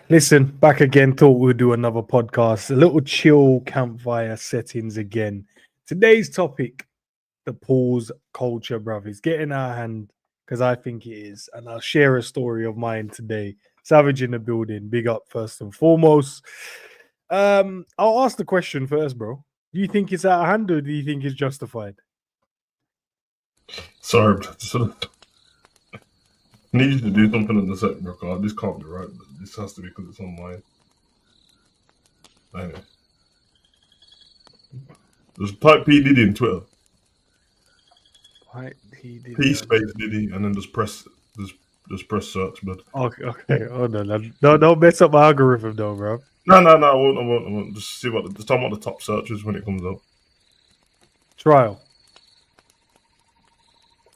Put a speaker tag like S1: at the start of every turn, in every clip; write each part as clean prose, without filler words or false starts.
S1: Listen, back again. Thought we'd do another podcast, a little chill campfire settings again. Today's topic, the pause culture, bruv, is getting our hand because I think it is. And I'll share a story of mine today. Savage in the building, big up first and foremost. I'll ask the question first, bro. Do you think it's out of hand or do you think it's justified?
S2: Sorry, I need you to do something in the set, bro. God, this can't be right. This has to be because it's on mine. Anyway. Just type P Diddy in Twitter.
S1: Right, he did.
S2: P space Diddy, and then just press search. But
S1: Okay, hold on. No, don't mess up my algorithm, though, bro.
S2: no, I won't. Just see just tell me what the top search is when it comes up.
S1: Trial.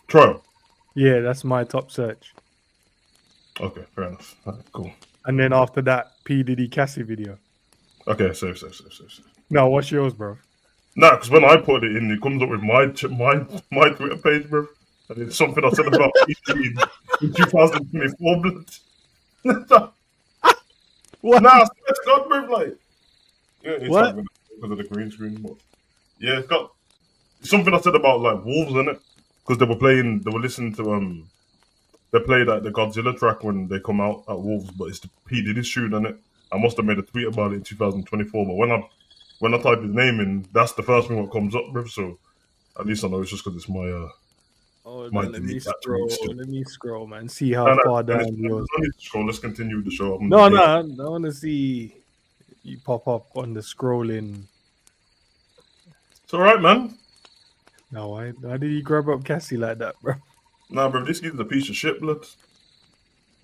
S2: Trial.
S1: Yeah, that's my top search.
S2: Okay, fair enough. All right, cool.
S1: And then after that, P Diddy Cassie video.
S2: Okay, safe.
S1: No, what's yours, bro?
S2: Nah, because when I put it in, it comes up with my Twitter page, bro. And it's something I said about P Diddy in 2024, blood.
S1: What?
S2: Nah, I swear to God, bro, like. Yeah, it's
S1: What?
S2: like because of the green screen. But yeah, it's got something I said about like Wolves in it because they were listening to they played like the Godzilla track when they come out at Wolves, but it's the P Diddy's tune in it. I must have made a tweet about it in 2024, but when I type his name in, that's the first thing that comes up, bro. So at least I know it's just because it's my
S1: Let me scroll, man. See how far down yours.
S2: Let's continue with the show.
S1: No, I want to see you pop up on the scrolling.
S2: It's all right, man.
S1: No, why did you grab up Cassie like that, bro?
S2: Nah, bro, this kid's a piece of shit, blood.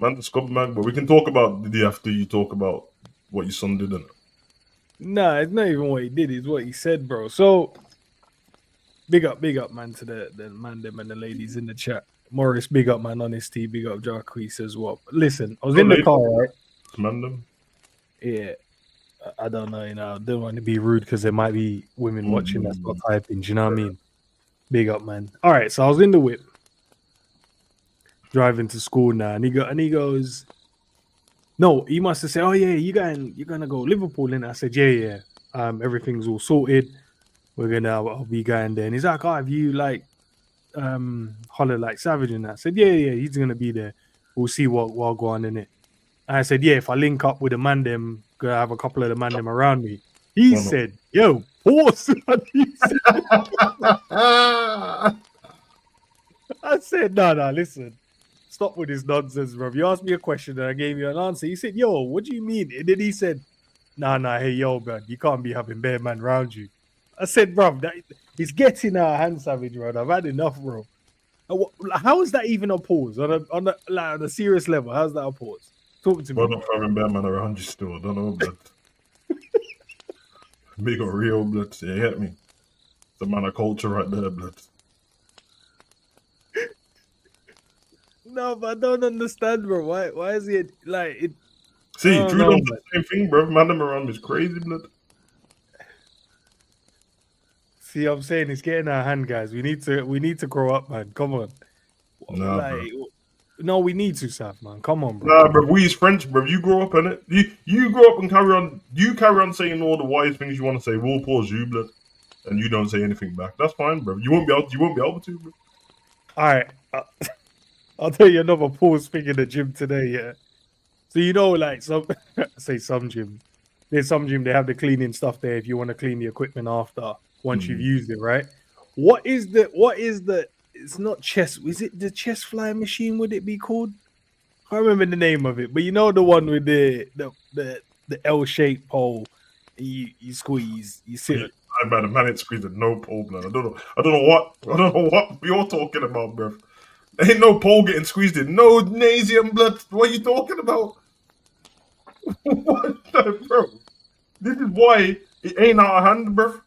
S2: Man, the scumbag, but we can talk about Diddy after you talk about what your son did, innit?
S1: Nah, it's not even what he did, it's what he said, bro. So big up, man, to the man, them and the ladies in the chat. Morris, big up, man, Honesty, big up Jarquez as well. But listen, I was in the car, right?
S2: Man, them.
S1: Yeah. I don't know, I don't want to be rude because there might be women watching that's not typing. Do you know what I mean? Big up, man. All right, so I was in the whip, driving to school now, and he goes, no, he must have said, oh yeah, you're gonna go Liverpool, and I said, yeah. Everything's all sorted. I'll be going there, and he's like, oh, have you like hollered like Savage and that? I said, yeah, he's gonna be there. We'll see what go on in it. And I said, yeah, if I link up with the man them, gonna have a couple of the man them around me. He said, yo, pause. I said, no, listen. Stop with this nonsense, bro. You asked me a question and I gave you an answer. He said, yo, what do you mean? And then he said, nah, hey, yo, man, you can't be having bare man around you. I said, bro, it's getting our hand, Savage, bro. I've had enough, bro. How is that even a pause? On a serious level, how's that a pause? Talk to me.
S2: Well, not having bare man around you still. I don't know, blood. Big or real, blood. You get me? It's a man of culture right there, blood.
S1: No, but I don't understand, bro. Why is it like it?
S2: See, Trudon's the same thing, bro. Man, them around is crazy, blood.
S1: See, I'm saying it's getting our hand, guys. We need to grow up, man. Come on.
S2: Nah, bro.
S1: No, we need to, Sav, man. Come on, bro.
S2: Nah, bro. We as French, bro. You grow up in it. You grow up and carry on. You carry on saying all the wise things you want to say. We'll pause you, blood, and you don't say anything back. That's fine, bro. You won't be able to, bro.
S1: All right. I'll tell you another pause thing in the gym today, yeah. So like some gym. There's some gym, they have the cleaning stuff there if you want to clean the equipment after once you've used it, right? What is the it's not chest, is it the chest fly machine, would it be called? I can't remember the name of it, but the one with the L-shaped pole, you squeeze, you sit.
S2: Man, the man ain't squeezing no pole, blood. I don't know what you're talking about, bro. There ain't no pole getting squeezed in. No Nasium, blood. What are you talking about? What the, bro? This is why it ain't out of hand, bro.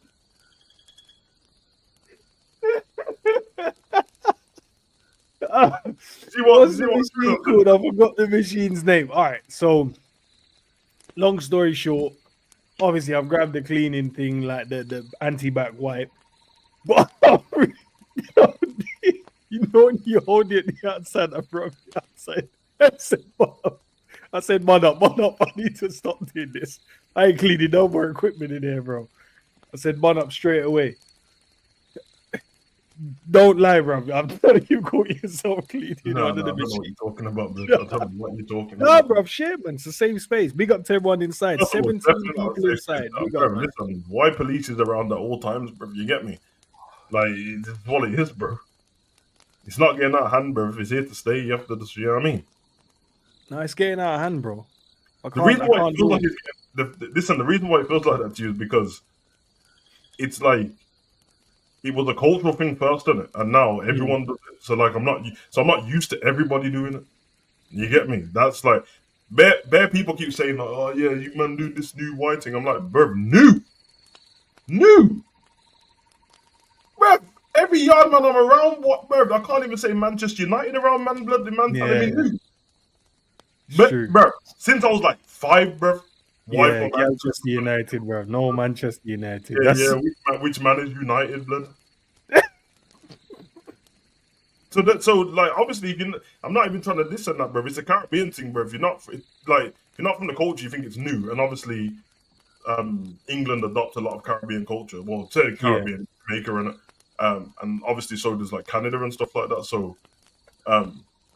S1: What's the machine called? I forgot the machine's name. All right, so long story short, obviously I've grabbed the cleaning thing, like the anti-back wipe, but when you hold it on the outside, I broke the outside. I said, I said, man up. I need to stop doing this. I ain't cleaning no more equipment in here, bro. I said, man up straight away. Don't lie, bro. I'm telling you, caught yourself cleaning
S2: No,
S1: under
S2: no, I
S1: the
S2: don't know what
S1: machine.
S2: you're talking about, bro. I don't know what you're talking
S1: Nah,
S2: about.
S1: bro, shit, man. It's the same space. Big up to everyone inside.
S2: First of all,
S1: 17
S2: definitely not
S1: people
S2: safe
S1: inside.
S2: space.
S1: Big up,
S2: Bro,
S1: man.
S2: listen, why police is around at all times, bro? You get me? Like, it's what it is, bro. It's not getting out of hand, bro. If it's here to stay, you have to just, you know what I mean?
S1: No, it's getting out of hand, bro. I
S2: The reason why it
S1: can't
S2: feels
S1: do
S2: like
S1: it.
S2: listen, the reason why it feels like that to you is because it's like it was a cultural thing first, isn't it? And now everyone does it. So like I'm not used to everybody doing it. You get me? That's like bare people keep saying like, oh yeah, you man do this new white thing. I'm like, bro, new. Bro, every yard man I'm around, what bro? I can't even say Manchester United around man blood, the man telling me
S1: Yeah,
S2: new.
S1: it's
S2: But
S1: true.
S2: bro, since I was like 5, bro, white
S1: Yeah,
S2: for man.
S1: Manchester United, bro. No Manchester United.
S2: Yeah,
S1: That's
S2: yeah. Which man is United, blood? So like obviously I'm not even trying to diss on that, bro. It's a Caribbean thing, bro. If you're not from the culture, you think it's new. And obviously, England adopts a lot of Caribbean culture. Well, say
S1: yeah,
S2: Caribbean, Jamaica, and obviously so does like Canada and stuff like that. So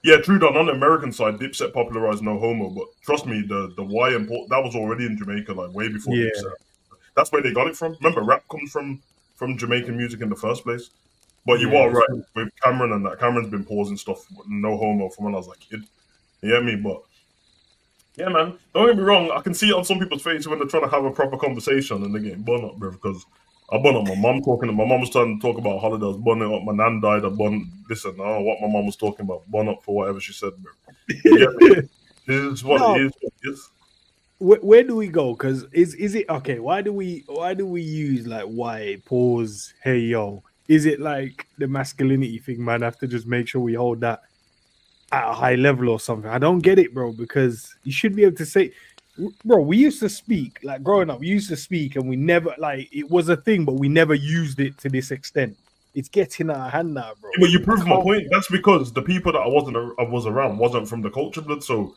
S2: yeah, true. On the American side, Dipset popularized No Homo, but trust me, the Y import that was already in Jamaica like way before
S1: yeah,
S2: Dipset. That's where they got it from. Remember, rap comes from Jamaican music in the first place. But you
S1: yeah.
S2: are
S1: It's
S2: right
S1: true.
S2: with Cameron and that. Cameron's been pausing stuff, no homo, from when I was like a kid. You get me? But yeah, man, don't get me wrong. I can see it on some people's face when they're trying to have a proper conversation and they're getting bun up, bro. Because I bun up my mum talking. My mum was trying to talk about holidays. Bun it up. My nan died. I bun. Listen, I don't know what my mum was talking about. Bun up for whatever she said, bro. You get me? This is what
S1: No,
S2: it is. What it is.
S1: where do we go? Because is it okay? Why do we use like why pause? Hey yo, is it like the masculinity thing, man? I have to just make sure we hold that at a high level or something. I don't get it, bro. Because you should be able to say, bro. We used to speak like growing up. We used to speak, and we never like it was a thing, but we never used it to this extent. It's getting out of hand now, bro.
S2: But you
S1: I
S2: prove my
S1: can't.
S2: point. That's because the people that I was around wasn't from the culture, blood. So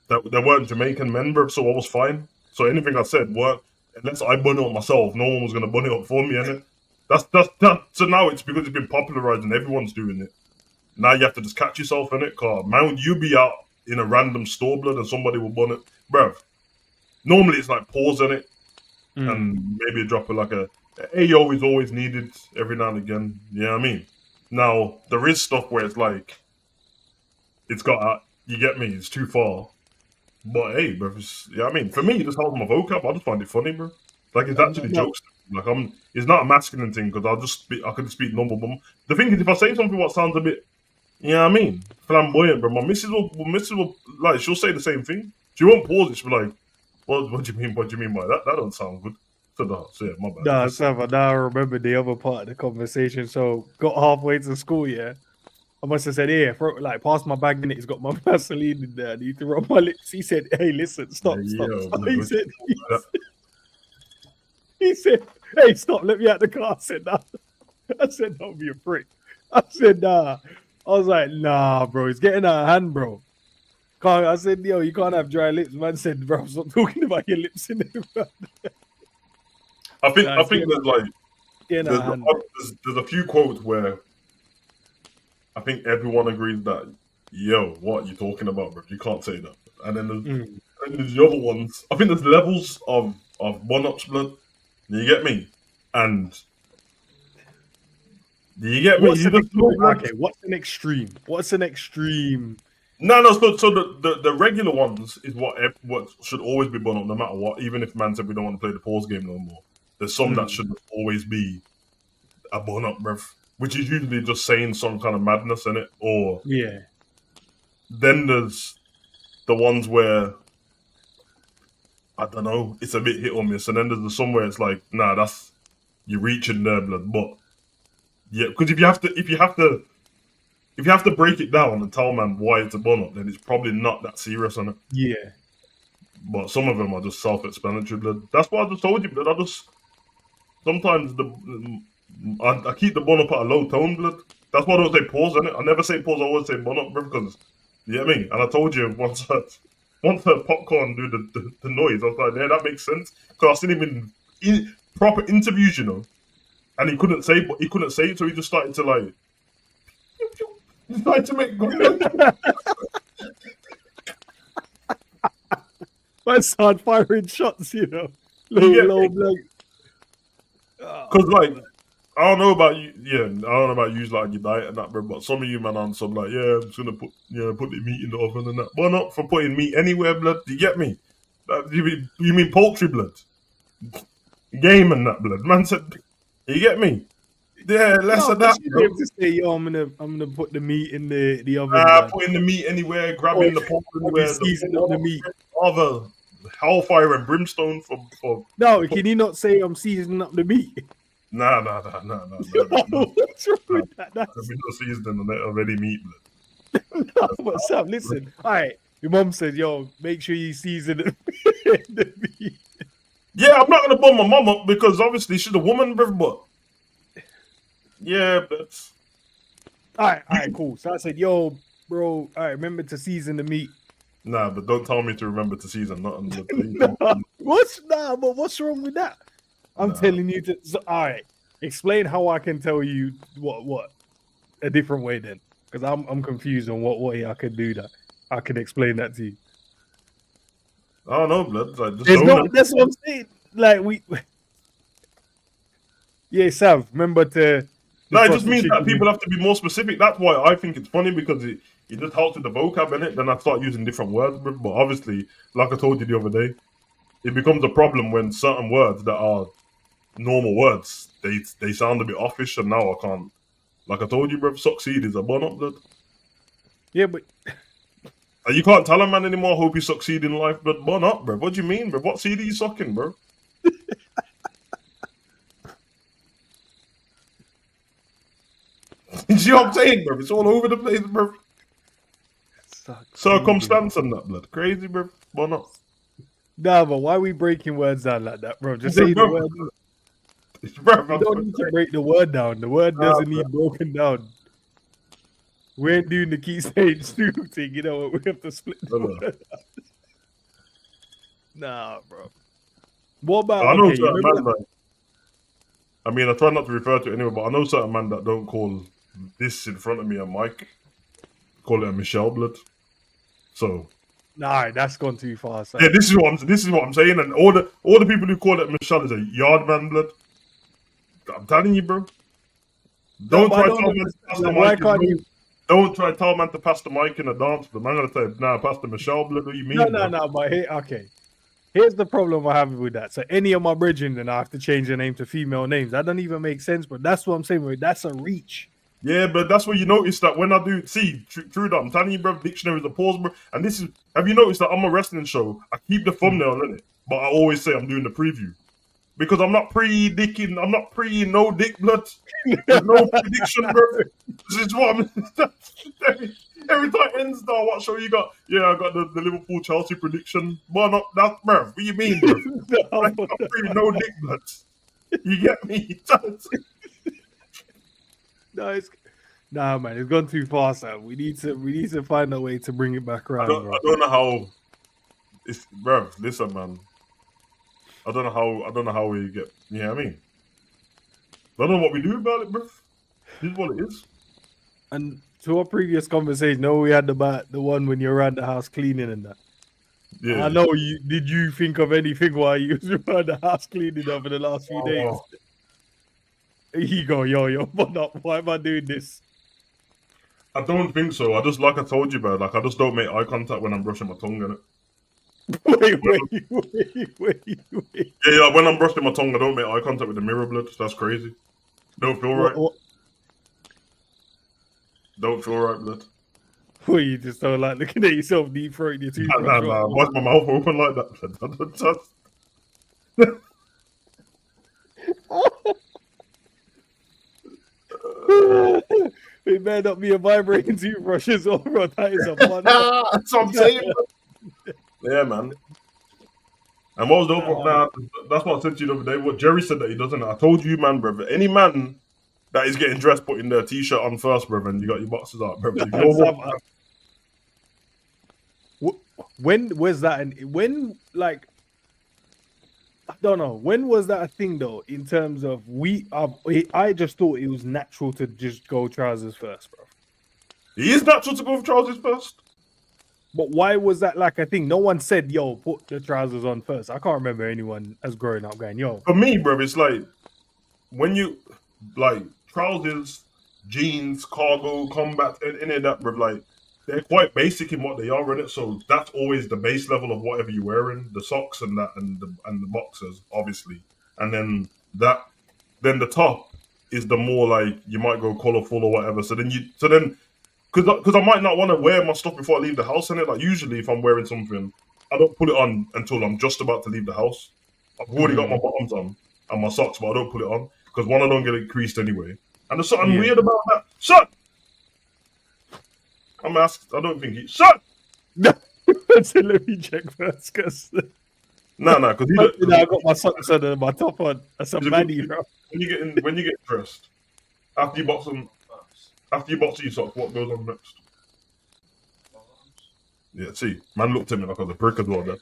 S2: that there weren't Jamaican men, bro, so I was fine. So anything I said weren't unless I bun it up myself, no one was gonna bun it up for me, innit? That's that. So now it's because it's been popularized and everyone's doing it. Now you have to just catch yourself in it, car. Man, you be out in a random store, blood, and somebody will bun it, bro. Normally it's like pause in it and maybe a drop of like a AO is always needed every now and again. You know what I mean? Now there is stuff where it's like it's got you get me, it's too far. But hey, bro, yeah, I mean, for me, it just helps my vocab. I just find it funny, bro. Like it's actually
S1: No,
S2: jokes. Like it's not a masculine thing because I can just speak normal. But the thing is, if I say something what sounds a bit, you know what I mean, flamboyant, bro, my missus will like, she'll say the same thing. She won't pause it. She'll be like, what do you mean? What do you mean by that? That don't sound good. So yeah, my bad.
S1: nah, Sam, now I remember the other part of the conversation. So got halfway to school, yeah. I must have said, "Yeah, like pass my bag in it. It's got my Vaseline in there. I need to rub my lips." He said, "Hey, listen, stop."
S2: Yo,
S1: He
S2: what you
S1: said,
S2: mean by that?
S1: he said, "Hey, stop, let me out the car." I said, "Nah." I said, "Don't be a prick." I said, "Nah." I was like, "Nah, bro, it's getting out of hand, bro." I said, "Yo, you can't have dry lips." Man said, "Bro, stop talking about your lips in there." Bro.
S2: I think
S1: Nah,
S2: I think there's like
S1: getting out of hand, bro.
S2: there's a few quotes where I think everyone agrees that, yo, what are you talking about, bro? You can't say that. And then there's the other ones. I think there's levels of one-ups, blood. You get me? And do you get me?
S1: What's
S2: You
S1: an
S2: just
S1: extreme?
S2: like
S1: Okay, what's an extreme? What's an extreme?
S2: no. So the regular ones is what should always be bun up, no matter what. Even if man said we don't want to play the pause game no more, there's some that should always be a bun up, bruv. Which is usually just saying some kind of madness in it, or
S1: Yeah,
S2: then there's the ones where I don't know, it's a bit hit or miss, and then there's the some where it's like, nah, that's you're reaching there, blood. But yeah, because if you have to break it down and tell man why it's a bun up, then it's probably not that serious on it.
S1: yeah.
S2: But some of them are just self-explanatory, blood. That's what I just told you, blood. I just sometimes I keep the bun up at a low tone, blood. That's why I don't say pause on it. I never say pause. I always say bun up, bro, because you get me. And I told you once that once her popcorn do the noise, I was like, yeah, that makes sense. Because I've seen him in proper interviews, you know, and he couldn't say it, so he just started to like, he started to make gun noise.
S1: Man start firing shots, you know.
S2: You
S1: Low
S2: get
S1: blood.
S2: Because like, I don't know about you, yeah, I don't know about you like your diet and that, bro. But some of you man on some like, yeah, I'm just gonna put the meat in the oven and that. Why not for putting meat anywhere, blood? Do you get me? You mean poultry, blood? Game and that, blood. Man said, you get me? Yeah, less
S1: No,
S2: of
S1: but
S2: that,
S1: you
S2: bro.
S1: be able to say, yo, I'm gonna put the meat in the oven, blood.
S2: Putting the meat anywhere,
S1: Or,
S2: grabbing the pork
S1: or you
S2: anywhere,
S1: season up the meat.
S2: other hellfire and brimstone for
S1: No, can you not say I'm seasoning up the meat?
S2: nah.
S1: What's wrong with that?
S2: There'll
S1: That's
S2: be no seasoning on it already meat, blood.
S1: no, but Sam, listen. All right, your mom said, yo, make sure you season the meat.
S2: Yeah, I'm not gonna bum my mum up because obviously she's a woman, bro. But yeah, but
S1: All right, cool. So I said, yo, bro, all right, remember to season the meat.
S2: nah. But don't tell me to remember to season nothing.
S1: But what's wrong with that? I'm telling you to. So, all right, explain how I can tell you what a different way then, because I'm confused on what way I can do that. I can explain that to you.
S2: I don't know, blood. Like, just
S1: There's
S2: own
S1: no.
S2: it.
S1: That's what I'm saying. Like yeah, Sav. Remember to.
S2: No, it
S1: defrost
S2: just
S1: the
S2: means that
S1: chicken.
S2: people have to be more specific. That's why I think it's funny because it just helps with the vocab in it. Then I start using different words, bro. But obviously, like I told you the other day, it becomes a problem when certain words that are normal words they sound a bit offish, and now I can't. Like I told you, bro, succeed is a bun up, blood.
S1: Yeah, but
S2: And you can't tell a man anymore. Hope you succeed in life, but bun up, bro. What do you mean, bro? What seed are you sucking, bro? You see what I'm saying, bro? It's all over the place, bro. Circumstance and that, blood. Crazy, bro. Bun up.
S1: Nah, but why are we breaking words down like that, bro? Just
S2: Yeah,
S1: say the
S2: bro.
S1: word.
S2: Bro,
S1: You don't need to break the word down. The word doesn't need broken down. We ain't doing the key stage 2 thing, you know what? We have to split the
S2: No.
S1: word out. Nah, bro. What about
S2: I know
S1: okay, you
S2: certain
S1: remember
S2: man, like, I mean, I try not to refer to it anyway, but I know certain man that don't call this in front of me a Mike, call it a Michelle, blood. So
S1: Nah, that's gone too far. So.
S2: yeah, this is what I'm saying, and all the people who call it Michelle is a yard man, blood. I'm telling you, bro. Don't try to tell man to pass the
S1: why
S2: mic.
S1: can't you?
S2: Don't try to tell man to pass the mic in a dance, but man gonna say, nah, pass the Michelle, blood. What do you mean?
S1: No. But here, okay. Here's the problem I have with that. So any of my brethren, then I have to change their name to female names. That doesn't even make sense. But that's what I'm saying. That's a reach.
S2: Yeah, but that's where you notice that when I do true that I'm telling you, bro, dictionary is a pause, bro. And this is, have you noticed that I'm a wrestling show? I keep the thumbnail in it, but I always say I'm doing the preview because I'm not pre-dicking, I'm not no dick blood. There's no prediction, bro. This is what I'm. Every time it ends, now what show you got? Yeah, I got the Liverpool Chelsea prediction. But not that, bro. What do you mean, bro? I'm not no dick blood. You get me?
S1: Nah, man, it's gone too far, Sam. We need to find a way to bring it back around, bro.
S2: I don't know how. It's bro. Listen, man. I don't know how we get. You know what I mean? I don't know what we do about it, bro. This is what it is.
S1: And to our previous conversation, we had about the one when you're around the house cleaning and that.
S2: Yeah.
S1: I know you. Did you think of anything while you was around the house cleaning over the last few days? You go, yo, why am I doing this?
S2: I don't think so. I just like I told you, bro. Like I just don't make eye contact when I'm brushing my tongue in it.
S1: Wait.
S2: Yeah. When I'm brushing my tongue, I don't make eye contact with the mirror, blood. That's crazy. Don't feel right. Don't feel right, blood.
S1: Well, you just don't like looking at yourself deep throating your toothbrush.
S2: Nah. Why's my mouth open like that?
S1: It may not be a vibrating toothbrush as well, bro. That is a one.
S2: That's what I'm saying. Yeah, man. And what was the other? That's what I said to you the other day. What Jerry said that he doesn't. I told you, man, brother. Any man that is getting dressed, putting their t-shirt on first, brother, and you got your boxes out, brother.
S1: when was that? And when, like, I don't know. When was that a thing though? In terms of I just thought it was natural to just go trousers first, bro.
S2: It is natural to go for trousers first.
S1: But why was that like a thing? No one said, "Yo, put the trousers on first." I can't remember anyone as growing up going, "Yo."
S2: For me, bro, it's like when you like trousers, jeans, cargo, combat, any of that, bro. Like they're quite basic in what they are in it. So that's always the base level of whatever you're wearing. The socks and that, and the boxers, obviously, and then then the top is the more like you might go colorful or whatever. So then because I might not want to wear my stuff before I leave the house. And it like usually if I'm wearing something, I don't put it on until I'm just about to leave the house. I've already got my bottoms on and my socks, but I don't put it on because one, I don't get it creased anyway. And there's something weird about that. Shut! I'm asked. I don't think he. Shut!
S1: No, so let me check first, because
S2: No, because
S1: I got my socks on and my top on. That's a manny, bro.
S2: when you get dressed, after you box your socks, what goes on next? Yeah, see, man looked at me like I was a prick as well. Then.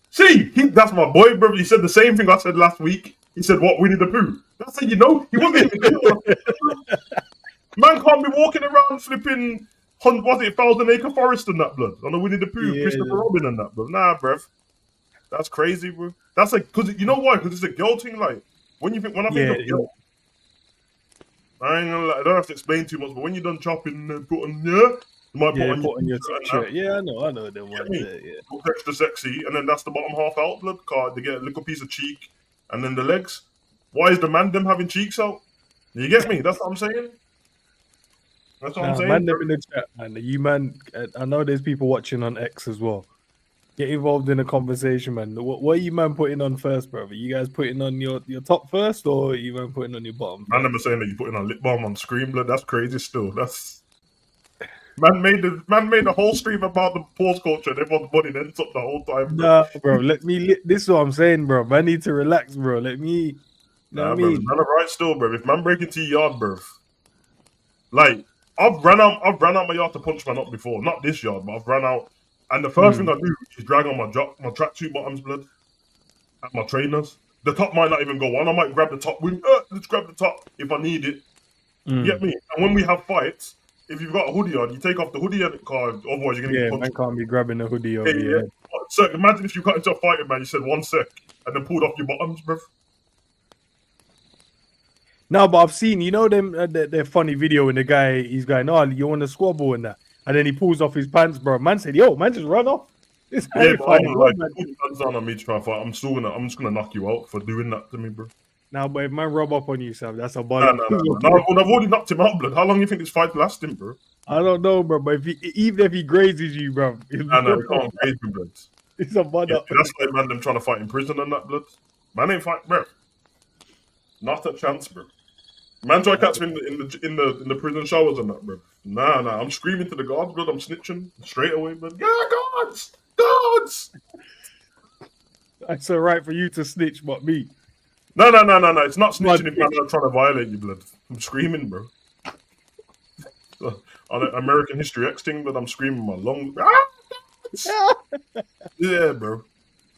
S2: See, that's my boy, bro. He said the same thing I said last week. He said, "What, Winnie the Pooh?" That's how you know he wasn't. Man can't be walking around flipping, was it 1,000 Acre Forest and that, blood? On the Winnie the Pooh,
S1: Yeah.
S2: Christopher Robin and that, bro. Nah, bruv. That's crazy, bro. That's like, because you know why? Because it's a girl thing. Like, when I think of girl, I ain't gonna lie, I don't have to explain too much, but when you're done chopping, put on, you might put on your
S1: t-shirt. Yeah, I know them ones. Yeah.
S2: Looks extra sexy, and then that's the bottom half out, blood. Card, they get a little piece of cheek, and then the legs. Why is the man them having cheeks out? You get me? That's what I'm saying. That's what I'm saying.
S1: Man, them in the chat, man. You man, I know there's people watching on X as well. Get involved in the conversation, man. What are you man putting on first, brother? You guys putting on your top first, or are you man putting on your bottom?
S2: Man, never saying that you putting on lip balm on Scream, blood. That's crazy. Still, that's man made the whole stream about the pause culture. And everyone's body ends up the whole time.
S1: Bro. Nah, bro. This is what I'm saying, bro. Man, need to relax, bro. Let me. You know what I mean?
S2: Man, right still, bro. If man break into your yard, bro, like I've ran out my yard to punch man up before. Not this yard, but I've ran out. And the first thing I do is drag on my tracksuit bottoms, blood, and my trainers. The top might not even go on. I might grab the top. Let's grab the top if I need it. You get me? And when we have fights, if you've got a hoodie on, you take off the hoodie and otherwise you're gonna get punched.
S1: Man can't be grabbing a hoodie over here.
S2: So imagine if you got into a fight, man. You said 1 sec and then pulled off your bottoms, bruv.
S1: No, but I've seen, you know, them their funny video when the guy he's going, "Oh, you want a squabble and that," and then he pulls off his pants, bro. Man said, "Yo, man, just run off." It's
S2: But I'm like, on me to try and fight. I'm just gonna knock you out for doing that to me, bro.
S1: Now, but if man rub up on you, Sam, that's a bad.
S2: No, I've already knocked him out, blood. How long do you think this fight's lasting, bro?
S1: I don't know, bro. But even if he grazes you, bro,
S2: no, he can't graze me, blood.
S1: It's a bad.
S2: That's like man them trying to fight in prison and that, blood. Man ain't fight, bro. Not a chance, bro. Man try to catch me in the prison showers and that, bro. Nah. I'm screaming to the guards, blood. I'm snitching straight away, blood. Yeah, guards.
S1: It's all right for you to snitch, but me.
S2: No. It's not snitching if man are trying to violate you, blood. I'm screaming, bro. On an American History X thing, but I'm screaming my lungs. Yeah, bro.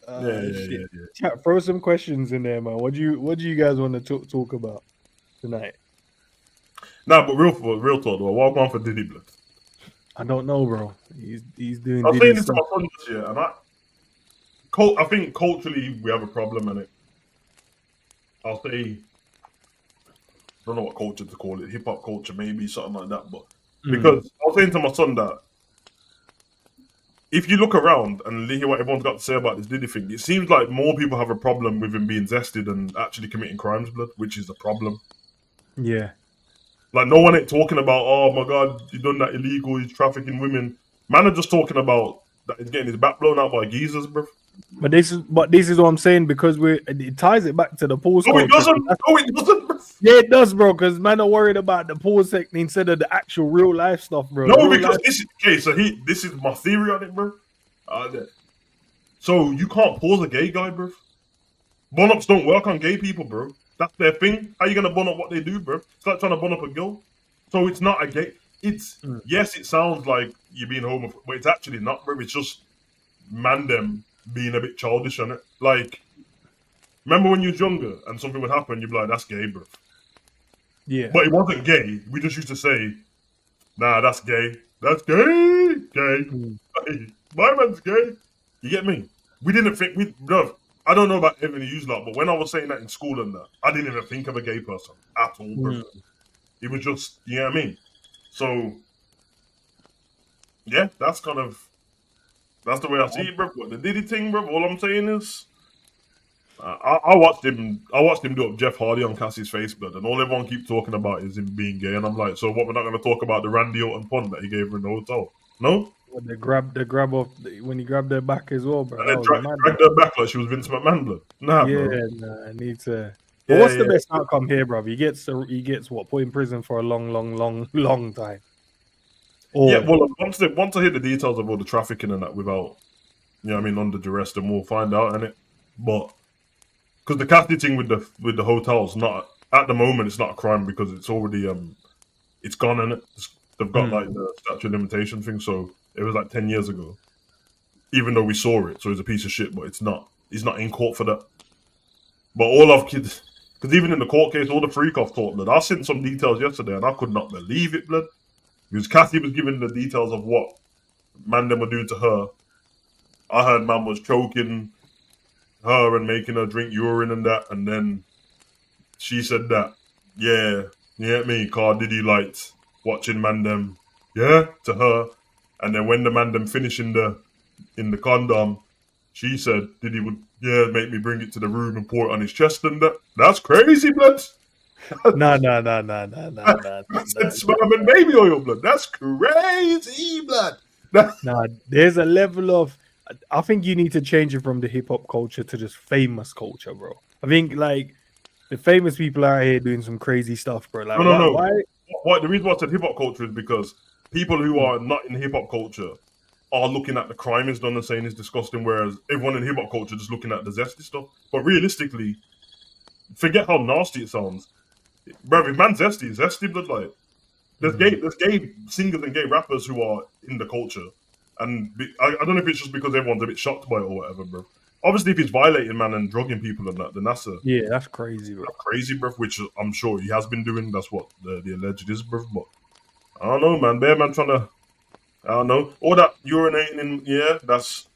S2: Yeah.
S1: Chat, throw some questions in there, man. What do you guys want to talk about tonight?
S2: Nah, but real talk though. What going for Diddy, blood?
S1: I don't know, bro. He's doing.
S2: I was saying this to my son this year, and I think culturally we have a problem in it. I'll say, I don't know what culture to call it, hip hop culture, maybe something like that. But because I was saying to my son that if you look around and hear what everyone's got to say about this Diddy thing, it seems like more people have a problem with him being zested and actually committing crimes, blood, which is the problem.
S1: Yeah. Like,
S2: no one ain't talking about, oh my God, he's done that illegal, he's trafficking women. Man are just talking about that he's getting his back blown out by geezers, bro.
S1: But this is what I'm saying, because it ties it back to the pause.
S2: No, it doesn't. Bro.
S1: Yeah, it does, bro. Because man are worried about the pause section instead of the actual real life stuff, bro.
S2: No, because this is okay. So this is my theory on it, bro. So you can't pause a gay guy, bro. Bun-ups don't work on gay people, bro. That's their thing. How you gonna bun up what they do, bro? It's like trying to bun up a girl. So it's not a gay. it's
S1: Mm.
S2: yes, it sounds like you're being homophobic, but it's actually not, bro. It's just man them being a bit childish on it. Like, remember when you was younger and something would happen, you'd be like, "That's gay, bro."
S1: Yeah.
S2: But it wasn't gay. We just used to say, "Nah, that's gay. That's gay, gay.
S1: Mm.
S2: Hey, my man's gay." You get me? We didn't think bro. I don't know about everything you lot, but when I was saying that in school and that, I didn't even think of a gay person at all, bro.
S1: Mm.
S2: It was just, you know what I mean? So yeah, that's the way I see it, bro. But the Diddy thing, bro. All I'm saying is, I watched him. I watched him do up Jeff Hardy on Cassie's face, blood, and all everyone keeps talking about is him being gay. And I'm like, so what? We're not going to talk about the Randy Orton pun that he gave her in the hotel, no?
S1: When they grab off when he grabbed their back as well, bro.
S2: And
S1: That
S2: then
S1: was mad.
S2: dragged her back like she was Vince McMahon, blood. Nah,
S1: Yeah,
S2: bro.
S1: nah, I need to. But
S2: Yeah,
S1: what's the
S2: yeah.
S1: best outcome here, bro? He gets what, put in prison for a long time.
S2: Yeah,
S1: Or
S2: well, once I hear the details of all the trafficking and that without, you know what I mean, under duress, then we'll find out, innit? But because the Cassidy thing with the hotels, not at the moment, it's not a crime because it's already it's gone, innit? They've got like the statute of limitation thing, so it was like 10 years ago. Even though we saw it, so it's a piece of shit, but it's not. He's not in court for that. But all of kids, because even in the court case, all the freak off talk, blood. I sent some details yesterday, and I could not believe it, blood. Because Cassie was giving the details of what man them were doing to her. I heard man was choking her and making her drink urine and that, and then she said that, yeah, you get me, Car Diddy liked watching man them, yeah, to her. And then when the man them finished in the condom, she said Diddy would, yeah, make me bring it to the room and pour it on his chest and that. That's crazy, blood.
S1: nah.
S2: That's sperm and baby oil, blood. That's crazy, blood.
S1: Nah, there's a level of. I think you need to change it from the hip hop culture to just famous culture, bro. I think like the famous people out here doing some crazy stuff, bro. Like,
S2: No.
S1: why?
S2: Why? The reason why I said hip hop culture is because people who are not in hip hop culture are looking at the crime is done and saying it's disgusting, whereas everyone in hip hop culture just looking at the zesty stuff. But realistically, forget how nasty it sounds, bro. If man's zesty, blood. Like, there's gay singers and gay rappers who are in the culture, and I don't know if it's just because everyone's a bit shocked by it or whatever, bro. Obviously, if he's violating man and drugging people and that, then that's
S1: that's crazy, bro.
S2: crazy, bro. Which I'm sure he has been doing. That's what the alleged is, bro. But I don't know, man. Bear man trying to, I don't know, all that urinating in. Yeah, that's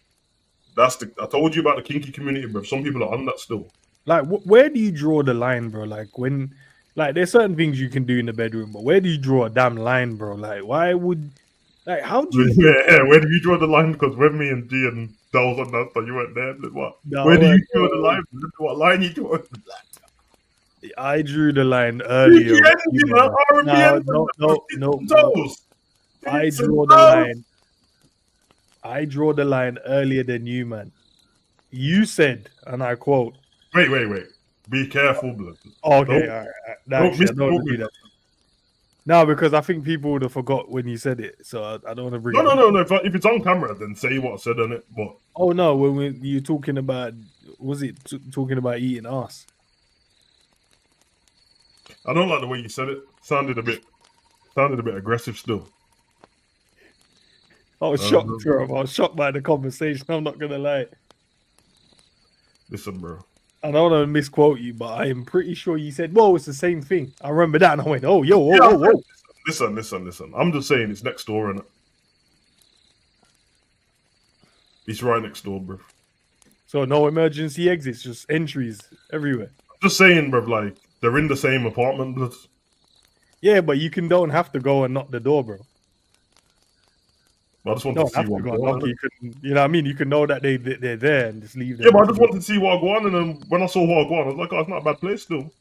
S2: the. I told you about the kinky community, bro. Some people are on that still.
S1: Like, where do you draw the line, bro? Like when, like, there's certain things you can do in the bedroom, but where do you draw a damn line, bro? Like, why would, like, how do you?
S2: Yeah, where do you draw the line? Because when me and G and Dell was on that, so you weren't there. What?
S1: No,
S2: where do you draw the line? What line you draw?
S1: I drew the line earlier. No. I draw the line. I draw the line earlier than you, man. You said, and I quote.
S2: Wait. Be careful, blood.
S1: Okay, all right. Actually, I don't do that. No, because I think people would have forgot when you said it, so I don't want to bring.
S2: No. If it's on camera, then say what I said on it. But
S1: oh no, when you're talking about, was it talking about eating ass?
S2: I don't like the way you said it. Sounded a bit aggressive still.
S1: I was shocked, bro. I was shocked by the conversation. I'm not gonna lie.
S2: Listen, bro.
S1: I don't want to misquote you, but I am pretty sure you said, "Whoa, it's the same thing." I remember that, and I went, "Oh, yo, whoa."
S2: Listen. I'm just saying it's next door, innit? It's right next door, bro.
S1: So no emergency exits, just entries everywhere.
S2: I'm just saying, bro. Like they're in the same apartment, blood.
S1: Yeah, but you don't have to go and knock the door, bro.
S2: I just want to see what going on.
S1: You know what I mean? You can know that they're there and just leave them.
S2: Yeah, but I just wanted to see what I go on, and then when I saw what I go on, I was like, oh, it's not a bad place still.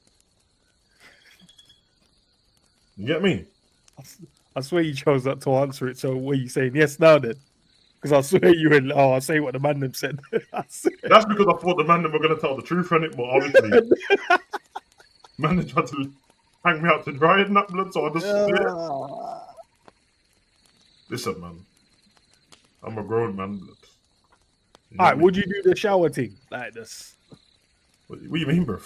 S2: You get me?
S1: I swear you chose not to answer it, so what are you saying yes now then? Because I swear you were, I'll say what the man them said.
S2: That's because I thought the man them were going to tell the truth on it, but obviously, man, they tried to hang me out to dry in that blood, so I just... Listen, man. I'm a grown man.
S1: Alright, would you do the shower thing like this?
S2: What do you mean, bruv?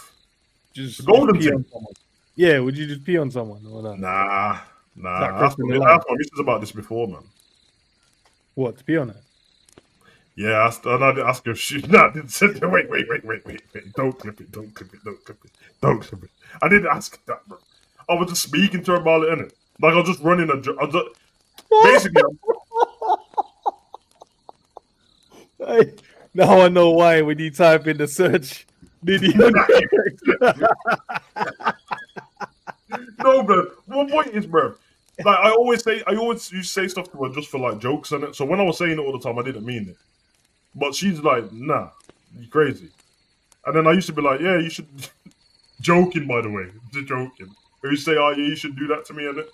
S1: Just
S2: the golden
S1: pee
S2: thing?
S1: on someone. Yeah, would you just pee on someone or not?
S2: Nah. Nah,
S1: Is that
S2: I asked
S1: crossing
S2: my,
S1: the
S2: I
S1: line?
S2: asked my missus about this before, man.
S1: What, to be honest?
S2: Yeah, and I did ask her if she. Nah, I didn't say. Wait. Don't clip it. Don't clip it. Don't clip it. Don't clip it. I didn't ask her that, bro. I was just speaking to her about it, innit? Like I was just running a. Basically,
S1: Hey, now I know why when you type in the search, did you?
S2: no, bro. One point is, bro. Like I always used to say stuff to her just for like jokes and it. So when I was saying it all the time, I didn't mean it. But she's like, nah, you crazy. And then I used to be like, yeah, you should. Joking, by the way, just joking. Or you say, oh yeah, you should do that to me, and it.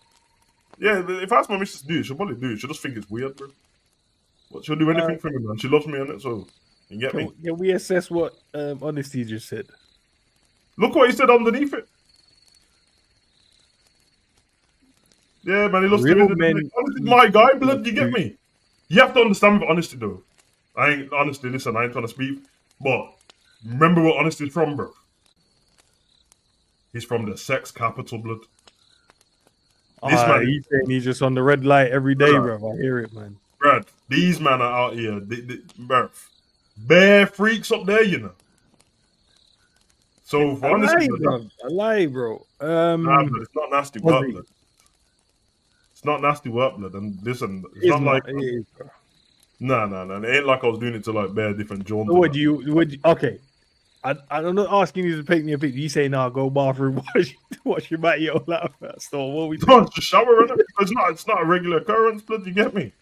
S2: Yeah, if I ask my missus to do it, she'll probably do it. She'll just think it's weird, bro. But she'll do anything for me, man. She loves me, and it. So you get me.
S1: Can we assess what honesty just said?
S2: Look what he said underneath it. Yeah, man, he loves to
S1: Real
S2: visit.
S1: men.
S2: Honesty's my guy, blood. You get me. You have to understand with honesty, though. I ain't honestly. Listen, I ain't trying to speak, but remember where honesty's from, bro. He's from the sex capital, blood. This man,
S1: He's saying he's just on the red light every day, bro. I hear it, man.
S2: Brad, these men are out here, bro, bare freaks up there, you know. So for honesty,
S1: I lie, bro.
S2: nah, but it's not nasty work, blood. It's not nasty work, blood. And listen, it's not like
S1: it is, bro.
S2: Nah. It ain't like I was doing it to like bare different Jones.
S1: So okay. I'm not asking you to paint me a picture. You say, nah, go bathroom, wash your body all out first. Or what we
S2: doing? Just shower in it. It's not a regular occurrence, blood. You get me?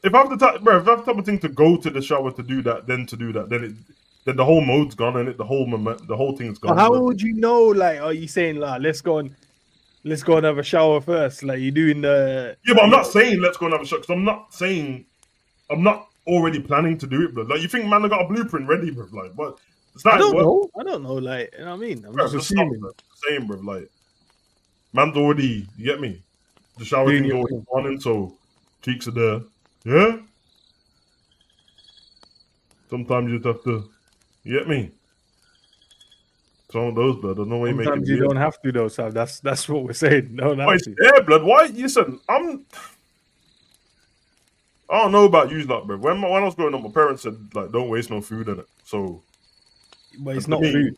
S2: If I have the type of thing to go to the shower to do that, then the whole mode's gone and the whole thing's gone.
S1: How would you know? Like, are you saying, like, let's go and have a shower first? Like, you're doing the.
S2: Yeah, but I'm not saying let's go and have a shower. Because I'm not already planning to do it, bro. Like, you think man, I got a blueprint ready, bro? Like, what?
S1: I don't know. Like, you know what I mean? I'm just assuming.
S2: Same, bro. Like, man's already. You get me? The shower thing's already on, so cheeks are there. Yeah. Sometimes you just have to. You get me? Some of those, blood. I don't know why you make it.
S1: Sometimes you don't have to, though, so that's what we're saying. No,
S2: yeah, blood. Why? Listen, I don't know about you, like, bro. When I was growing up, my parents said, like, don't waste no food in it. So,
S1: but it's not food.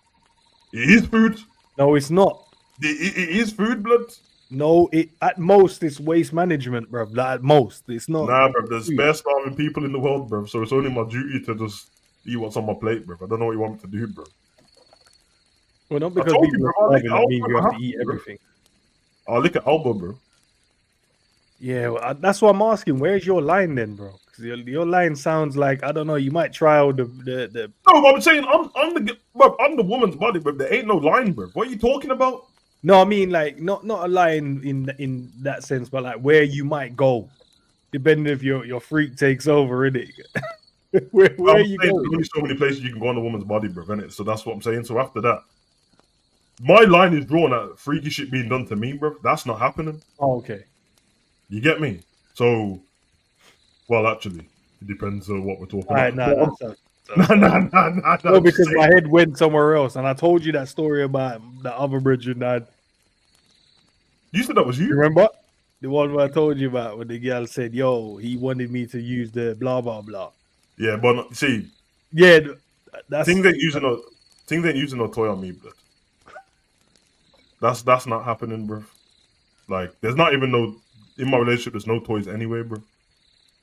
S2: It is food.
S1: No, it's not.
S2: It is food, blood.
S1: No, at most it's waste management, bro. Like, at most, it's not.
S2: Nah, bro. There's bare starving people in the world, bro. So it's only my duty to just eat what's on my plate, bro. I don't know what you want me to do, bro.
S1: Well, not because people are starving, that means you have to eat everything.
S2: I'll lick an elbow, bro.
S1: Yeah, well, that's what I'm asking. Where's your line then, bro? Because your line sounds like, I don't know, you might try out the.
S2: No, I'm saying I'm the woman's body, bro. There ain't no line, bro. What are you talking about?
S1: No, I mean like not a line in that sense, but like where you might go, depending if your freak takes over, innit? where you go?
S2: There's only so many places you can go on a woman's body, bro, innit? So that's what I'm saying. So after that, my line is drawn at freaky shit being done to me, bro. That's not happening.
S1: Oh, okay.
S2: You get me? So, well, actually, it depends on what we're talking about.
S1: Nah. No, because my head went somewhere else, and I told you that story about the other bridge and that.
S2: You said that was you?
S1: Remember? The one where I told you about when the girl said, yo, he wanted me to use the blah, blah, blah.
S2: Yeah, but see.
S1: Yeah, that's...
S2: Things ain't using no toy on me, blood. That's not happening, bro. Like, there's not even no... In my relationship, there's no toys anyway, bro.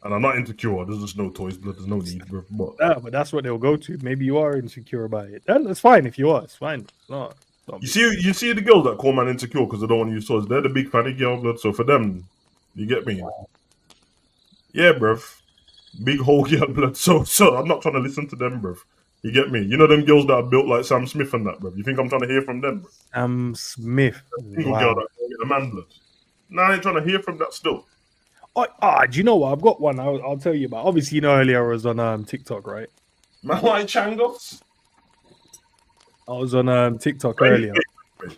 S2: And I'm not insecure. There's just no toys, blood. There's no need, bro.
S1: But that's what they'll go to. Maybe you are insecure about it. That's fine if you are. It's fine. No.
S2: You see the girls that call man insecure because they don't want to use toys. They're the big fatty girl, blood. So for them, you get me? Wow. Yeah, bro. Big whole girl, blood. So I'm not trying to listen to them, bro. You get me? You know them girls that are built like Sam Smith and that, bro. You think I'm trying to hear from them, bro?
S1: Sam Smith.
S2: Single girl that can get a man, blood. Nah, I ain't trying to hear from that still.
S1: Do you know what? I've got one I'll tell you about. Obviously, you know, earlier I was on TikTok, right?
S2: Man, like Changos?
S1: I was on TikTok earlier.
S2: Wait.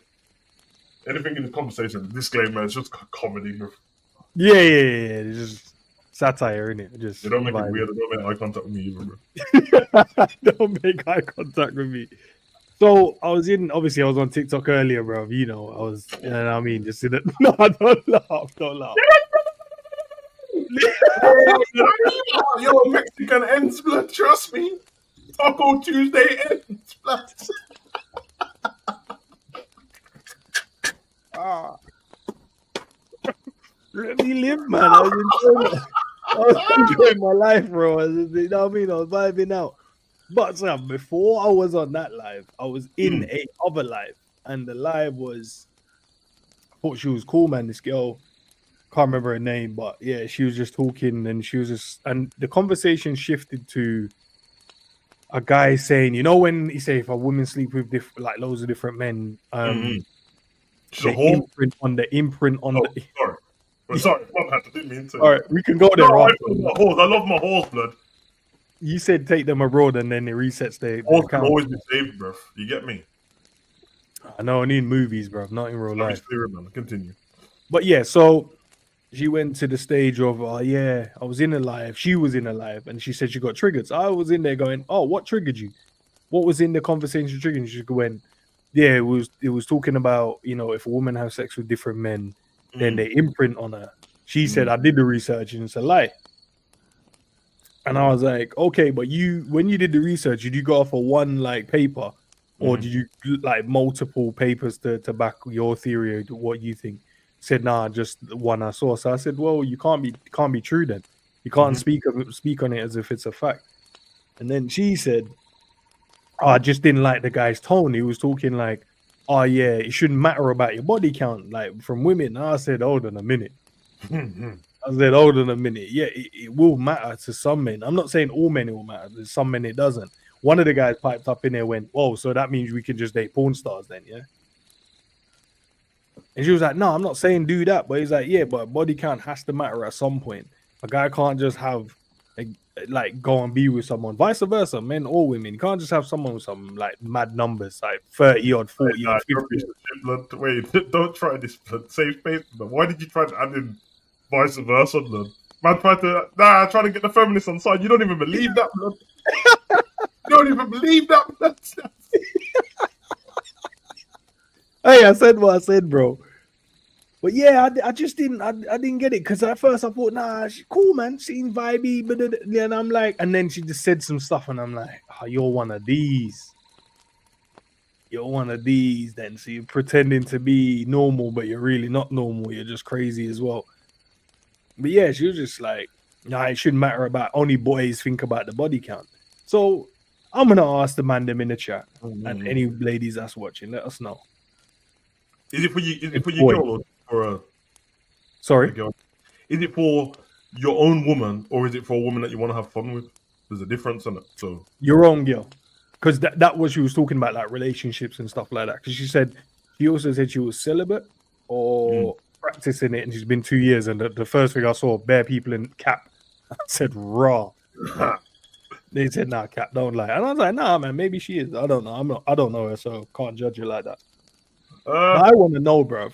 S2: Anything in the conversation, disclaimer, it's just comedy, bro.
S1: Yeah. It's just satire, innit? Just
S2: they don't make it weird. They don't make eye contact with me either, bro.
S1: Don't make eye contact with me. So I was on TikTok earlier, bro. You know, I was, you know what I mean, just in it. No, don't laugh, don't laugh.
S2: Yo, Mexican ends, blood. Trust me. Taco Tuesday ends, blood.
S1: Ah, let me live, man. I was enjoying my life, bro. You know what I mean? I was vibing out. But Sam, before I was on that live, I was in a other live, and the live was, I thought she was cool, man. This girl, can't remember her name, but yeah, she was just talking, and she was just, and the conversation shifted to a guy saying, you know, when he say if a woman sleep with like loads of different men,
S2: She's a
S1: the
S2: whore.
S1: imprint on
S2: Oh,
S1: the.
S2: sorry. I'm sorry, my bad. I didn't mean to.
S1: All right, we can go there.
S2: No, I
S1: After.
S2: love my horse. I love my horse, blood.
S1: You said take them abroad, and then it resets the
S2: Horse can
S1: account.
S2: always be saved, bruv. You get me?
S1: I know, I need movies, bro, not in real life.
S2: Man. Continue.
S1: But yeah, so she went to the stage of, oh yeah, I was in a live. She was in a live, and she said she got triggered. So I was in there going, oh, what triggered you? What was in the conversation triggered? She went, yeah, it was talking about, you know, if a woman has sex with different men, then they imprint on her. She said, I did the research and it's a lie. And I was like, okay, but when you did the research, did you go off of one like paper, or did you like multiple papers to back your theory of what you think? Said, nah, just the one I saw. So I said, well, you can't be true then. You can't speak on it as if it's a fact. And then she said, oh, I just didn't like the guy's tone. He was talking like, oh yeah, it shouldn't matter about your body count, like from women. And I said, hold on a minute. I said, hold on a minute. Yeah, it will matter to some men. I'm not saying all men it will matter. There's some men it doesn't. One of the guys piped up in there, went, oh, so that means we can just date porn stars then, yeah? And she was like, no, I'm not saying do that. But he's like, yeah, but body count has to matter at some point. A guy can't just have, like go and be with someone. Vice versa, men or women. You can't just have someone with some like mad numbers, like 30 odd, 40 odd, 50.
S2: Wait, don't try this, blood. Save face, blood. Why did you try to add in vice versa, blood? Man tried to try to get the feminists on side. You don't even believe that, blood. You don't even believe that, blood.
S1: Hey, I said what I said, bro. But yeah, I just didn't get it, because at first I thought, nah, she's cool, man, seems vibey, but and I'm like, and then she just said some stuff, and I'm like, oh, you're one of these. You're one of these, then. So you're pretending to be normal, but you're really not normal. You're just crazy as well. But yeah, she was just like, nah, it shouldn't matter about, only boys think about the body count. So I'm gonna ask the man them in the chat, and any ladies that's watching, let us know.
S2: Is it for you? Is it for your girl or for a?
S1: Sorry.
S2: A girl? Is it for your own woman, or is it for a woman that you want to have fun with? There's a difference in it. So
S1: your own girl, because that was, she was talking about like relationships and stuff like that. Because she also said she was celibate or practicing it, and she's been 2 years. And the first thing I saw, bare people in cap. I said, raw. They said, nah, cap, don't lie. And I was like, nah, man, maybe she is. I don't know. I don't know her, so can't judge her like that. But I want to know, bro.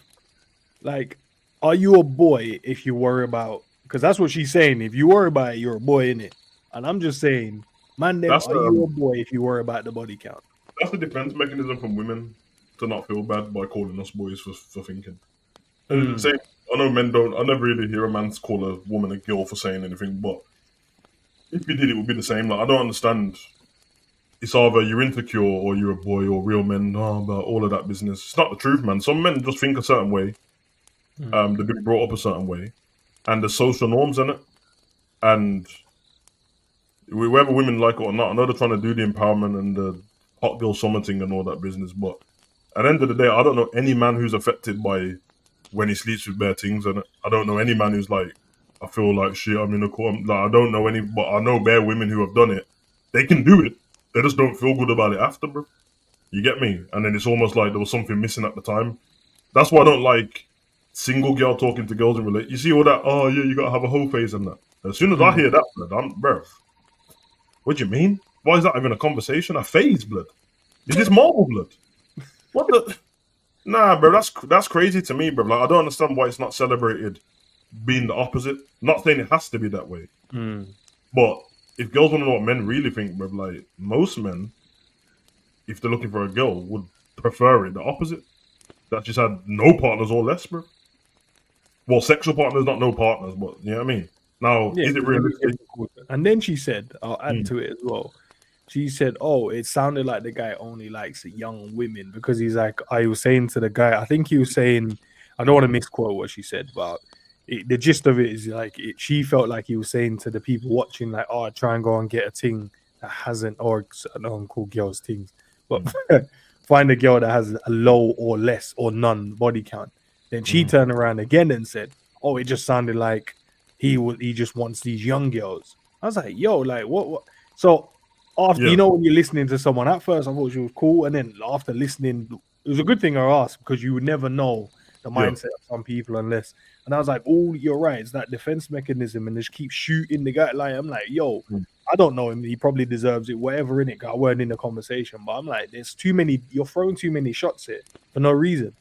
S1: Like, are you a boy if you worry about? Because that's what she's saying. If you worry about it, you're a boy, innit? And I'm just saying, man, are you a boy if you worry about the body count?
S2: That's the defense mechanism from women to not feel bad by calling us boys for thinking. Same, I know men don't. I never really hear a man call a woman a girl for saying anything, but if you did, it would be the same. Like, I don't understand. It's either you're insecure or you're a boy, or real men about all of that business. It's not the truth, man. Some men just think a certain way. They've been brought up a certain way, and there's social norms in it. And whether women like it or not, I know they're trying to do the empowerment and the hot girl summiting and all that business, but at the end of the day, I don't know any man who's affected by when he sleeps with bare things, and I don't know any man who's like, I feel like shit, I'm in a court. Like, I don't know any, but I know bare women who have done it. They can do it. They just don't feel good about it after, bro. You get me? And then it's almost like there was something missing at the time. That's why I don't like single girl talking to girls in relate. You see all that, oh yeah, you gotta have a whole phase and that. As soon as I hear that, blood, I'm, bro, what do you mean? Why is that even a conversation? A phase, blood? Is this Marvel, blood? What the? Nah, bro, that's crazy to me, bro. Like, I don't understand why it's not celebrated being the opposite. Not saying it has to be that way, but if girls want to know what men really think, bro, like most men, if they're looking for a girl, would prefer it the opposite. That she's had no partners or less, bro. Well, sexual partners, not no partners, but you know what I mean? Now,
S1: Yeah,
S2: is it
S1: it's a bit
S2: realistic?
S1: difficult. And then she said, I'll add
S2: Mm,
S1: to it as well. She said, "Oh, it sounded like the guy only likes young women because he's like, I was saying to the guy, I think he was saying, I don't want to misquote what she said, but the gist of it is like she felt like he was saying to the people watching, like, oh, try and go and get a thing that hasn't, or I don't call girls things, but
S2: mm,
S1: find a girl that has a low or less or none body count." Then she
S2: mm.
S1: turned around again and said, "Oh, it just sounded like he just wants these young girls." I was like, "Yo, like what?" So after
S2: Yeah,
S1: when you're listening to someone at first, I thought she was cool, and then after listening, it was a good thing I asked because you would never know the
S2: yeah.
S1: mindset of some people unless. And I was like, "Oh, you're right. It's that defense mechanism, and just keep shooting the guy." Like I'm like, "Yo,
S2: Mm.
S1: I don't know him. He probably deserves it. Whatever in it, I weren't in the conversation, but I'm like, there's too many. You're throwing too many shots here for no reason.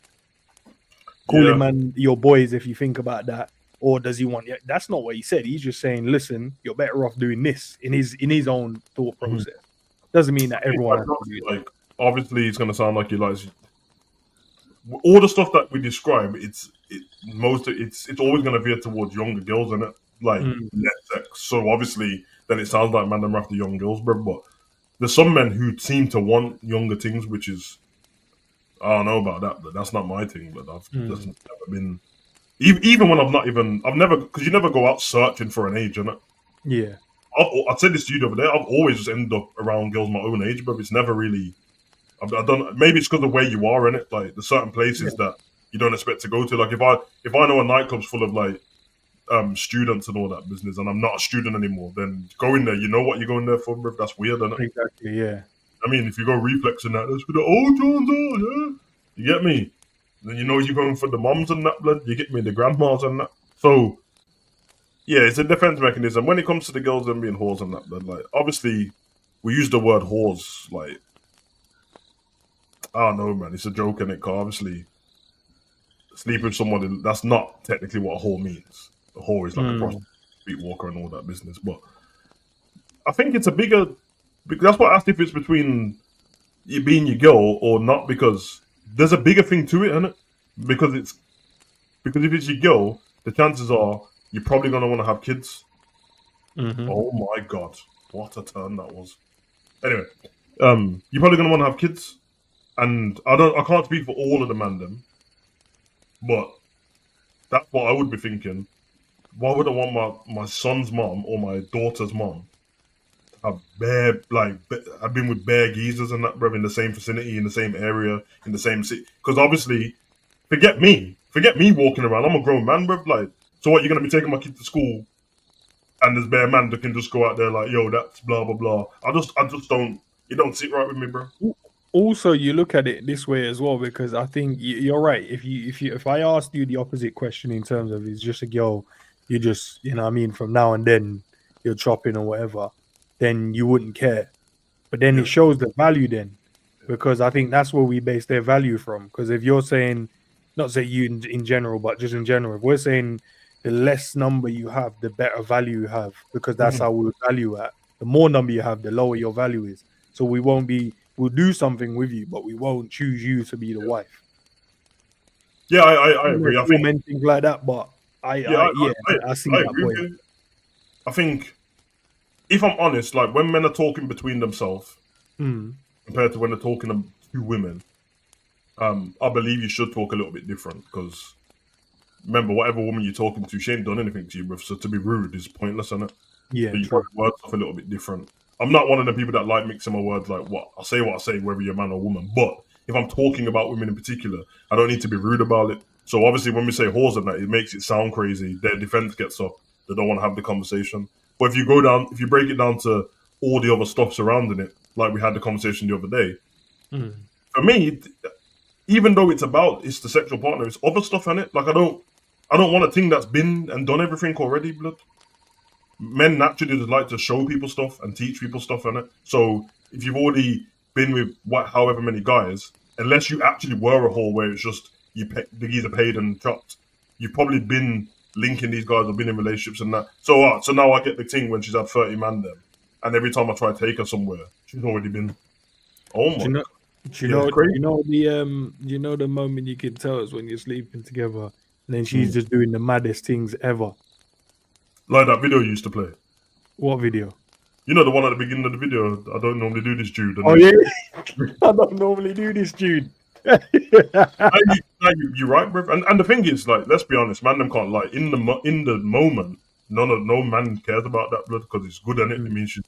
S1: Calling
S2: Yeah.
S1: man your boys if you think about that." Or does he want? Yeah, that's not what he said. He's just saying, "Listen, you're better off doing this in his own thought
S2: Mhm.
S1: process." Doesn't mean that
S2: I think,
S1: everyone
S2: like,
S1: has to do that.
S2: like, obviously, it's gonna sound like he likes all the stuff that we describe. It's always gonna veer towards younger girls, and it like
S1: Mm,
S2: less sex. So obviously, then it sounds like man them after young girls, bro. But there's some men who seem to want younger things, which is I don't know about that, but that's not my thing. But that's
S1: mm,
S2: never been even when I've never because you never go out searching for an age, innit?
S1: yeah,
S2: I said this to you the other day. I've always just ended up around girls my own age, but it's never really. I don't. Maybe it's because of where you are in it. Like there's certain
S1: yeah,
S2: places that you don't expect to go to. Like if I know a nightclub's full of like students and all that business, and I'm not a student anymore, then going there, you know what you're going there for, bro. That's weird, isn't it?
S1: exactly, yeah,
S2: I mean, if you go reflex and that, that's for the old Johns, yeah. You get me? Then you know you're going for the moms and that blood. You get me, the grandmas and that. So yeah, it's a defense mechanism when it comes to the girls and being whores and that blood. Like obviously, we use the word whores. Like I don't know, man. It's a joke, and it obviously sleep with someone. That's not technically what a whore means. A whore is like a
S1: mm,
S2: prostitute, streetwalker, and all that business. But I think it's a bigger. Because that's why I asked if it's between you being your girl or not, because there's a bigger thing to it, isn't it? Because if it's your girl, the chances are you're probably gonna want to have kids.
S1: hmm
S2: Oh my god, what a turn that was! Anyway, you're probably gonna want to have kids, and I can't speak for all of the mandem, but that's what I would be thinking. Why would I want my son's mom or my daughter's mom to have I've been with bare geezers and that, bro, in the same vicinity, in the same area, in the same city? Because obviously, forget me walking around. I'm a grown man, bro. Like, so what? You're gonna be taking my kid to school, and there's bare man that can just go out there like, yo, that's blah blah blah. I just don't. It don't sit right with me, bro.
S1: Also, you look at it this way as well because I think you're right. If I asked you the opposite question in terms of it's just a girl, you just what I mean from now and then you're chopping or whatever, then you wouldn't care. But then
S2: Yeah.
S1: it shows the value then, because I think that's where we base their value from. Because if you're saying, not say you in general, but just in general, if we're saying the less number you have, the better value you have, because that's
S2: Mhm.
S1: how we would value at. The more number you have, the lower your value is. So we'll do something with you, but we won't choose you to be the wife.
S2: Yeah, I
S1: You know,
S2: agree. I think
S1: men think like that, but
S2: yeah,
S1: yeah, I see
S2: I
S1: that
S2: agree with
S1: point.
S2: you. I think if I'm honest, like when men are talking between themselves
S1: Mm,
S2: compared to when they're talking to women, I believe you should talk a little bit different because remember, whatever woman you're talking to, she ain't done anything to you, bruv. So to be rude is pointless, isn't it?
S1: yeah,
S2: So you
S1: true.
S2: probably word stuff a little bit different. I'm not one of the people that like mixing my words like what I say, whether you're a man or woman. But if I'm talking about women in particular, I don't need to be rude about it. So obviously, when we say whores and that, it makes it sound crazy. Their defense gets up. They don't want to have the conversation. But if you break it down to all the other stuff surrounding it, like we had the conversation the other day,
S1: Mm,
S2: for me, even though it's the sexual partner, it's other stuff in it. Like I don't want a thing that's been and done everything already, blood. Men naturally just like to show people stuff and teach people stuff on it. So if you've already been with however many guys, unless you actually were a whore where it's just the geezer paid and chopped, you've probably been linking these guys or been in relationships and that. So now I get the thing when she's had 30 man then, and every time I try to take her somewhere, she's already been. Oh
S1: do
S2: my
S1: you know?
S2: god.
S1: Do you
S2: Yeah, it's
S1: know?
S2: crazy.
S1: You know the moment you can tell it's when you're sleeping together, and then she's
S2: Mm.
S1: just doing the maddest things ever.
S2: Like that video you used to play.
S1: What video?
S2: You know the one at the beginning of the video. I don't normally do this, Jude. And
S1: Oh
S2: then
S1: yeah, I don't normally do this, Jude.
S2: you're right, bro. And the thing is, like, let's be honest, man, them can't lie. In the moment, no man cares about that blood because it's good in it. It
S1: Mm.
S2: means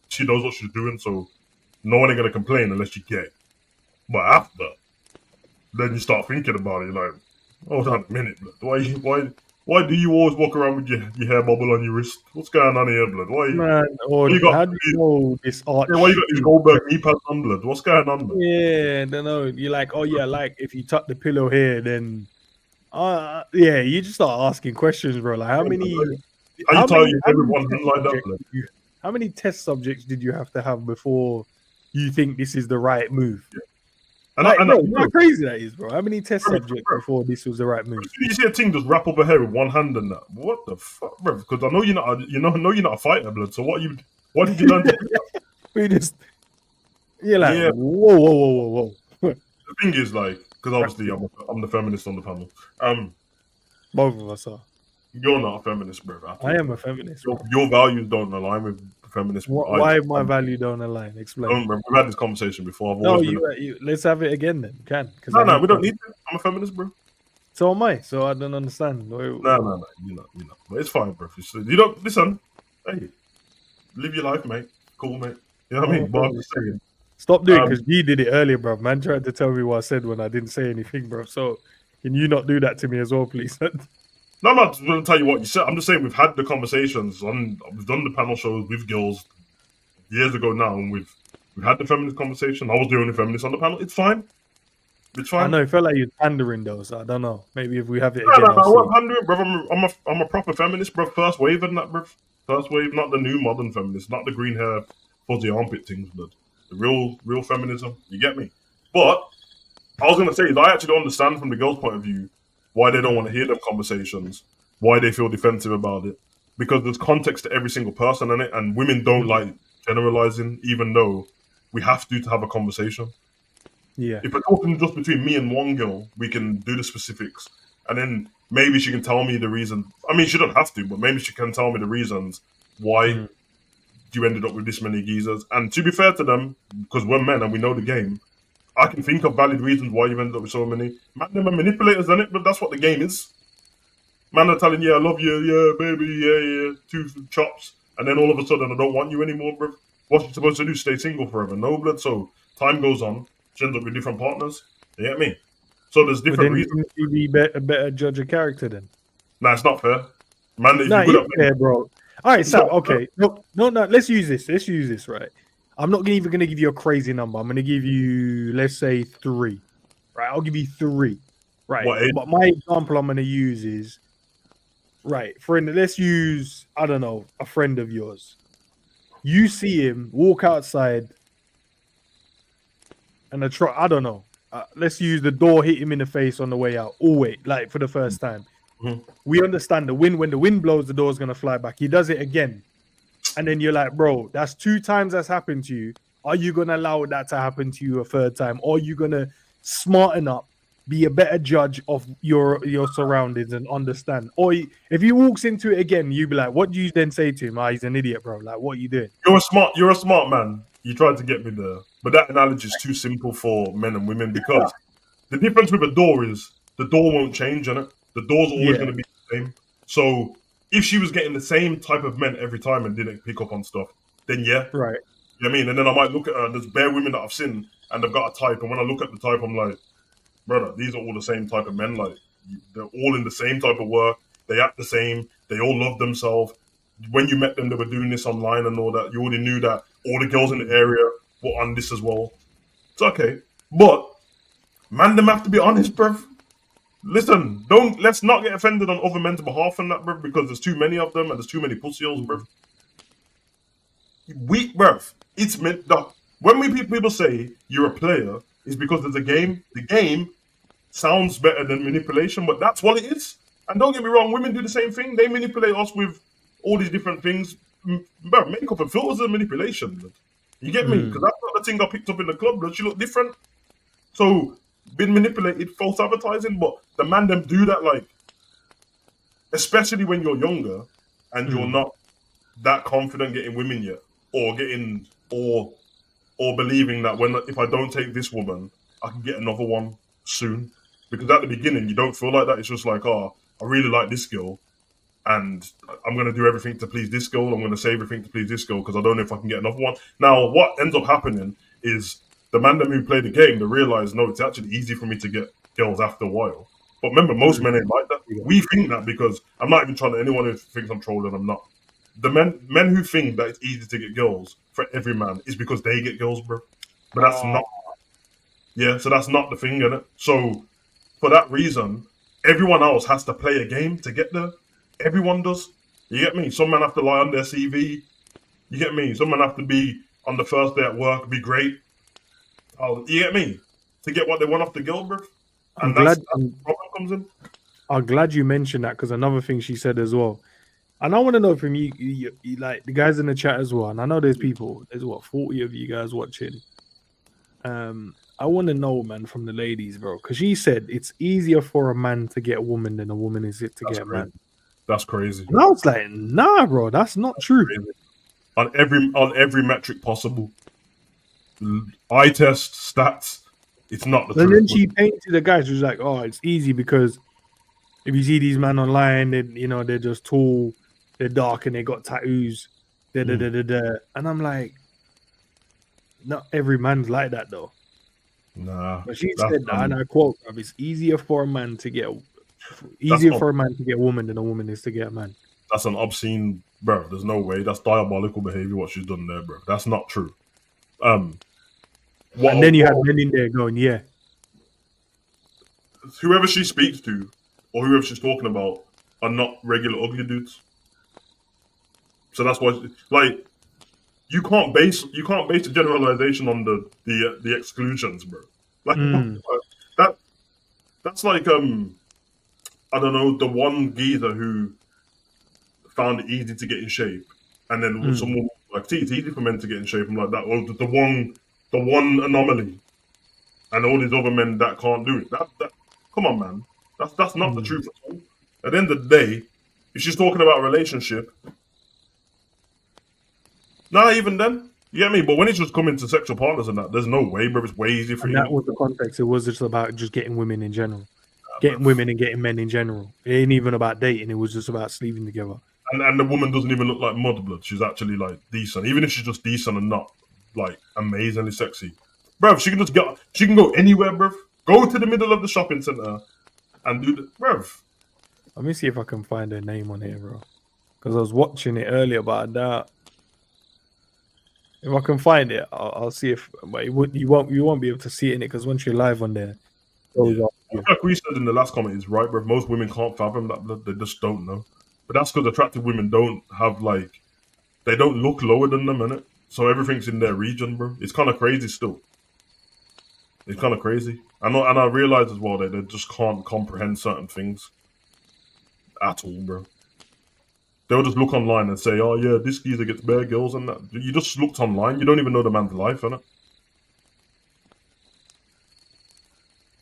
S2: she knows what she's doing, so no one ain't gonna complain unless you gay. But after, then you start thinking about it. You're like, hold on a minute, blood. Why do you always walk around with your hair bubble on your wrist? What's going on here, blood?
S1: Man, or
S2: Why you got
S1: how do you know this art
S2: why you got these
S1: shit?
S2: Goldberg knee pads on, blood? What's going on, man?
S1: Yeah, I don't know. You're like, oh yeah, like if you tuck the pillow here, then yeah, you just start asking questions, bro. Like
S2: How you tie your
S1: how
S2: head with
S1: many
S2: one hand
S1: test
S2: like that,
S1: subjects
S2: blood?
S1: how many test subjects did you have to have before you think this is the right move?
S2: And
S1: Like, bro, you know how
S2: bro,
S1: crazy that is, bro. How many test
S2: bro,
S1: subjects
S2: bro,
S1: before this was the right move?
S2: you see a thing just wrap up her hair with one hand and that. What the fuck, bro? Because I know you're not, know you're not a fighter, blood. So what did you learn to do?
S1: We just, you're like,
S2: Yeah,
S1: whoa.
S2: the thing is, like, because obviously I'm the feminist on the panel.
S1: Both of us are.
S2: You're not a feminist, bro.
S1: I am a feminist.
S2: Your values don't align with feminist.
S1: Why my value don't align? Explain.
S2: We've had this conversation before. I've
S1: No,
S2: always been.
S1: let's have it again then. Can because
S2: No, we don't need to. I'm a feminist, bro.
S1: So am I. So I don't understand.
S2: No. You're not. But it's fine, bro. You don't listen. Hey, live your life, mate. Cool, mate. You know what I mean? But I'm just saying.
S1: Stop doing because you did it earlier, bro. Man tried to tell me what I said when I didn't say anything, bro. So can you not do that to me as well, please?
S2: No, I'm not going to tell you what you said. I'm just saying we've had the conversations we've done the panel shows with girls years ago now, and we've had the feminist conversation. I was the only feminist on the panel. It's fine. It's fine.
S1: I know it felt like you're pandering though, so I don't know. Maybe if we have it
S2: No,
S1: again,
S2: I wasn't pandering, bro. I'm a proper feminist, bro. First wave and that, bro. First wave, not the new modern feminist, not the green hair, fuzzy armpit things, blood. The real feminism. You get me? But I was gonna say is I actually don't understand from the girls' point of view why they don't want to hear them conversations, why they feel defensive about it. Because there's context to every single person in it, and women don't like generalizing, even though we have to have a conversation.
S1: Yeah.
S2: If we're talking just between me and one girl, we can do the specifics, and then maybe she can tell me the reason. I mean, she don't have to, but maybe she can tell me the reasons why you ended up with this many geezers. And to be fair to them, because we're men and we know the game, I can think of valid reasons why you ended up with so many. Man, them are manipulators, in it, but that's what the game is. Man are telling you, I love you, yeah, baby, yeah, 2 chops, and then all of a sudden I don't want you anymore, bro. What's you supposed to do? Stay single forever? No, blood. So time goes on. She ends up with different partners. You get me? So there's different reasons.
S1: You be a better judge of character then.
S2: Nah, it's not fair. Man, if
S1: Nah,
S2: you're good
S1: it's fair, bro. All right, Sam. Okay, no. Let's use this. Right. I'm not even gonna give you a crazy number. I'm gonna give you, let's say, 3. Right. I'll give you 3. Right. But my example I'm gonna use is right. Friend, let's use, I don't know, a friend of yours. You see him walk outside, and I don't know. Let's use the door hit him in the face on the way out. Always, like for the first time.
S2: Mhm.
S1: We understand the wind. When the wind blows, the door's gonna fly back. He does it again, and then you're like, bro, that's 2 times that's happened to you. Are you gonna allow that to happen to you a 3rd time? Or are you gonna smarten up, be a better judge of your surroundings and understand? Or if he walks into it again, you be like, what do you then say to him? He's an idiot, bro. Like, what are you doing?
S2: You're a smart man. You tried to get me there, but that analogy is too simple for men and women because the difference with a door is the door won't change, innit? The door's always going to be the same. So if she was getting the same type of men every time and didn't pick up on stuff, then yeah.
S1: Right.
S2: You know what I mean? And then I might look at her, and there's bare women that I've seen, and they've got a type, and when I look at the type, I'm like, brother, these are all the same type of men. Like, they're all in the same type of work. They act the same. They all love themselves. When you met them, they were doing this online and all that. You already knew that all the girls in the area were on this as well. It's okay. But, man, them have to be honest, bruv. Listen, let's not get offended on other men's behalf on that, bruv, because there's too many of them and there's too many pussyholes, bruv. Bruv, it's meant that when people say you're a player, it's because there's a game. The game sounds better than manipulation, but that's what it is. And don't get me wrong, women do the same thing. They manipulate us with all these different things. Bruv, makeup and filters are manipulation. Bruv. You get me? Because that's not the thing I picked up in the club. Bruv. She looked different. So been manipulated, false advertising, but the man them do that, like, especially when you're younger and you're not that confident getting women yet, or getting or believing that when if I don't take this woman, I can get another one soon. Because at the beginning you don't feel like that. It's just like, oh, I really like this girl, and I'm gonna do everything to please this girl. I'm gonna say everything to please this girl because I don't know if I can get another one. Now, what ends up happening is the man who play the game, they realize, no, it's actually easy for me to get girls after a while. But remember, most men ain't like that. We think that because I'm not even trying to anyone who thinks I'm trolling, I'm not. The men who think that it's easy to get girls for every man is because they get girls, bro. But that's not. Yeah, so that's not the thing, innit? So for that reason, everyone else has to play a game to get there. Everyone does. You get me? Some men have to lie on their CV. You get me? Some men have to be on the first day at work, be great. You get me? To get what they want off the girl, bro. And that's where the problem comes in.
S1: I'm glad you mentioned that, because another thing she said as well, and I want to know from you, like the guys in the chat as well, and I know there's people, there's what, 40 of you guys watching. I want to know, man, from the ladies, bro, because she said it's easier for a man to get a woman than a woman is it to get a man.
S2: That's crazy.
S1: And I was like, nah, bro, that's not true.
S2: Crazy. On every metric possible, eye test, stats, it's not the truth.
S1: And then she painted the guys. She was like, oh, it's easy because if you see these men online, they're just tall, they're dark, and they got tattoos. And I'm like, not every man's like that though.
S2: Nah.
S1: But she said that, and I quote, it's easier for a man to get for a man to get a woman than a woman is to get a man.
S2: That's an obscene, bro. There's no way. That's diabolical behavior. What she's done there, bro. That's not true. And
S1: then you have men in there going, yeah.
S2: Whoever she speaks to, or whoever she's talking about, are not regular ugly dudes. So that's why, like, you can't base a generalization on the exclusions, bro. Like that's like I don't know, the one geezer who found it easy to get in shape, and then someone like, see, it's easy for men to get in shape. I'm like that. Or the one anomaly, and all these other men that can't do it. That come on, man. That's not the truth at all. At the end of the day, if she's talking about a relationship, nah, even then, you get me. But when it's just coming to sexual partners and that, there's no way, bro. It's way easier for you.
S1: That was the context. It was just about just getting women in general, getting women and getting men in general. It ain't even about dating. It was just about sleeping together.
S2: And the woman doesn't even look like mudblood. She's actually like decent, even if she's just decent and not like amazingly sexy, bro. She can go anywhere, bro. Go to the middle of the shopping center and do the, bro.
S1: Let me see if I can find her name on here, bro. Because I was watching it earlier, but I doubt. If I can find it, I'll see if. But you won't be able to see it in it because once you're live on there,
S2: like we said in the last comment is right, bro. Most women can't fathom that. They just don't know. But that's because attractive women don't have they don't look lower than them, innit? So everything's in their region, bro. It's kind of crazy still. It's kind of crazy. And I realize as well that they just can't comprehend certain things at all, bro. They'll just look online and say, oh yeah, this geezer gets bare girls and that. You just looked online. You don't even know the man's life, innit?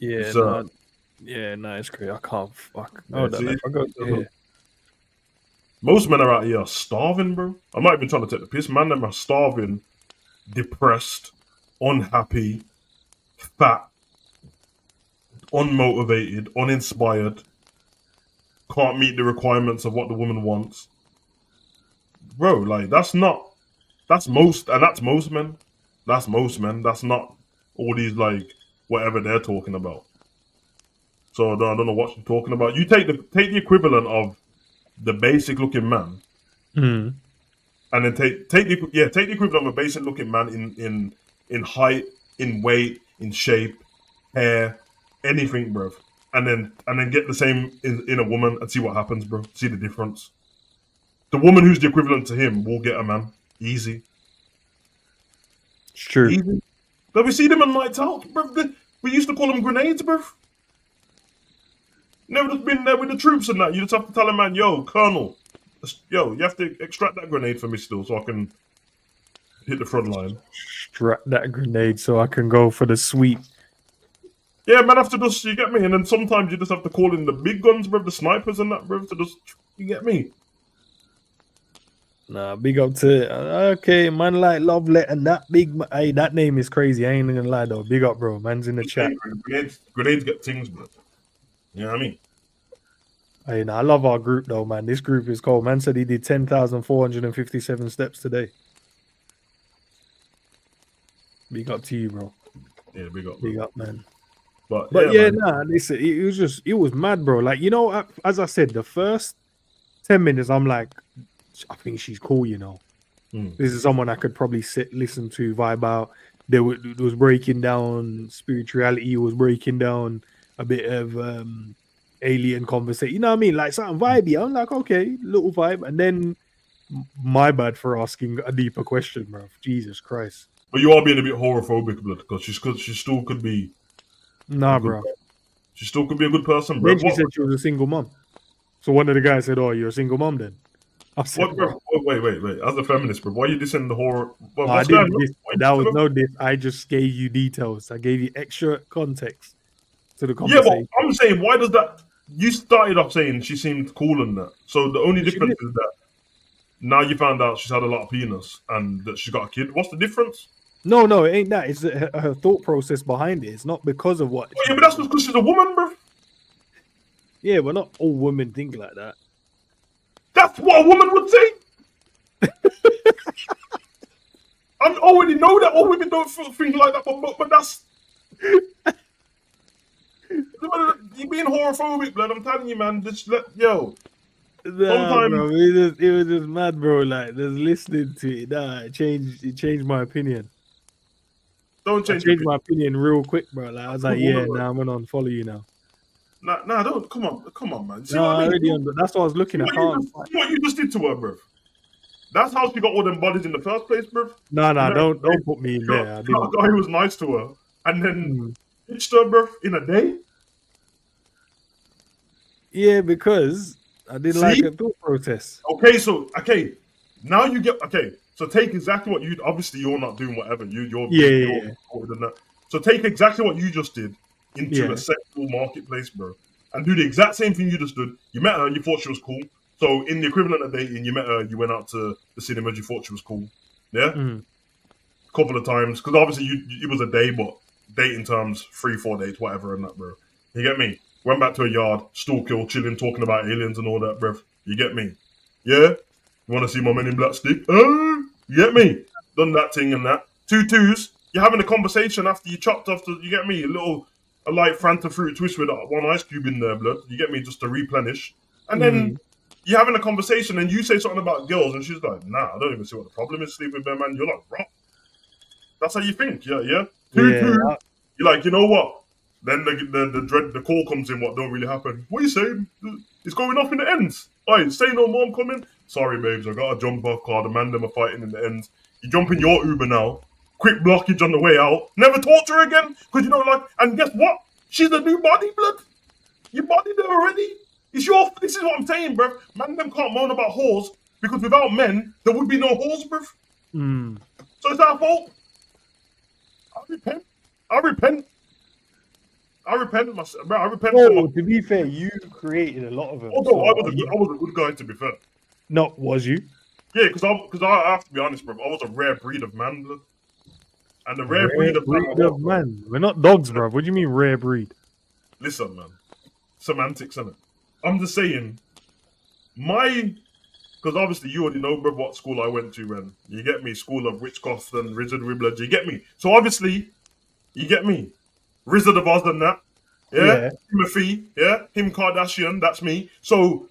S1: Yeah, no, it's great. I can't fuck. Hold on, if I go to here.
S2: Most men are out here starving, bro. I'm not even trying to take the piss. Man, them are starving, depressed, unhappy, fat, unmotivated, uninspired, can't meet the requirements of what the woman wants. Bro, like, that's most men. That's most men. That's not all these, like, whatever they're talking about. So I don't know what you're talking about. You take the equivalent of the basic looking man, and then take the equivalent of a basic looking man in height, in weight, in shape, hair, anything, bro, and then get the same in a woman and see what happens, bro. See the difference. The woman who's the equivalent to him will get a man easy.
S1: It's true.
S2: Easy. But we see them on nights out, bro. We used to call them grenades, bro. Never just been there with the troops and that. You just have to tell a man, yo, Colonel, yo, you have to extract that grenade for me still so I can hit the front line.
S1: Extract that grenade so I can go for the sweep.
S2: Yeah, man, have to just, you get me? And then sometimes you just have to call in the big guns, bro, the snipers and that, bro, to just, you get me?
S1: Nah, big up to okay, man. Like love letter, that big. Hey, that name is crazy. I ain't gonna lie though. Big up, bro. Man's in the chat.
S2: Grenades get things, bro. You know what I mean?
S1: Hey, nah, I love our group though, man. This group is cool. Man said he did 10,457 steps today. Big up to you, bro.
S2: Yeah, big up,
S1: Big up, man.
S2: But
S1: yeah,
S2: man.
S1: nah, listen, it was mad, bro. Like, you know, as I said, the first 10 minutes, I'm like, I think she's cool, you know. This is someone I could probably listen to, vibe out. There was breaking down spirituality, was breaking down a bit of alien conversation. You know what I mean? Like something vibey. I'm like, okay, little vibe. And then my bad for asking a deeper question, bro. Jesus Christ.
S2: But you are being a bit horophobic, blood, because she still could be.
S1: Nah, bro.
S2: She still could be a good person, bro.
S1: Then she said she was a single mom. So one of the guys said, "Oh, you're a single mom, then." I said,
S2: what, bro? Wait. As a feminist, bro, why are you dissing the horror?
S1: No, I didn't. That was no diss. I just gave you details. I gave you extra context to the conversation.
S2: Yeah, but I'm saying, why does that? You started off saying she seemed cool and that. So the only difference is that now you found out she's had a lot of penis and that she's got a kid. What's the difference?
S1: No, it ain't that. It's her thought process behind it. It's not because of what.
S2: Oh, yeah, but that's because she's a woman, bro.
S1: Yeah, but not all women think like that.
S2: That's what a woman would say. I already know that all women don't think like that, but that's you being horophobic, blood. I'm telling you, man. Just yo.
S1: Nah, bro, it was just mad, bro. Like, just listening to it, it changed my opinion.
S2: Don't change.
S1: I changed my opinion real quick, bro. Like, I was like, yeah, now I'm gonna unfollow you now.
S2: Nah, don't come on, man. See
S1: no,
S2: what I mean?
S1: That's what I was looking at.
S2: What you just did to her, bro. That's how she got all them bodies in the first place, bro.
S1: No, don't put me in there.
S2: A guy who was nice to her and then hitched her, bro, in a day.
S1: Yeah, because I didn't like a thought process.
S2: Okay, now you get So take exactly what you. Obviously, you're not doing whatever you're. So take exactly what you just did into a sexual marketplace, bro, and do the exact same thing you just did. You met her, you thought she was cool. So in the equivalent of dating, you met her, you went out to the cinema, you thought she was cool. Yeah, a couple of times because obviously it was a day, but dating terms 3-4 dates, whatever, and that, bro. You get me? Went back to a yard, stool kill, chilling, talking about aliens and all that, bruv. You get me? Yeah? You want to see my Men in Black stick? You get me? Done that thing and that. 2 twos. You're having a conversation after you chopped off you get me? A light Fanta fruit twist with one ice cube in there, blood. You get me? Just to replenish. And then you're having a conversation and you say something about girls and she's like, nah, I don't even see what the problem is sleeping with them, man. You're like, bro. That's how you think, yeah? 2 twos. You're like, you know what? Then the call comes in. What don't really happen? What are you saying? It's going off in the ends. Alright, say no more. I'm coming. Sorry, babes. I got a jump off car. The man them are fighting in the ends. You jump in your Uber now. Quick blockage on the way out. Never talk to her again because you don't like. And guess what? She's a new body, blood. You bodied her already. This is what I'm saying, bruv. Man them can't moan about whores because without men there would be no whores, bruv. So it's our fault. I repent. Bro. I repent.
S1: Oh, to be fair, you created a lot of them.
S2: Although I was a good guy, to be fair.
S1: No, was you?
S2: Yeah, because I have to be honest, bro. I was a rare breed of man, blood. And the rare breed of
S1: man. We're not dogs, bro. What do you mean rare breed?
S2: Listen, man. Semantics, innit? I'm just saying, because obviously you already know, bro, what school I went to, man. You get me? School of Witchcraft and Wizardry, blood. You get me? So obviously, you get me? Wizard of Oz and that. Yeah? Timothy, yeah? Kim Kardashian, that's me. So,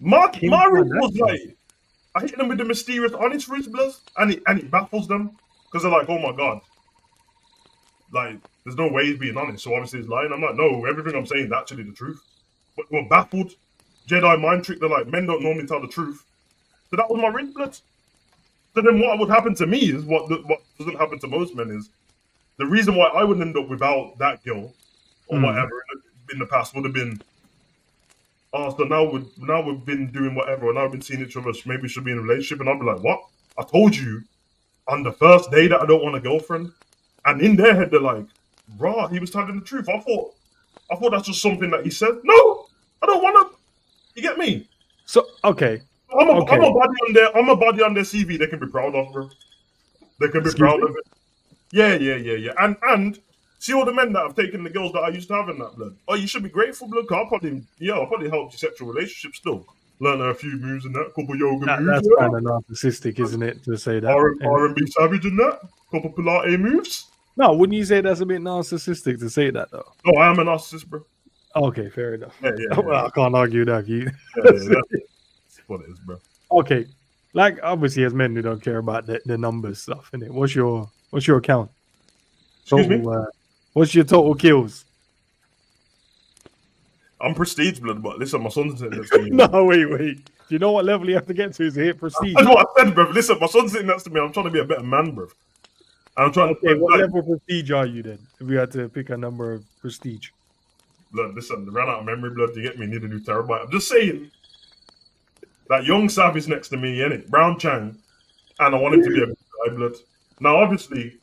S2: my route was like, I hit them with the mysterious honest roots, bloods, and it baffles them. Because they're like, oh my God. Like, there's no way he's being honest. So obviously he's lying. I'm like, no, everything I'm saying is actually the truth. But we're baffled. Jedi mind trick, they're like, men don't normally tell the truth. So that was my ring, blood. So then what would happen to me is, what doesn't happen to most men is, the reason why I would end up without that girl or whatever in the past would have been, so now we've been doing whatever, and now we've been seeing each other. Maybe we should be in a relationship, and I'll be like, what? I told you on the first day that I don't want a girlfriend, and in their head they're like, Raw, he was telling the truth. I thought that's just something that he said. No, I don't want to. You get me?
S1: So okay,
S2: I'm a
S1: okay.
S2: I'm a body on their CV. They can be proud of, bro. They can be
S1: Excuse
S2: proud
S1: me?
S2: of it. Yeah. And see all the men that have taken the girls that I used to have in that blood. Oh, you should be grateful, blood. 'Cause I'll probably help your sexual relationship still. Learn a few moves and that, couple yoga moves.
S1: That's
S2: Yeah.
S1: kind of narcissistic, isn't it, to say that?
S2: R&B savage and that, couple Pilates moves.
S1: No, wouldn't you say that's a bit narcissistic to say that though?
S2: Oh, I am a narcissist, bro.
S1: Okay, fair enough.
S2: Yeah.
S1: Well, I can't argue that. You.
S2: That's what it is, bro.
S1: Okay, like obviously as men we don't care about the numbers stuff, innit? What's your account?
S2: Excuse me?
S1: What's your total kills?
S2: I'm prestige blood, but listen, my son's sitting next to me.
S1: No, wait. Do you know what level you have to get to hit prestige?
S2: That's what I said, bro. Listen, my son's sitting next to me. I'm trying to be a better man, bro. I'm trying.
S1: Okay, what level of prestige are you then? If we had to pick a number of prestige.
S2: Blood, listen, ran out of memory, blood. You get me? Need a new terabyte. I'm just saying. That young Sav is next to me, innit? Brown Chang, and I want him to be a good guy, blood. Now, obviously,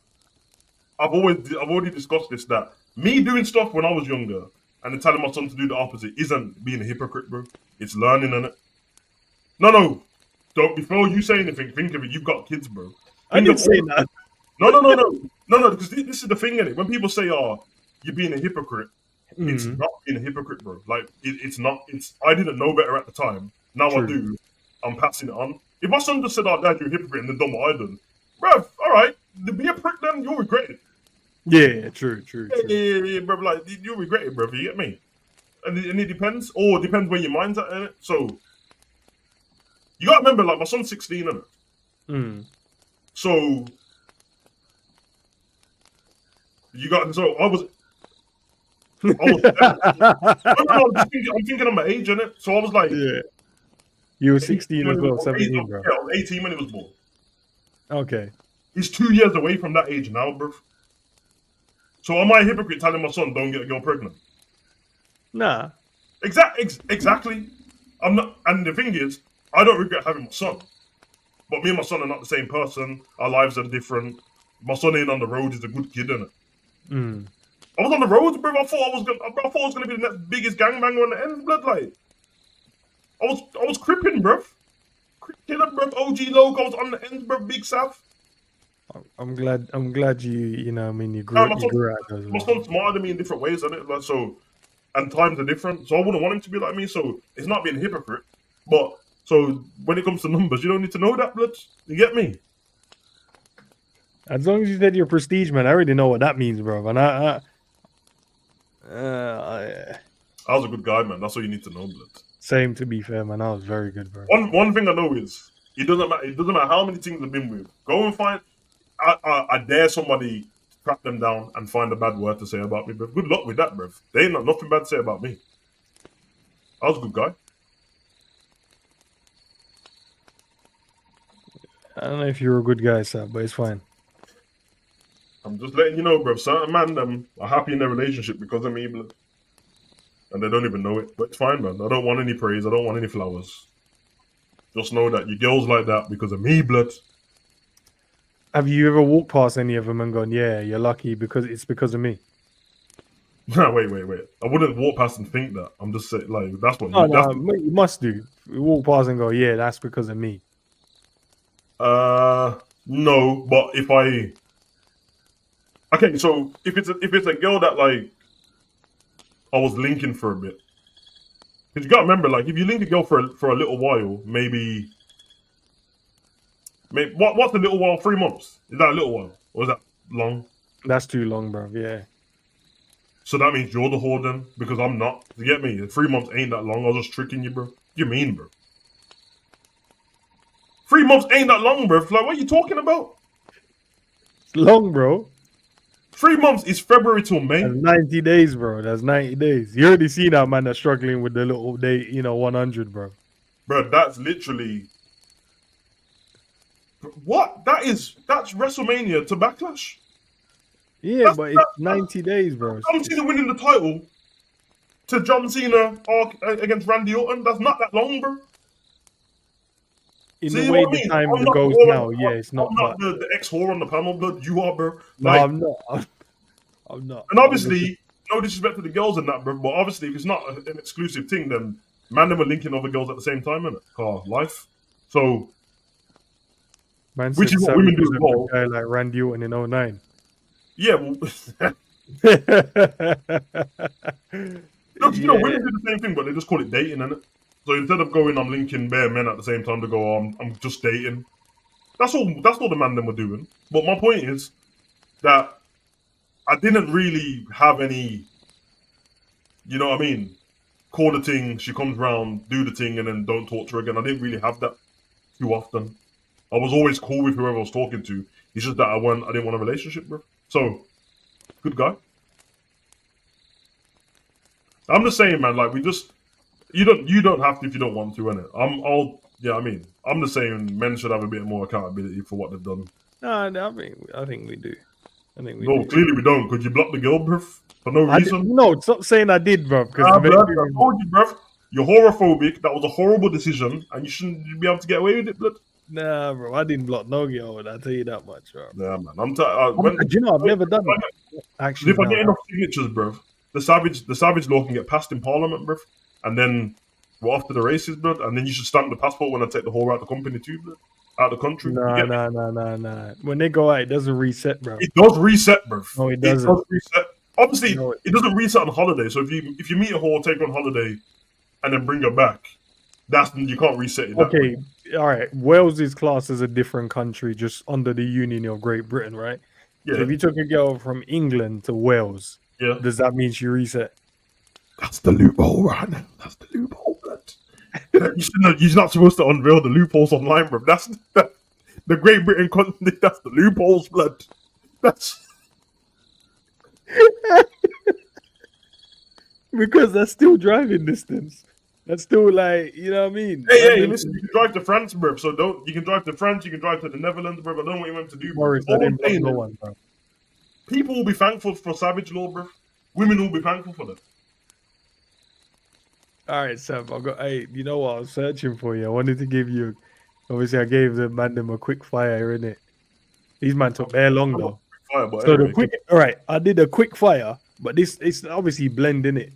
S2: I've already discussed this, that me doing stuff when I was younger and then telling my son to do the opposite isn't being a hypocrite, bro. It's learning, innit? No. Don't, before you say anything, think of it. You've got kids, bro.
S1: I didn't say that.
S2: No, because this is the thing, innit? When people say, oh, you're being a hypocrite, it's not being a hypocrite, bro. Like, it's not, I didn't know better at the time. Now True. I do. I'm passing it on. If my son just said, oh, Dad, you're a hypocrite and then done what I done, bruv, all right, be a prick then, you'll regret it.
S1: Yeah, true.
S2: Yeah, bruv, like, you'll regret it, bruv, you get me? And it depends, or it depends where your mind's at, innit? So, you gotta remember, like, my son's 16, innit? So, I was I'm thinking of my age, innit? So I was like,
S1: yeah. You were 16 as well, 17, bro.
S2: Yeah, I was 18 when he was born.
S1: Okay.
S2: He's 2 years away from that age now, bro. So am I a hypocrite telling my son don't get a girl pregnant?
S1: Nah.
S2: Exactly. I'm not, and the thing is, I don't regret having my son. But me and my son are not the same person. Our lives are different. My son ain't on the road. He's a good kid, innit? I was on the roads, bro. I thought I was gonna be the next biggest gangbanger on the end, blood. Like, I was cripping, bro. Killer, bro. OG logo. I was on the end, bro. Big South. I'm
S1: glad you know. I mean, you grew out those.
S2: My son's smarter than me in different ways, isn't it? Like, so, and times are different. So I wouldn't want him to be like me. So it's not being a hypocrite. But so when it comes to numbers, you don't need to know that, blood. You get me?
S1: As long as you said you're prestige, man, I already know what that means, bro. And I
S2: was a good guy, man. That's all you need to know, blood.
S1: Same, to be fair, man. I was very good, bro.
S2: One thing I know is it doesn't matter how many things I've been with. Go and find. I dare somebody track them down and find a bad word to say about me, bro. Good luck with that, bro. They ain't got nothing bad to say about me. I was a good guy.
S1: I don't know if you're a good guy, sir, but it's fine.
S2: I'm just letting you know, bro. Certain men are happy in their relationship because of me, blood. And they don't even know it. But it's fine, man. I don't want any praise. I don't want any flowers. Just know that your girl's like that because of me, blood.
S1: Have you ever walked past any of them and gone, yeah, you're lucky because it's because of me?
S2: No, wait. I wouldn't walk past and think that. I'm just saying, like, that's what...
S1: You must do. You walk past and go, yeah, that's because of me.
S2: No, but if I... Okay, so if it's a girl that, like, I was linking for a bit, because you gotta remember, like, if you link a girl for a little while, maybe what's a little while? 3 months? Is that a little while, or is that long?
S1: That's too long, bro. Yeah.
S2: So that means you're the whore then, because I'm not. You get me? 3 months ain't that long. I was just tricking you, bro. What do you mean, bro? 3 months ain't that long, bro. Like, what are you talking about?
S1: It's long, bro.
S2: 3 months is February till May.
S1: That's 90 days, bro. That's 90 days. You already see that man that's struggling with the little day, 100, bro.
S2: Bro, that's literally... What? That's WrestleMania to Backlash.
S1: Yeah, but it's 90 days, bro.
S2: John Cena winning the title to John Cena against Randy Orton. That's not that long, bro.
S1: In the way the time goes now, yeah, it's not.
S2: I'm not the ex-whore on the panel, blood. You are, bro.
S1: No, I'm not. I'm not.
S2: And obviously, no disrespect to the girls and that, bro. But obviously, if it's not an exclusive thing, then man, them are linking other girls at the same time, innit? Car life. So,
S1: Man
S2: which
S1: said
S2: is what
S1: Savage
S2: women do
S1: was
S2: as
S1: a good
S2: well.
S1: guy like Randy Orton in '09.
S2: Yeah, well, look,
S1: Yeah.
S2: women do the same thing, but they just call it dating, innit? So instead of going, I'm linking bare men at the same time to go, I'm just dating. That's all. That's all the man them were doing. But my point is that I didn't really have any. You know what I mean? Call the thing. She comes round, do the thing, and then don't talk to her again. I didn't really have that too often. I was always cool with whoever I was talking to. It's just that I didn't want a relationship, bro. So, good guy. I'm just saying, man. Like you don't have to if you don't want to, innit? I mean, I'm just saying men should have a bit more accountability for what they've done.
S1: No, I think we do. I think we
S2: No,
S1: do.
S2: clearly we don't. Could you block the girl, bro, for no reason?
S1: No, stop saying I did, bro. Because
S2: Bruv, I told you, bruv. You're horophobic. That was a horrible decision, and you shouldn't be able to get away with it, blood.
S1: nah, bro, I didn't block no girl. I'll tell you that much, bro.
S2: Yeah, man.
S1: Do you know I've never done that? Actually,
S2: If I
S1: no.
S2: get enough signatures, bruv, the savage law can get passed in Parliament, bruv, and then we're off to the races, blood. And then you should stamp the passport when I take the whore out the company too, blood, out the country.
S1: Nah. When they go out, it doesn't reset, bro.
S2: It does reset, bruv.
S1: No, it doesn't.
S2: It does reset. Obviously,
S1: No,
S2: it doesn't reset on holiday. So if you meet a whore, take her on holiday, and then bring her back, you can't reset it.
S1: Okay, all right. Wales is classed as a different country, just under the Union of Great Britain, right?
S2: Yeah.
S1: So if you took a girl from England to Wales,
S2: Yeah.
S1: does that mean she reset?
S2: That's the loophole, right? That's the loophole, blood. You're not supposed to unveil the loopholes online, bro. That's the Great Britain country. That's the loopholes, blood. That's
S1: Because that's still driving distance. That's still like, you know what I mean?
S2: hey, listen. You can drive to France, bro. So don't. You can drive to France. You can drive to the Netherlands, bro. I don't know what you meant to do, bro.
S1: Morris, I
S2: All I'm
S1: didn't block
S2: saying
S1: no
S2: is,
S1: one, bro.
S2: people will be thankful for savage law, bro. Women will be thankful for that.
S1: All right, Sam. Hey, you know what? I was searching for you. I wanted to give you. Obviously, I gave the man them a quick fire, innit? These man took very long though.
S2: Fire, but
S1: So
S2: anyway,
S1: the quick, all right, I did a quick fire, but it's obviously blend in it.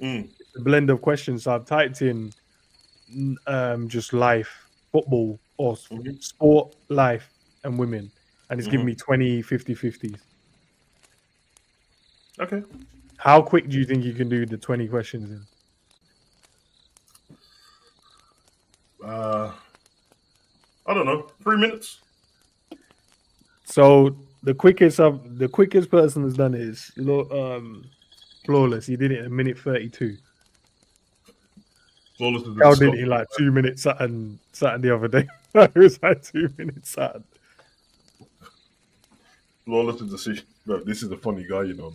S2: Mm.
S1: A blend of questions. So I've typed in just life, football, or sport, life, and women, and it's giving me 20, 50, 50s.
S2: Okay.
S1: How quick do you think you can do the 20 questions in?
S2: I don't know. 3 minutes.
S1: So the quickest person has done it is Flawless. He did it in 1:32.
S2: Flawless is
S1: Cal did it in like 2 minutes Saturn the other day. It was like 2 minutes Saturn.
S2: Flawless is the decision. Bro, this is a funny guy, you know,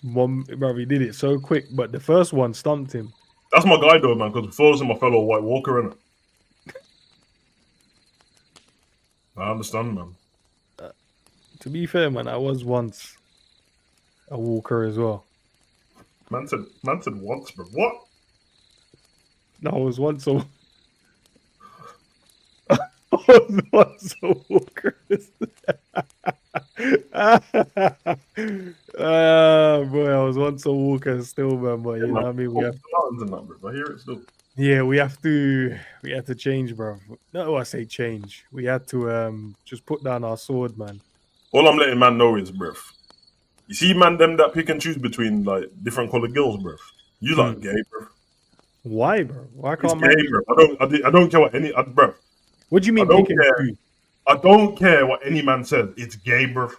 S2: bro.
S1: Bro, he did it so quick, but the first one stumped him.
S2: That's my guy though, man, because Flawless is my fellow White Walker, innit? I understand, man.
S1: To be fair, man, I was once a walker as well.
S2: Man said once, bro. What?
S1: No, I was once a I was once a walker. Boy, I was once a walker still, man. But you know what I mean?
S2: I hear it still.
S1: Yeah, we had to change, bro. No, I say change. We had to just put down our sword, man.
S2: All I'm letting man know is, bruv. You see, man, them that pick and choose between like different colored girls, bruv. You like gay, bruv.
S1: Why, bro? Why
S2: It's
S1: can't man?
S2: gay, bruv. I don't care what any, bruv.
S1: What do you mean
S2: I don't
S1: pick and
S2: care.
S1: choose?
S2: I don't care what any man says. It's gay, bruv.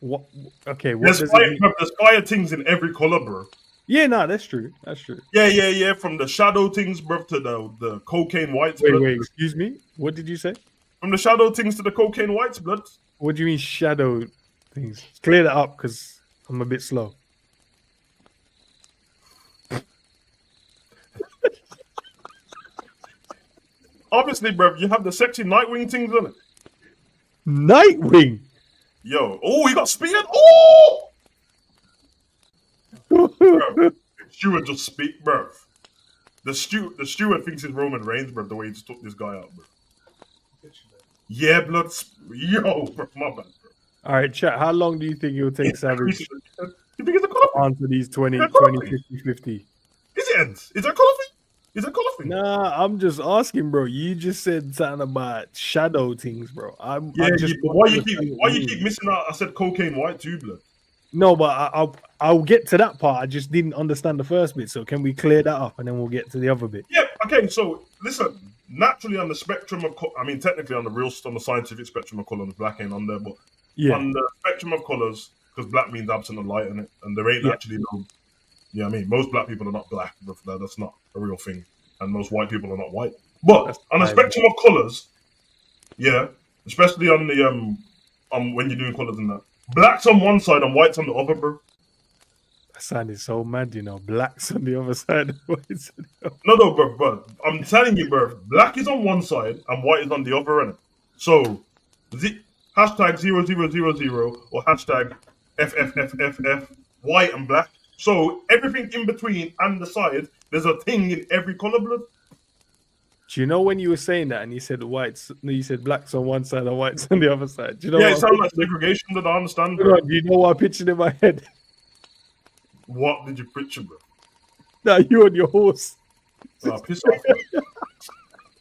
S1: What? Okay, what
S2: There's
S1: does
S2: fire,
S1: it mean?
S2: bruv, there's fire things in every color, bruv.
S1: Yeah, no, that's true. That's true.
S2: Yeah. From the shadow things, bruv, to the cocaine whites.
S1: Wait,
S2: blood.
S1: excuse me. What did you say?
S2: From the shadow things to the cocaine whites, blood.
S1: What do you mean shadow things? Clear that up because I'm a bit slow.
S2: Obviously, bruv, you have the sexy Nightwing things on it.
S1: Nightwing.
S2: Yo, oh, he got speared. Oh, bruv, Stewart just speak, bruv. The steward thinks it's Roman Reigns, bruv. The way he just took this guy out, bruv. Yeah, blood. Yo, bruv, my bad, bruv.
S1: All right, chat. How long do you think it'll take Savage
S2: You think it's a
S1: to
S2: colour thing?
S1: answer these
S2: Is
S1: 20,
S2: it a colour
S1: 20,
S2: thing?
S1: 50, 50?
S2: Is it ends? Is that a colour thing? Is that a colour thing?
S1: Nah, I'm just asking, bro. You just said something about shadow things, bro. I just
S2: but
S1: want
S2: why
S1: to
S2: you keep
S1: understand what you mean.
S2: missing out? I said cocaine white too, blood.
S1: No, but I'll get to that part. I just didn't understand the first bit. So can we clear that up and then we'll get to the other bit?
S2: Yeah, okay, so listen, naturally on the spectrum of, technically on the scientific spectrum of colours, black ain't on there, but
S1: Yeah,
S2: on the spectrum of colours, because black means absent of light in it, and there ain't
S1: Yeah.
S2: actually no, most black people are not black, that's not a real thing, and most white people are not white. But
S1: That's
S2: on the
S1: nice,
S2: spectrum of colours, yeah, especially on the, when you're doing colours and that, black's on one side and white's on the other, bro.
S1: that sounded so mad, you know. Black's on the other side. White's on the other.
S2: No, bro. I'm telling you, bro. Black is on one side and white is on the other end. So, hashtag 0000 or hashtag FFFFF, white and black. So, everything in between and the side, there's a thing in every colour, blood.
S1: Do you know when you were saying that and you said whites, no, you said blacks on one side and whites on the other side? Do you know?
S2: Yeah,
S1: what
S2: it
S1: I'm
S2: sounds like
S1: picturing?
S2: segregation, that I understand,
S1: Hold
S2: bro.
S1: on, do you know what I pictured in my head?
S2: What did you picture, bro?
S1: Now you on your horse.
S2: Piss off,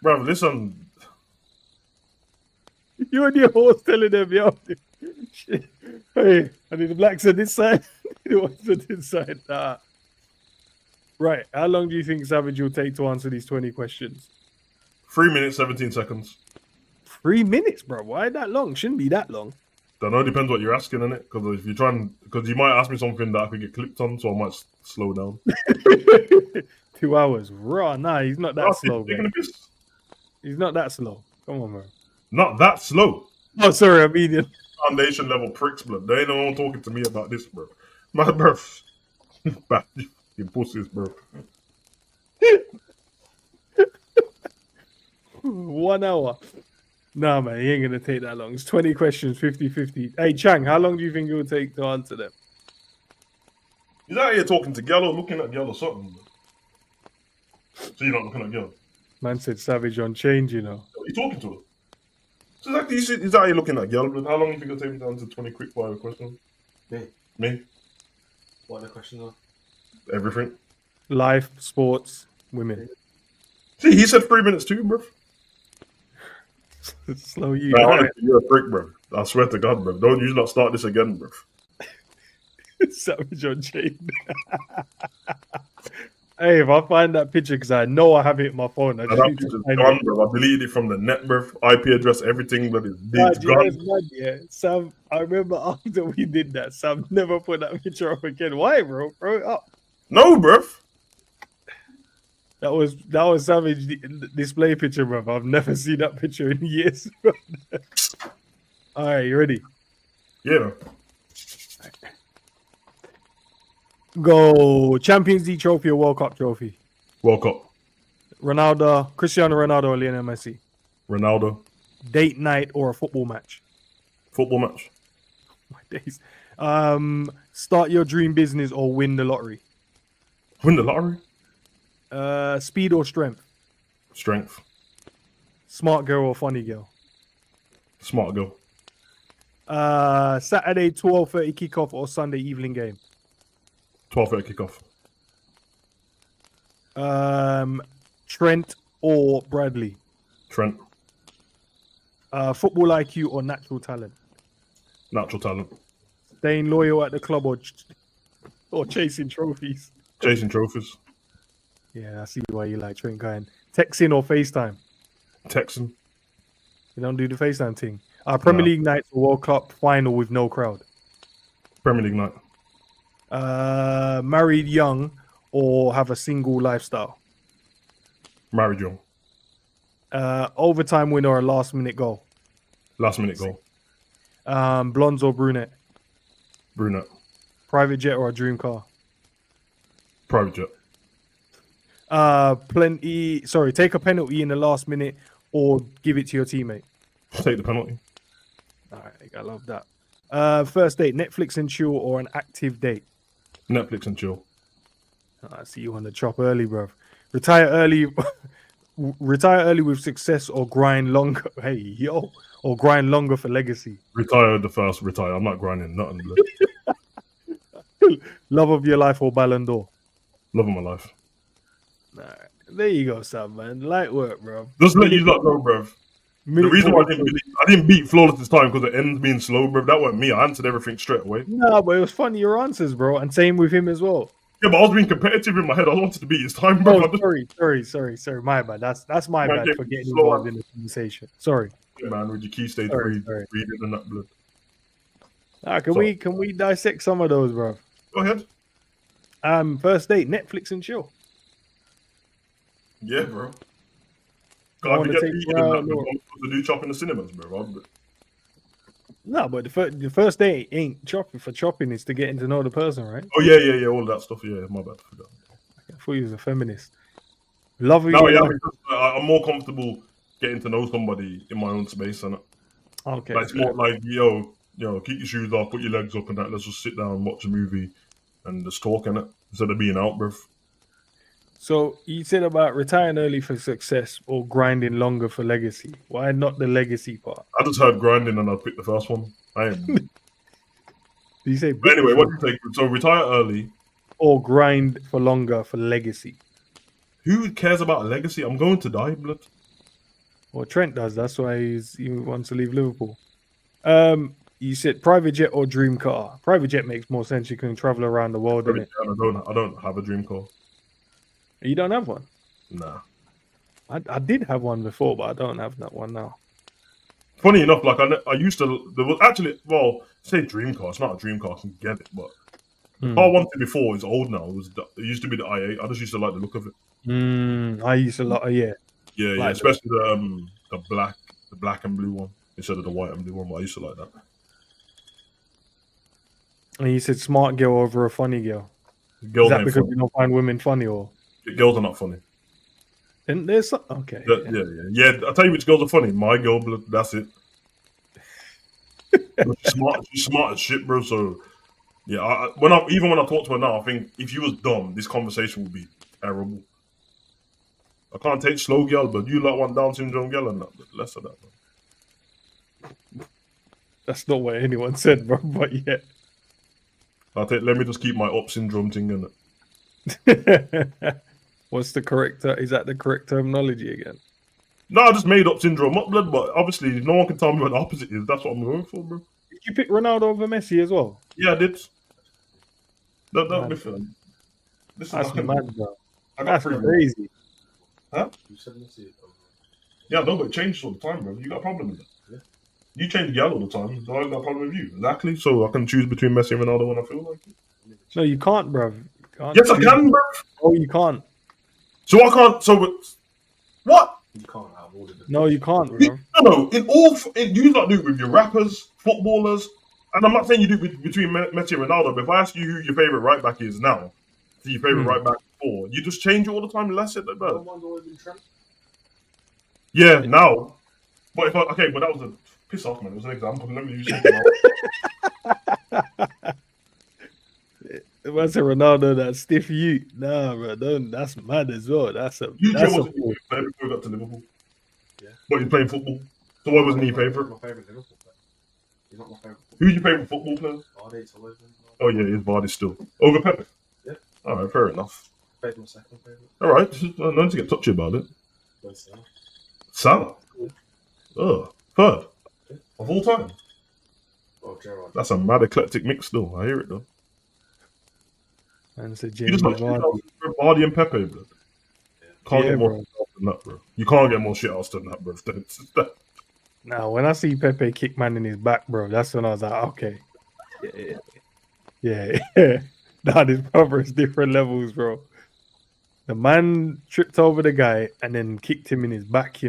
S2: bro. Listen.
S1: You on your horse telling them, yo, shit. Hey, I need the blacks on this side, the whites on this side. Nah. Right. How long do you think Savage will take to answer these 20 questions?
S2: 3 minutes, 17 seconds.
S1: 3 minutes, bro. Why that long? Shouldn't be that long.
S2: Don't know, depends what you're asking, innit? Because if you're trying, because you might ask me something that I could get clipped on, so I might slow down.
S1: 2 hours. Raw. Nah, he's not that slow,
S2: Taking
S1: bro.
S2: a piss.
S1: He's not that slow. Come on, bro.
S2: Not that slow.
S1: Oh, sorry, I mean,
S2: Foundation level pricks, blood. They ain't no one talking to me about this, bro. My bro. Bad you pussies, bro.
S1: 1 hour. Nah, man, he ain't gonna take that long. It's 20 questions, 50-50. Hey, Chang, how long do you think it will take to answer them?
S2: He's out here talking to Gallo, looking at Gallo or something. Bro. So you're not looking at Gallo?
S1: Man said Savage on change, you know.
S2: You're talking to her. So exactly, he's out here looking at Gallo. How long do you think it'll take me to answer 20 quick fire questions? Me?
S3: What are the questions are?
S2: Everything.
S1: Life, sports, women.
S2: See, he said 3 minutes too, bro.
S1: Slow you.
S2: Man,
S1: Right.
S2: you're a prick, bro. I swear to God, bro. Don't you not start this again, bro.
S1: Savage on chain. Hey, if I find that picture, because I know I have it in my phone, I
S2: And
S1: just
S2: that
S1: need to
S2: picture's
S1: find
S2: gone,
S1: it.
S2: bro. I deleted it from the net, bro. IP address, everything, but it's
S1: Nah, do you know
S2: gone.
S1: what's mad, yeah? Sam, I remember after we did that, Sam never put that picture up again. Why, bro? Throw it up.
S2: No, bro.
S1: That was Savage display picture, bro. I've never seen that picture in years. All right, you ready?
S2: Yeah.
S1: Go Champions League trophy or World Cup trophy?
S2: World Cup.
S1: Cristiano Ronaldo or Lionel Messi?
S2: Ronaldo.
S1: Date night or a football match?
S2: Football match.
S1: My days. Start your dream business or win the lottery?
S2: Win the lottery.
S1: Speed or strength?
S2: Strength.
S1: Smart girl or funny girl?
S2: Smart girl.
S1: Saturday 12:30 kickoff or Sunday evening game?
S2: 12:30 kickoff.
S1: Trent or Bradley?
S2: Trent.
S1: Football IQ or natural talent?
S2: Natural talent.
S1: Staying loyal at the club or chasing trophies?
S2: Chasing trophies.
S1: Yeah, I see why you like Trent Kine. Texting or FaceTime?
S2: Texan.
S1: You don't do the FaceTime thing. Premier League night or World Cup final with no crowd?
S2: Premier League night.
S1: Married young or have a single lifestyle?
S2: Married young.
S1: Overtime winner or last minute goal?
S2: Last minute goal.
S1: Blondes or brunette?
S2: Brunette.
S1: Private jet or a dream car?
S2: Private jet.
S1: Take a penalty in the last minute or give it to your teammate.
S2: Take the penalty.
S1: All right, I love that. First date, Netflix and chill or an active date?
S2: Netflix and chill.
S1: I see you on the chop early, bro. Retire early with success or grind longer. Hey, yo, or grind longer for legacy?
S2: Retire the first. Retire. I'm not grinding nothing. Blood.
S1: Love of your life or Ballon d'Or?
S2: Love of my life.
S1: Nah, there you go, Sam, man. Light work, bro.
S2: Just let you lot know, bruv. The reason why I didn't beat Flawless this time because the end's being slow, bruv. That wasn't me. I answered everything straight away.
S1: Nah, but it was funny your answers, bro, and same with him as well.
S2: Yeah, but I was being competitive in my head. I wanted to beat his time,
S1: Oh,
S2: bruv.
S1: sorry. My bad. That's my
S2: Man,
S1: bad
S2: yeah,
S1: for getting
S2: slow
S1: involved
S2: on.
S1: in the conversation. Sorry.
S2: Yeah, man, with your key stage
S1: Sorry,
S2: 3
S1: sorry.
S2: reading and that, blood.
S1: Can we dissect some of those, bro?
S2: Go ahead.
S1: First date, Netflix and chill.
S2: Yeah, bro.
S1: I
S2: God,
S1: wanna
S2: you get
S1: take
S2: beat
S1: you
S2: and
S1: out,
S2: that,
S1: look.
S2: I'm supposed to do chop in the cinemas, bro.
S1: No, but the first date ain't chopping for chopping. Is to getting to know the person, right?
S2: Oh yeah, all of that stuff. Yeah, my bad. I forgot.
S1: I thought you was a feminist. Love of
S2: No,
S1: your
S2: yeah,
S1: life.
S2: because I'm more comfortable getting to know somebody in my own space, and
S1: Okay.
S2: like it's more like yo, keep your shoes off, put your legs up, and that. Let's just sit down, watch a movie, and just talk in it instead of being out, bruv.
S1: So you said about retiring early for success or grinding longer for legacy. Why not the legacy part?
S2: I just heard grinding, and I picked the first one. I ain't.
S1: Did you say
S2: But anyway, what do you take? So retire early.
S1: or grind for longer for legacy?
S2: Who cares about legacy? I'm going to die, blood.
S1: Well, Trent does. That's why he wants to leave Liverpool. You said private jet or dream car. Private jet makes more sense. You can travel around the world, innit?
S2: I don't have a dream car.
S1: You don't have one.
S2: Nah.
S1: I did have one before, but I don't have that one now.
S2: Funny enough, like I used to. There was actually, say dream car. It's not a dream car. I can get it, but the car I wanted before is old now. It used to be the i8. I just used to like the look of it.
S1: I used to lot. Yeah.
S2: Yeah, especially the black and blue one instead of the white and blue one. But I used to like that.
S1: And you said smart girl over a funny girl.
S2: Girls
S1: Is that
S2: ain't
S1: because
S2: funny.
S1: you don't find women funny, or?
S2: Girls are not funny.
S1: And there's okay.
S2: Yeah. I'll tell you which girls are funny. My girl, that's it. She's smart as shit, bro. So yeah, even when I talk to her now, I think if you was dumb, this conversation would be terrible. I can't take slow girl, but you like one Down syndrome girl and that, but less of that. Bro.
S1: That's not what anyone said, bro. But yeah.
S2: Let me just keep my up syndrome thing in it.
S1: What's the correct? Is that the correct terminology again?
S2: No, I just made up syndrome, not blood, but obviously no one can tell me what the opposite is. That's what I'm going for, bro.
S1: Did you pick Ronaldo over Messi as well?
S2: Yeah, I did. Don't
S1: Man.
S2: be feeling.
S1: That's mad, bro.
S2: I got
S1: That's
S2: three.
S1: crazy.
S2: Huh?
S3: You said Messi.
S2: Yeah, no, but it changes all the time, bro. You got a problem with it.
S3: Yeah.
S2: You change girl all the time, so I got a problem with you. Exactly. So I can choose between Messi and Ronaldo when I feel like it.
S1: No, you can't, bro.
S2: Yes, I can, bro.
S1: Oh, you can't.
S2: So I can't. So what?
S3: You can't have all of them.
S1: No, you can't, bro.
S2: No. You not do it with your rappers, footballers, and I'm not saying you do it between Messi and Ronaldo. But if I ask you who your favorite right back is now, to your favorite right back before, you just change it all the time. Less it, bro.
S3: One's always been Trent.
S2: Yeah, now. But but that was a piss off, man. It was an example. Let me use something else.
S1: If I say Ronaldo, that stiff you. Nah, bro. That's mad as well. That's a.
S2: You
S1: That's
S2: wasn't your favorite before we got to Liverpool.
S3: Yeah.
S2: But he's playing football. So why wasn't he your favorite?
S3: My favorite Liverpool player. He's not my favorite.
S2: Who's your favorite football player?
S3: Vardy's always been.
S2: Oh yeah, it's Vardy still. Over Pepe?
S3: Yeah.
S2: Alright, fair enough.
S3: Pepe's my second favorite.
S2: Alright, no need to get touchy about it.
S3: Where's Salah?
S2: Salah?
S3: Yeah.
S2: Oh, third?
S3: Yeah.
S2: Of all time?
S3: Oh, Gerrard.
S2: That's a mad eclectic mix still. I hear it though.
S1: And so
S2: You
S1: Jamie
S2: just like
S1: Vardy.
S2: Vardy and Pepe, bro. Can't
S1: Yeah,
S2: get more
S1: bro.
S2: shit house than that, bro. You can't get more shit house than that, bro.
S1: Now, when I see Pepe kick man in his back, bro, that's when I was like, okay. Yeah. Nah, this brother is different levels, bro. The man tripped over the guy and then kicked him in his back,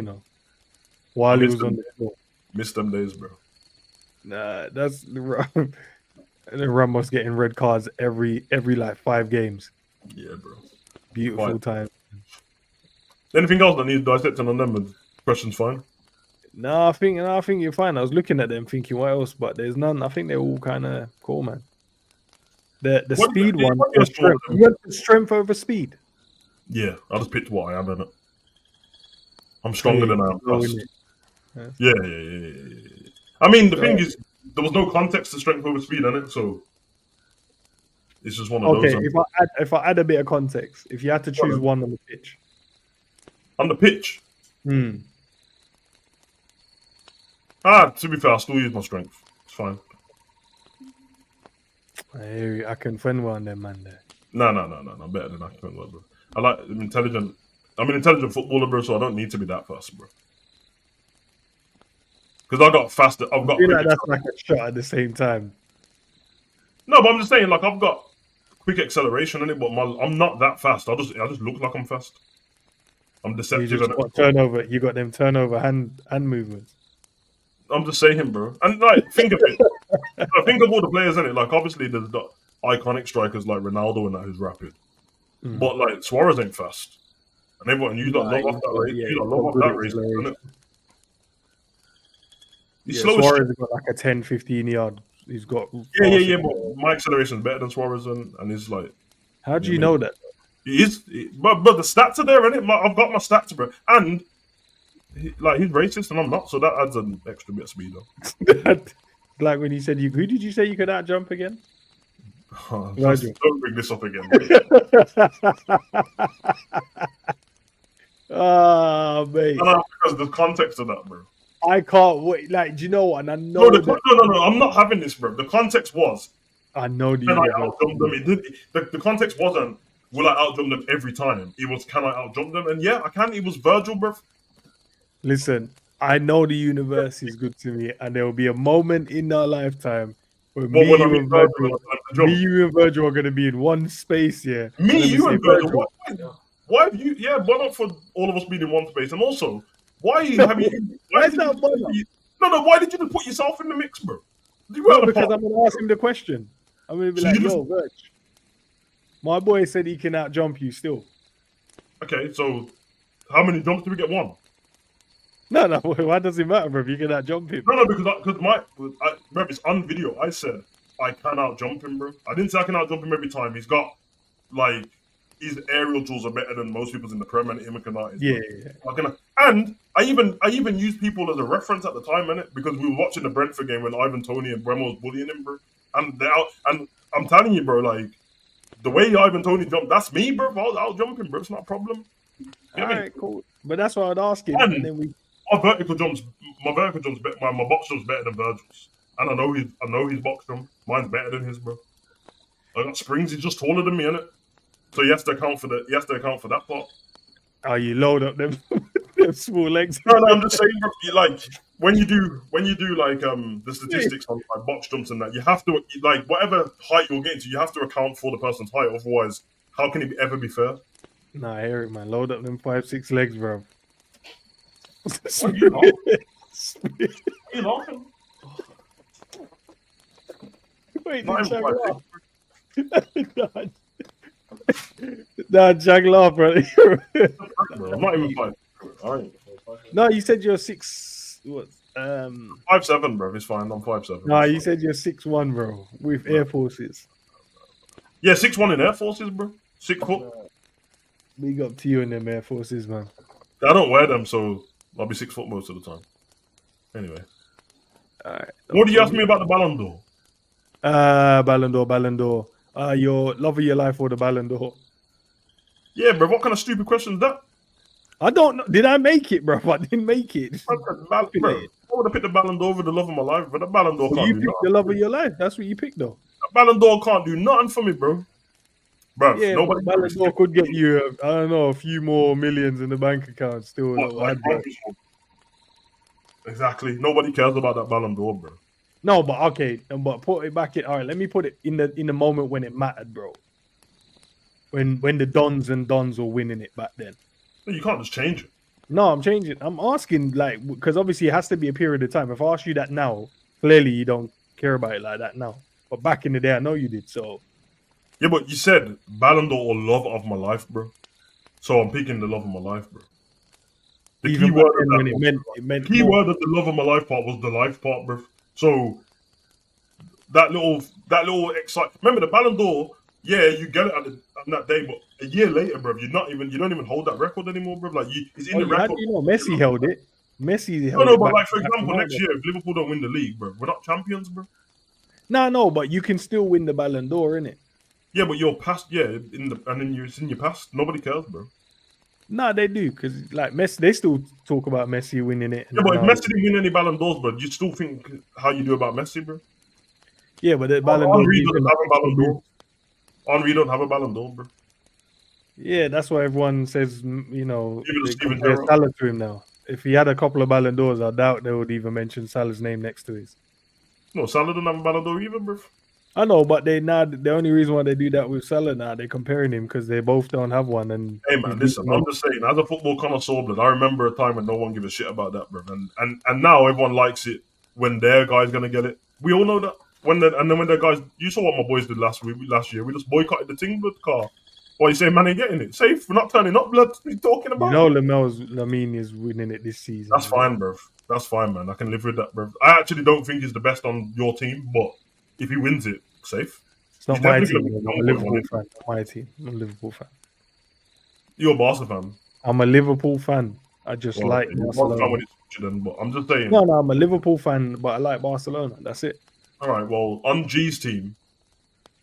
S1: while he was on the floor.
S2: Missed them days, bro.
S1: Nah, that's and then Ramos getting red cards every like 5 games.
S2: Yeah, bro.
S1: Beautiful
S2: Right.
S1: time.
S2: Anything else that needs dissecting on them? The question's fine.
S1: No, I think you're fine. I was looking at them thinking what else, but there's none. I think they're all kind of cool, man. The
S2: What do you-
S1: speed one,
S2: what do you
S1: strength.
S2: score?
S1: You went for strength over speed.
S2: Yeah, I just picked what I am, innit? I'm stronger than I am.
S1: Oh,
S2: Plus.
S1: innit?
S2: Yeah. I mean, the thing is, there was no context to strength over speed, innit? So it's just one of
S1: Okay,
S2: those.
S1: if I add a bit of context, if you had to choose one on the pitch,
S2: On the pitch,
S1: hmm.
S2: to be fair, I still use my strength. It's fine.
S1: I can find one them man there.
S2: No. Better than I can, bro. I'm intelligent. I'm an intelligent footballer, bro. So I don't need to be that fast, bro. Because I got faster. I've got.
S1: I feel like that's like a shot at the same time.
S2: No, but I'm just saying, like I've got quick acceleration in it, but I'm not that fast. I just look like I'm fast. I'm
S1: You
S2: deceptive.
S1: just got turnover. You got them turnover hand movements.
S2: I'm just saying, bro. And like, think of it. Think of all the players in it. Like, obviously, there's the iconic strikers like Ronaldo and that who's rapid, but like Suarez ain't fast. And everyone, you don't love off that race. You don't love off that race, innit? He's slow as
S1: Suarez
S2: shit.
S1: has got like a 10, 15 yard. He's got.
S2: Yeah. But my acceleration is better than Suarez, and he's like.
S1: How do you know that?
S2: He is, but the stats are there, innit? I've got my stats, bro, and he's racist, and I'm not, so that adds an extra bit of speed, though.
S1: Like when he said, "Who did you say you could out jump again?"
S2: Don't bring this up again.
S1: Ah, mate.
S2: No, because the context of that, bro.
S1: I can't wait. Like, do you know what? And I know.
S2: No. I'm not having this, bro. The context was.
S1: I know
S2: Can I outjump them? The context wasn't. Will I outjump them every time? It was, can I outjump them? And yeah, I can. It was Virgil, bro.
S1: Listen, I know the universe is good to me, and there will be a moment in our lifetime where me, you, and Virgil are going to be in one space here.
S2: Me, you, and Virgil. Why have you? Yeah, why not for all of us being in one space? And also, why have you? Why did you? No. Why did you just put yourself in the mix, bro?
S1: Because I'm going to ask him the question. I'm going to be like, yo, Virg, my boy said he can out jump you still.
S2: Okay, so how many jumps do we get? One.
S1: No. Why does it matter, bro? If you can out jump him.
S2: No, because bro, it's on video. I said I can out jump him, bro. I didn't say I can out jump him every time. He's got like his aerial tools are better than most people's in the Prem, and him and
S1: Yeah.
S2: And I even used people as a reference at the time, innit? Because we were watching the Brentford game when Ivan Toney and Bremo was bullying him, bro. And I'm telling you, bro, like the way Ivan Toney jumped, that's me, bro. I'll jump him, bro. It's not a problem.
S1: All right, cool. But that's what I'd ask him. And then
S2: my vertical jumps better. My box jump's better than Virgil's, and I know his box jump. Mine's better than his, bro. I got springs. He's just taller than me, innit? So you have to account for that part.
S1: Oh, you load up them, them small legs.
S2: No, I'm just saying, bro, like when you do like the statistics on like box jumps and that, you have to like whatever height you're getting to, you have to account for the person's height. Otherwise, how can it ever be fair?
S1: Nah, I hear it, man. Load up them 5-6 legs, bro.
S2: You laughing?
S1: Wait,
S2: Not even
S1: nah, Jack laugh, bro.
S2: I'm not even 5. All right.
S1: No, you said you're 6. What?
S2: 5'7", bro. It's fine. I'm 5'7".
S1: No, you said you're 6'1", bro, with Air Forces.
S2: Yeah, 6'1" in Air Forces, bro. 6 foot.
S1: Big up to you in them Air Forces, man.
S2: I don't wear them, so I'll be 6 foot most of the time. Anyway.
S1: All right.
S2: What do you ask me about the Ballon d'Or?
S1: Ballon d'Or. Your love of your life or the Ballon d'Or?
S2: Yeah, bro. What kind of stupid question is that?
S1: I don't know. Did I make it, bro? I didn't make it.
S2: Bro, I would have picked the Ballon d'Or over the love of my life, but the Ballon d'Or can't
S1: you
S2: do
S1: picked
S2: nothing.
S1: the love of your life. That's what you picked, though.
S2: The Ballon d'Or can't do nothing for me, bro. Bro,
S1: Yeah,
S2: nobody.
S1: Ballon d'Or could get you, I don't know, a few more millions in the bank account. Still,
S2: exactly. Nobody cares about that Ballon d'Or, bro.
S1: No, but okay, but put it back in. All right, let me put it in the moment when it mattered, bro. When the Dons were winning it back then.
S2: You can't just change it.
S1: No, I'm changing. I'm asking, like, because obviously it has to be a period of time. If I ask you that now, clearly you don't care about it like that now. But back in the day, I know you did. So
S2: yeah, but you said Ballon d'Or or love of my life, bro. So I'm picking the love of my life, bro. The key word of that the key word of the love of my life part was the life part, bro. So that little excitement. Remember the Ballon d'Or? Yeah, you get it on that day, but a year later, bro, you don't even hold that record anymore, bro. Like it's in the record.
S1: How do you know Messi held it? Messi
S2: No,
S1: held
S2: no,
S1: it
S2: but
S1: back.
S2: like for
S1: back
S2: example,
S1: from
S2: next year if Liverpool don't win the league, bro, we're not champions, bro.
S1: No, but you can still win the Ballon d'Or, innit?
S2: Yeah, but you're past. Yeah, and then it's in your past. Nobody cares, bro.
S1: No, they do because like Messi, they still talk about Messi winning it
S2: Yeah,
S1: and
S2: but if
S1: Ronaldo.
S2: Messi didn't win any Ballon d'Ors, bro, you still think how you do about Messi, bro?
S1: Yeah, but the Ballon d'Or
S2: Henri
S1: gives
S2: doesn't
S1: him an
S2: have a
S1: extra
S2: Ballon
S1: boost.
S2: d'Or. Henri don't have a Ballon d'Or, bro.
S1: Yeah, that's why everyone says, you know,
S2: Even
S1: they
S2: Steven
S1: compare
S2: Gerrard.
S1: Salah to him now. If he had a couple of Ballon d'Ors, I doubt they would even mention Salah's name next to his.
S2: No, Salah doesn't have a Ballon d'Or either, bro.
S1: I know, but they now the only reason why they do that with Salah now they're comparing him because they both don't have one. And
S2: Hey man, listen, I'm just saying, as a football connoisseur, blood, I remember a time when no one gave a shit about that, bro. And now everyone likes it when their guy's gonna get it. We all know that. And then when their guys, you saw what my boys did last year. We just boycotted the thing, blood car. Why you saying man ain't getting it? Safe, we're not turning up, blood. What are you talking
S1: you
S2: about?
S1: know, Lamine is winning it this season.
S2: That's fine, bro. That's fine, man. I can live with that, bro. I actually don't think he's the best on your team, but if he wins it, safe.
S1: It's not
S2: He's
S1: my
S2: definitely
S1: team.
S2: gonna
S1: I'm
S2: be
S1: a
S2: the
S1: Liverpool
S2: one.
S1: fan. Not my team. I'm a Liverpool fan.
S2: You're a Barca fan.
S1: I'm a Liverpool fan. I just
S2: Well,
S1: like
S2: you're a Barca fan
S1: Barcelona.
S2: when it's then, but I'm just saying.
S1: No, I'm a Liverpool fan, but I like Barcelona. That's it.
S2: All right. Well, on G's team,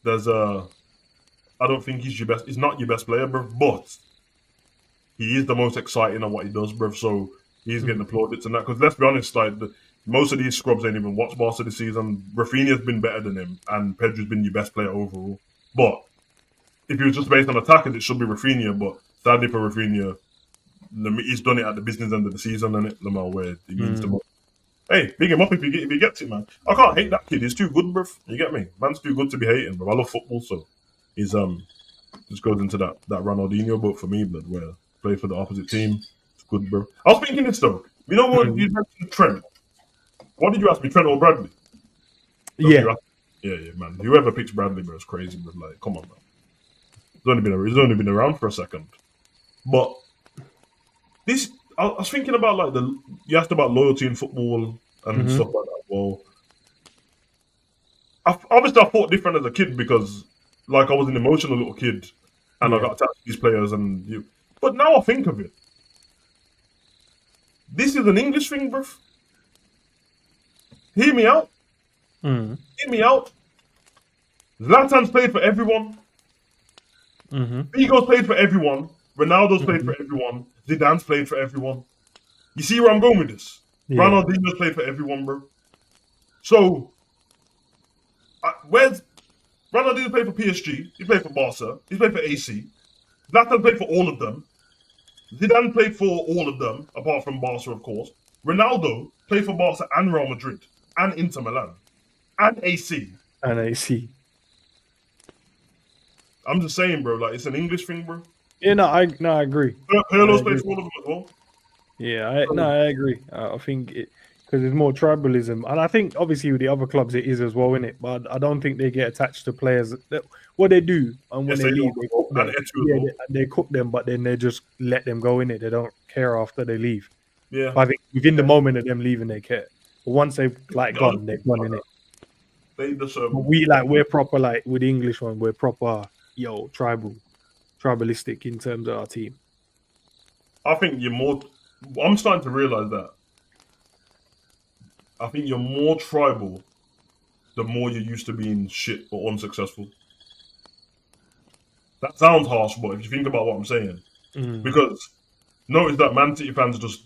S2: there's I don't think he's your best. He's not your best player, bro. But he is the most exciting at what he does, bro. So he's getting applauded and that. Because let's be honest, like most of these scrubs ain't even watched Barca this season. Rafinha's been better than him, and Pedro's been your best player overall. But if he was just based on attackers, it should be Rafinha. But sadly for Rafinha, he's done it at the business end of the season, and it Lamar where he means the most. Hey, big him up if he gets it, man. I can't hate that kid. He's too good, bro. You get me? Man's too good to be hating, bro. I love football, so he's just goes into that Ronaldinho boat for me, blood, where play for the opposite team. It's good, bro. I was thinking this though. You know what you mentioned Trent? What did you ask me, Trent or Bradley?
S1: Yeah.
S2: Yeah, man. Whoever picks Bradley, bro, is crazy, bro. Like, come on, man. He's only been around for a second. But this I was thinking about like you asked about loyalty in football and stuff like that. Well, obviously I thought different as a kid because like I was an emotional little kid and I got attached to these players but now I think of it, this is an English thing, bruv. Hear me out. Hear me out. Zlatan's played for everyone. Figo's played for everyone. Ronaldo's played for everyone. Zidane's played for everyone. You see where I'm going with this?
S1: Yeah.
S2: Ronaldinho's played for everyone, bro. So, where's Ronaldinho played for PSG? He played for Barca. He played for AC. Zlatan played for all of them. Zidane played for all of them, apart from Barca, of course. Ronaldo played for Barca and Real Madrid and Inter Milan and AC.
S1: And AC.
S2: I'm just saying, bro. Like it's an English thing, bro.
S1: Yeah, I agree.
S2: Pirlo's played for all of them as well.
S1: Yeah, I agree. I think because there's more tribalism, and I think obviously with the other clubs it is as well, innit? But I don't think they get attached to players. What they do, and when
S2: Yes,
S1: they
S2: they
S1: leave,
S2: do.
S1: they cook them.
S2: And Etu as well.
S1: They cook them, but then they just let them go in it. They don't care after they leave.
S2: Yeah.
S1: But I think within the moment of them leaving, they care. But once they've gone, they're gone in it.
S2: They just
S1: We're proper like with the English one. We're proper tribalistic in terms of our team.
S2: I think you're more. I'm starting to realize that. I think you're more tribal the more you're used to being shit or unsuccessful. That sounds harsh, but if you think about what I'm saying, because notice that Man City fans just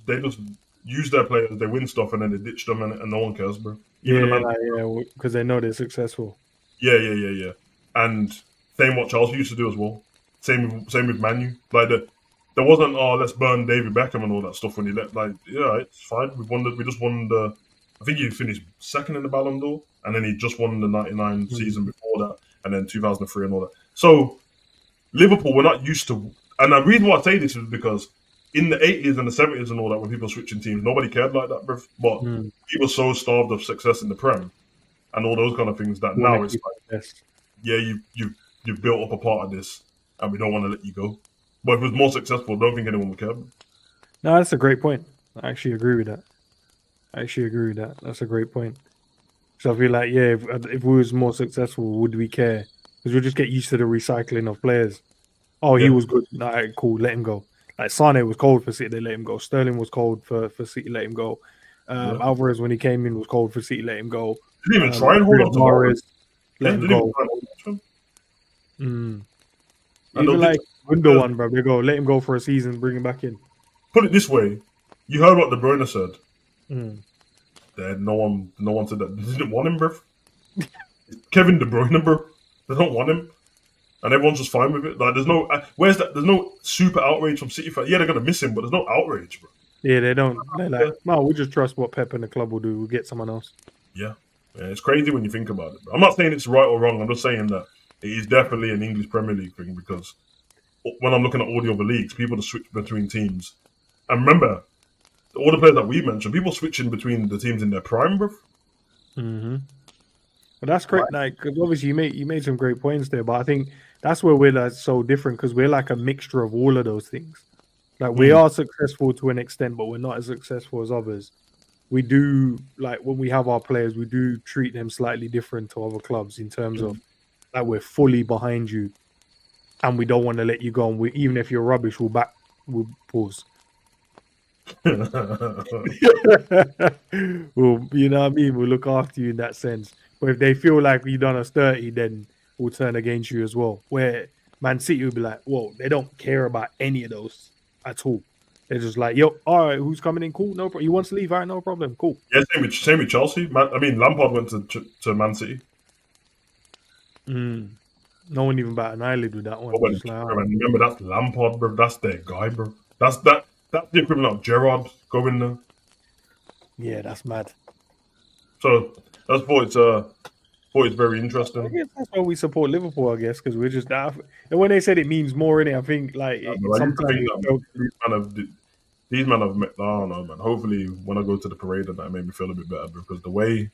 S2: use their players, they win stuff, and then they ditch them, and no one cares, bro.
S1: Because they know they're successful.
S2: Yeah. And same what Chelsea used to do as well. Same with Manu. Like there wasn't let's burn David Beckham and all that stuff when he left. Like it's fine. We just won the. I think he finished second in the Ballon d'Or, and then he just won the '99 season before that, and then 2003 and all that. So Liverpool, we're not used to. And the reason why I say this is because in the 80s and the 70s and all that, when people were switching teams, nobody cared like that, bruv. But we were so starved of success in the Prem and all those kind of things that now it's like, you've built up a part of this, and we don't want to let you go. But if it was more successful, I don't think anyone would care.
S1: No, that's a great point. I actually agree with that. That's a great point. So I feel like, if we was more successful, would we care? Because we'll just get used to the recycling of players. Oh, he was good. All right, cool. Let him go. Like Sane was cold for City, they let him go. Sterling was cold for City, let him go.
S2: Yeah.
S1: Alvarez, when he came in, was cold for City, let him go.
S2: Didn't even try and hold on to
S1: Mahrez,
S2: Yeah,
S1: let him
S2: didn't even
S1: go.
S2: try and hold on to him.
S1: Mm.
S2: And
S1: Even
S2: they'll
S1: like Gundogan, bro, they go, let him go for a season, bring him back in.
S2: put it this way: you heard what De Bruyne said.
S1: Mm.
S2: No one said that. They didn't want him, bro. Kevin De Bruyne, bro. They don't want him, and everyone's just fine with it. Like, there's no where's that? There's no super outrage from City fans. Yeah, they're gonna miss him, but there's no outrage, bro.
S1: Yeah, they don't. They're like,
S2: Yeah.
S1: no, we just trust what Pep and the club will do. We'll get someone else.
S2: Yeah, it's crazy when you think about it. Bro. I'm not saying it's right or wrong. I'm just saying that it is definitely an English Premier League thing because when I'm looking at all the other leagues, people just switch between teams. And remember, all the players that we mentioned, people switching between the teams in their prime, bro.
S1: Mm-hmm. But that's great. Like, 'cause obviously you made some great points there, but I think that's where we're like so different because we're like a mixture of all of those things. Like we are successful to an extent, but we're not as successful as others. We do like when we have our players, we do treat them slightly different to other clubs in terms of like we're fully behind you, and we don't want to let you go. And we, even if you're rubbish, we'll pause. Well, you know what I mean? We'll look after you in that sense. But if they feel like you done us dirty, then we'll turn against you as well. Where Man City will be like, whoa, they don't care about any of those at all. They're just like, yo, all right, who's coming in? Cool, no problem. You want to leave? All right, no problem. Cool.
S2: Yeah, same with Chelsea. I mean, Lampard went to Man City.
S1: No one even bat an eyelid with that one. Just like, all right.
S2: Remember, that's Lampard, bro. That's their guy, bro. That's the equivalent of Gerrard going there.
S1: Yeah, that's mad.
S2: So that's thought it's very interesting.
S1: I guess that's why we support Liverpool, I guess, because we're just that. And when they said it means more in it, I think like sometimes
S2: these men have met. I don't know, man. Hopefully, when I go to the parade, that made me feel a bit better because the way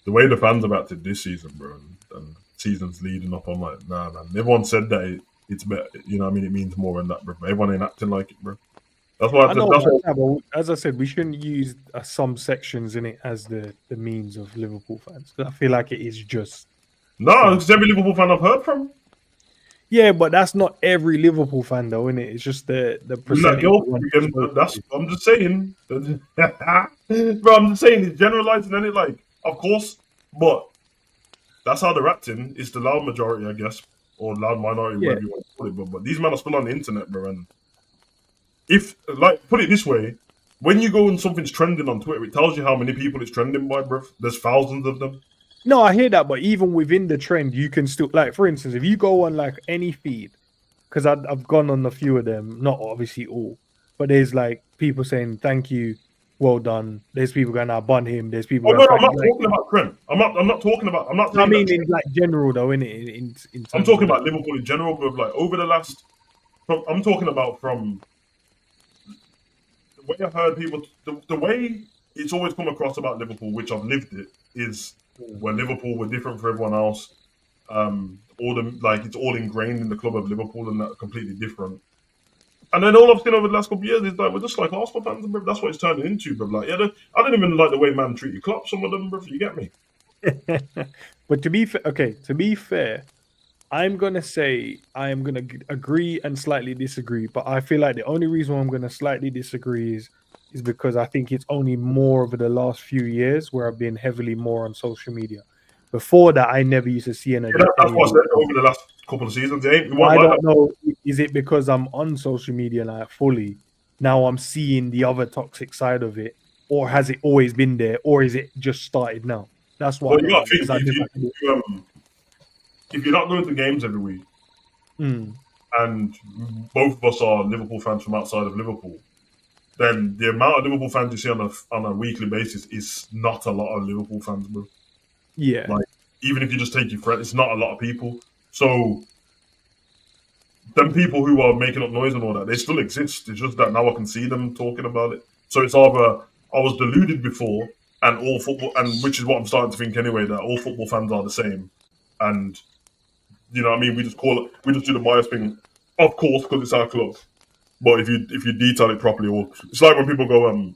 S2: the fans have acted this season, bro, and seasons leading up, I'm like, nah, man. Everyone said that it's better. You know what I mean? It means more than that, bro. But everyone ain't acting like it, bro. That's why.
S1: I know, but as I said, we shouldn't use some sections in it as the means of Liverpool fans. I feel like it is just
S2: no, it's every Liverpool fan I've heard from.
S1: Yeah, but that's not every Liverpool fan, though, isn't it? It's just the percentage.
S2: That's I'm just saying. Bro, I'm just saying it's generalizing, and it like, of course, but that's how they're acting. It's the loud majority, I guess, or loud minority, whatever you want to call it. But these men are still on the internet, bro. And if, like, put it this way, when you go and something's trending on Twitter, it tells you how many people it's trending by, bro. There's thousands of them.
S1: No, I hear that, but even within the trend, you can still, like, for instance, if you go on like any feed, because I've gone on a few of them, not obviously all, but there's like people saying thank you, well done. There's people going, "I bun him." There's people.
S2: I'm not talking about trend. I'm not talking about. I'm not.
S1: I mean, in like general though, in
S2: I'm talking about Liverpool in general, but like over the last. I'm talking about from the way I've heard people. The way it's always come across about Liverpool, which I've lived it, is where Liverpool were different for everyone else. It's all ingrained in the club of Liverpool and that completely different. And then all I've seen over the last couple of years is like we're just like Arsenal fans, bro. That's what it's turning into, bro. Like, yeah, I don't even like the way man treat you. Klopp, some of them, bro. You get me?
S1: But to be fair, I'm gonna say I am gonna agree and slightly disagree. But I feel like the only reason why I'm gonna slightly disagree is because I think it's only more over the last few years where I've been heavily more on social media. Before that, I never used to see any.
S2: That's what I said over the last couple of seasons. I
S1: don't know. Is it because I'm on social media like fully? Now I'm seeing the other toxic side of it, or has it always been there, or is it just started now? That's what.
S2: Well, you got to think if you're not going to games every week, and both of us are Liverpool fans from outside of Liverpool, then the amount of Liverpool fans you see on a weekly basis is not a lot of Liverpool fans, bro.
S1: Yeah.
S2: Like, even if you just take your friend, it's not a lot of people. So, them people who are making up noise and all that, they still exist. It's just that now I can see them talking about it. So it's either I was deluded before, and all football, and which is what I'm starting to think anyway, that all football fans are the same, and you know what I mean. We just do the bias thing, of course, because it's our club. But if you detail it properly, or it's like when people go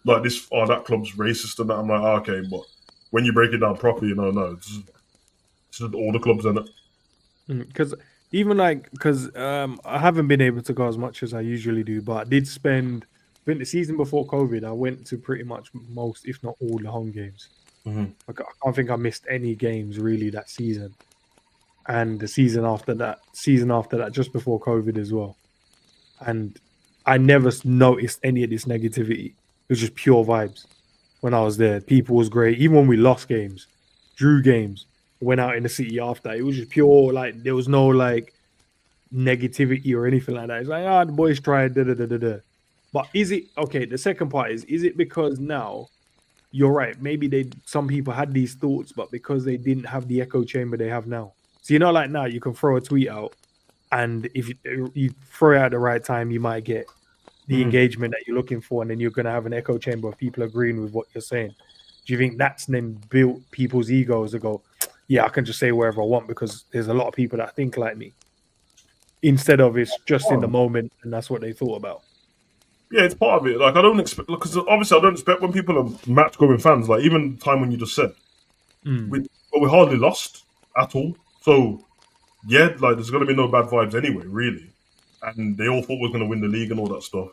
S2: like this, that club's racist and that. I'm like, okay, but when you break it down properly, no, it's just all the clubs in it.
S1: Because Even like because I haven't been able to go as much as I usually do, but I did spend. I think the season before COVID, I went to pretty much most, if not all, the home games.
S2: Mhm.
S1: I can't think I missed any games really that season, and the season after that, just before COVID as well. And I never noticed any of this negativity. It was just pure vibes when I was there. People was great, even when we lost games, drew games, went out in the city after. It was just pure like there was no like negativity or anything like that. It's like, the boys tried, da da da da da. But is it okay? The second part is it because now you're right? Maybe some people had these thoughts, but because they didn't have the echo chamber they have now. So like now you can throw a tweet out, and if you throw it at the right time, you might get the
S2: Mhm.
S1: engagement that you're looking for, and then you're going to have an echo chamber of people agreeing with what you're saying. Do you think that's then built people's egos to go, yeah, I can just say wherever I want because there's a lot of people that think like me, instead of it's just in the moment and that's what they thought about?
S2: Yeah, it's part of it. Like I don't expect because obviously I don't expect when people are match going fans. Like even the time when you just said
S1: Mm.
S2: we hardly lost at all. So yeah, like there's gonna be no bad vibes anyway, really. And they all thought we were gonna win the league and all that stuff.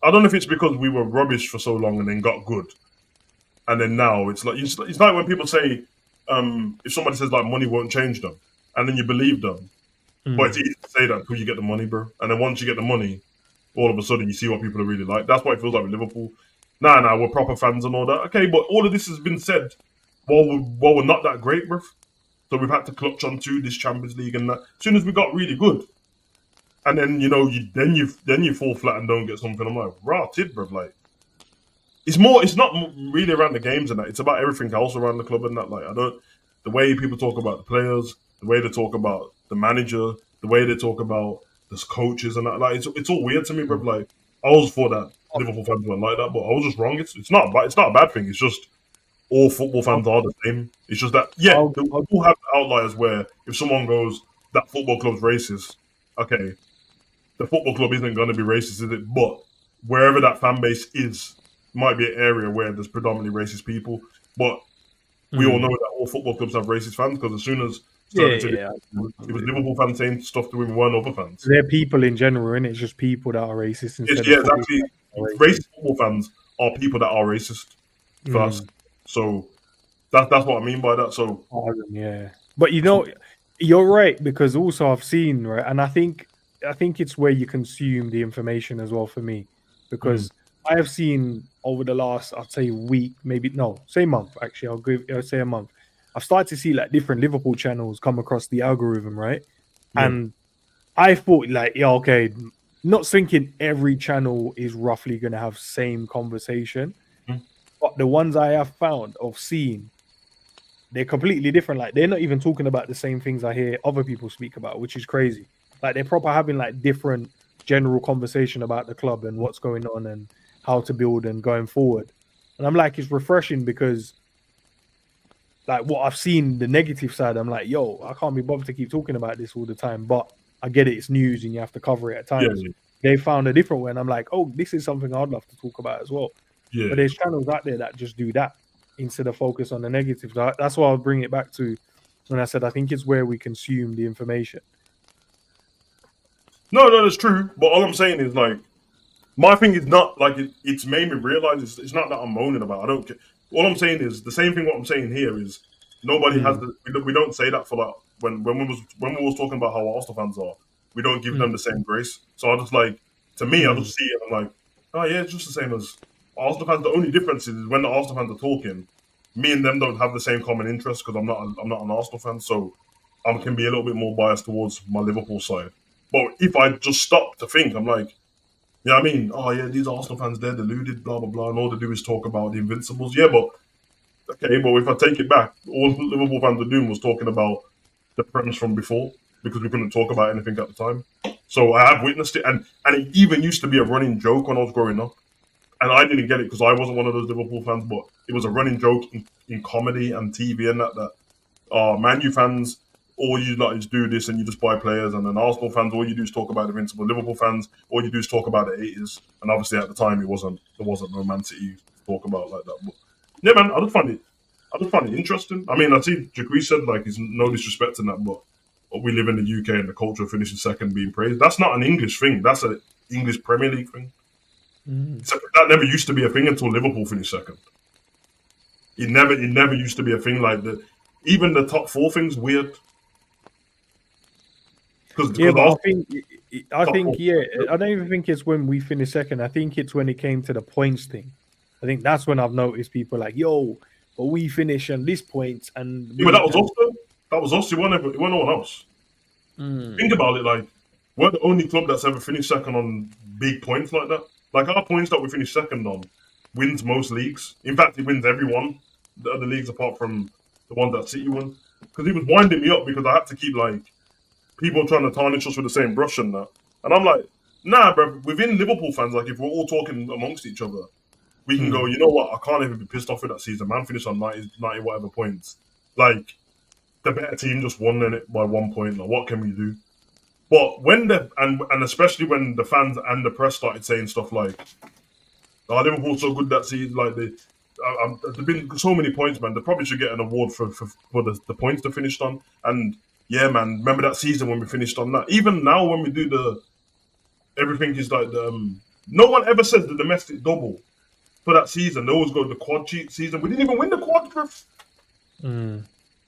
S2: I don't know if it's because we were rubbish for so long and then got good, and then now it's like when people say, if somebody says like money won't change them, and then you believe them, but it's
S1: Mm.
S2: easy to say that until you get the money, bro. And then once you get the money, all of a sudden you see what people are really like. That's what it feels like with Liverpool. Nah, we're proper fans and all that. Okay, but all of this has been said while we're not that great, bro. So we've had to clutch onto this Champions League and that. As soon as we got really good, and then you fall flat and don't get something. I'm like, rotted, bro. Like it's not really around the games and that. It's about everything else around the club and that. Like the way people talk about the players, the way they talk about the manager, the way they talk about the coaches and that. Like it's all weird to me, bro. Like I always thought that Liverpool fans weren't like that, but I was just wrong. It's not a bad thing. It's just all football
S1: I'll,
S2: fans are the same. It's just that yeah,
S1: I'll,
S2: they
S1: I'll,
S2: will have outliers where if someone goes that football club's racist, okay, the football club isn't going to be racist, is it? But wherever that fan base is, might be an area where there's predominantly racist people. But we all know
S1: mm.
S2: that all football clubs have racist fans because as soon as
S1: Yeah,
S2: certain cities,
S1: yeah,
S2: it was Liverpool fans saying stuff to him, weren't other fans.
S1: they're people in general, and it's just people that are racist instead of
S2: Yeah, it's
S1: football
S2: actually
S1: that are racist.
S2: racist football fans are people that are racist first.
S1: Mm.
S2: So that's what I mean by that. So
S1: Yeah, but you're right because also I've seen right, and I think it's where you consume the information as well for me,
S2: mm,
S1: because I have seen over the last I'd say week, maybe no, say month actually. I'll say a month. I've started to see like different Liverpool channels come across the algorithm, right?
S2: yeah,
S1: And I thought like, yeah, okay, not thinking every channel is roughly going to have same conversation,
S2: mm,
S1: but the ones I have found of seeing they're completely different. Like they're not even talking about the same things I hear other people speak about, which is crazy. Like they're proper having like different general conversation about the club and what's going on and how to build and going forward. And I'm like, it's refreshing because like what I've seen the negative side, I'm like, yo, I can't be bothered to keep talking about this all the time. But I get it, it's news and you have to cover it at
S2: yeah,
S1: times. They found a different way, and I'm like, oh, this is something I'd love to talk about as well. But
S2: yeah.
S1: there's channels out there that just do that instead of focus on the negative. So that's why I'll bring it back to when I said I think it's where we consume the information.
S2: No, that's true. But all I'm saying is like my thing is not like it's made me realize it's not that I'm moaning about. I don't. All I'm saying is the same thing. What I'm saying here is nobody has
S1: Mm,
S2: the. We don't say that for like when we was talking about how Arsenal fans are. We don't give
S1: mm,
S2: them the same grace. So I just like to me, I
S1: mm,
S2: just see it. I'm like, oh yeah, it's just the same as Arsenal fans. The only difference is when the Arsenal fans are talking, me and them don't have the same common interest because I'm not an Arsenal fan. So I can be a little bit more biased towards my Liverpool side. But if I just stop to think, I'm like. Yeah, I mean, oh yeah, these Arsenal fans, they're deluded, blah blah blah, and all they do is talk about the Invincibles. Yeah, but okay, but if I take it back, all Liverpool fans were doing was talking about the premise from before because we couldn't talk about anything at the time. So I have witnessed it, and it even used to be a running joke when I was growing up, and I didn't get it because I wasn't one of those Liverpool fans, but it was a running joke in comedy and TV and that Man U fans, all you like is do this and you just buy players, and then Arsenal fans, all you do is talk about the Invincible. Liverpool fans, all you do is talk about the 80s, and obviously at the time there wasn't no Man City to talk about like that. But yeah, man, I just find it interesting. I mean, I see Jacques said like he's no disrespect in that, but we live in the UK and the culture of finishing second being praised. That's not an English thing. That's an English Premier League thing. That never used to be a thing until Liverpool finished second. It never used to be a thing like that. Even the top four thing's weird.
S1: Yeah, but I think, I don't even think it's when we finished second. I think it's when it came to the points thing. I think that's when I've noticed people like, yo, but we finish on this point, and
S2: but that was us though. That was us. It wasn't no one else. Think about it. Like, we're the only club that's ever finished second on big points like that. Like, our points that we finished second on wins most leagues. In fact, it wins every one. The other leagues apart from the ones that City won. Because he was winding me up because I had to keep like people trying to tarnish us with the same brush and that. And I'm like, nah, bro. Within Liverpool fans, like if we're all talking amongst each other, we can go, you know what? I can't even be pissed off with that season. Man finished on 90 whatever points. Like, the better team just won in it by 1 point. Like, what can we do? But when and especially when the fans and the press started saying stuff like, "Oh, Liverpool's so good that season," like there've been so many points, man. They probably should get an award for the points they finished on. And yeah, man, remember that season when we finished on that? Even now, when we do everything is like no one ever says the domestic double for that season. They always go the quad cheat season. We didn't even win the quad, bro.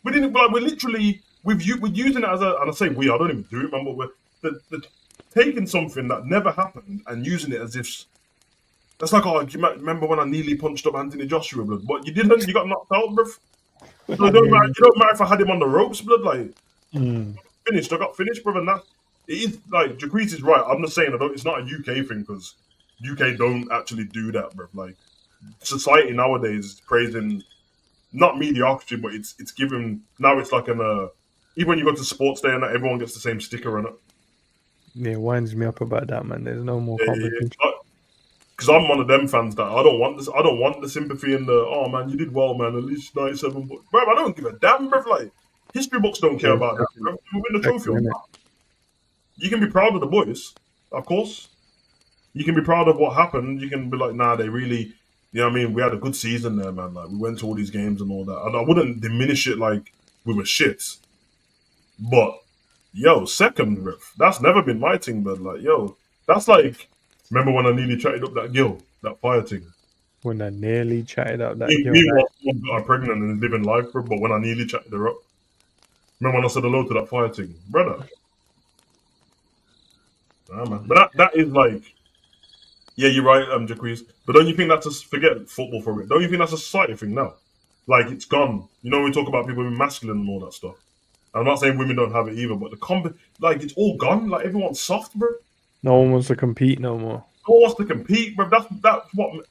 S2: We didn't. Like, we're literally we're using it as a. And I say we. I don't even do it, man. But we're taking something that never happened and using it as if. That's like, oh, do you remember when I nearly punched up Anthony Joshua, blood? But you didn't. You got knocked out, bro. So it don't matter if I had him on the ropes, blood. Like finished. I got finished, bro. And that it is like Jacquees is right. I'm not saying it's not a UK thing because UK don't actually do that, bro. Like society nowadays is praising. Not mediocrity, but it's given now. It's like even when you go to sports day and that, everyone gets the same sticker on it.
S1: Yeah, it winds me up about that, man. There's no more competition.
S2: Because I'm one of them fans that I don't want this. I don't want the sympathy and the oh man, you did well, man. At least 97. But bro, I don't give a damn, bro. Like history books don't care about that. Bro. You win the trophy on that. You can be proud of the boys, of course. You can be proud of what happened. You can be like, nah, they really. You know what I mean? We had a good season there, man. Like, we went to all these games and all that. And I wouldn't diminish it like we were shit. But, yo, second, ref, that's never been my thing, but, like, yo, that's like, remember when I nearly chatted up that girl, that fire thing?
S1: When I nearly chatted up that girl.
S2: Meanwhile, someone got her pregnant and is living life, bro, but when I nearly chatted her up. Remember when I said hello to that fire thing? Brother. Nah, man. But that is like, yeah, you're right, Jacquees. But don't you think that's forget football for it? Don't you think that's a society thing now? Like, it's gone. You know, when we talk about people being masculine and all that stuff. I'm not saying women don't have it either, but like, it's all gone. Like, everyone's soft, bro.
S1: No one wants to compete no more.
S2: No one wants to compete, bro. That's what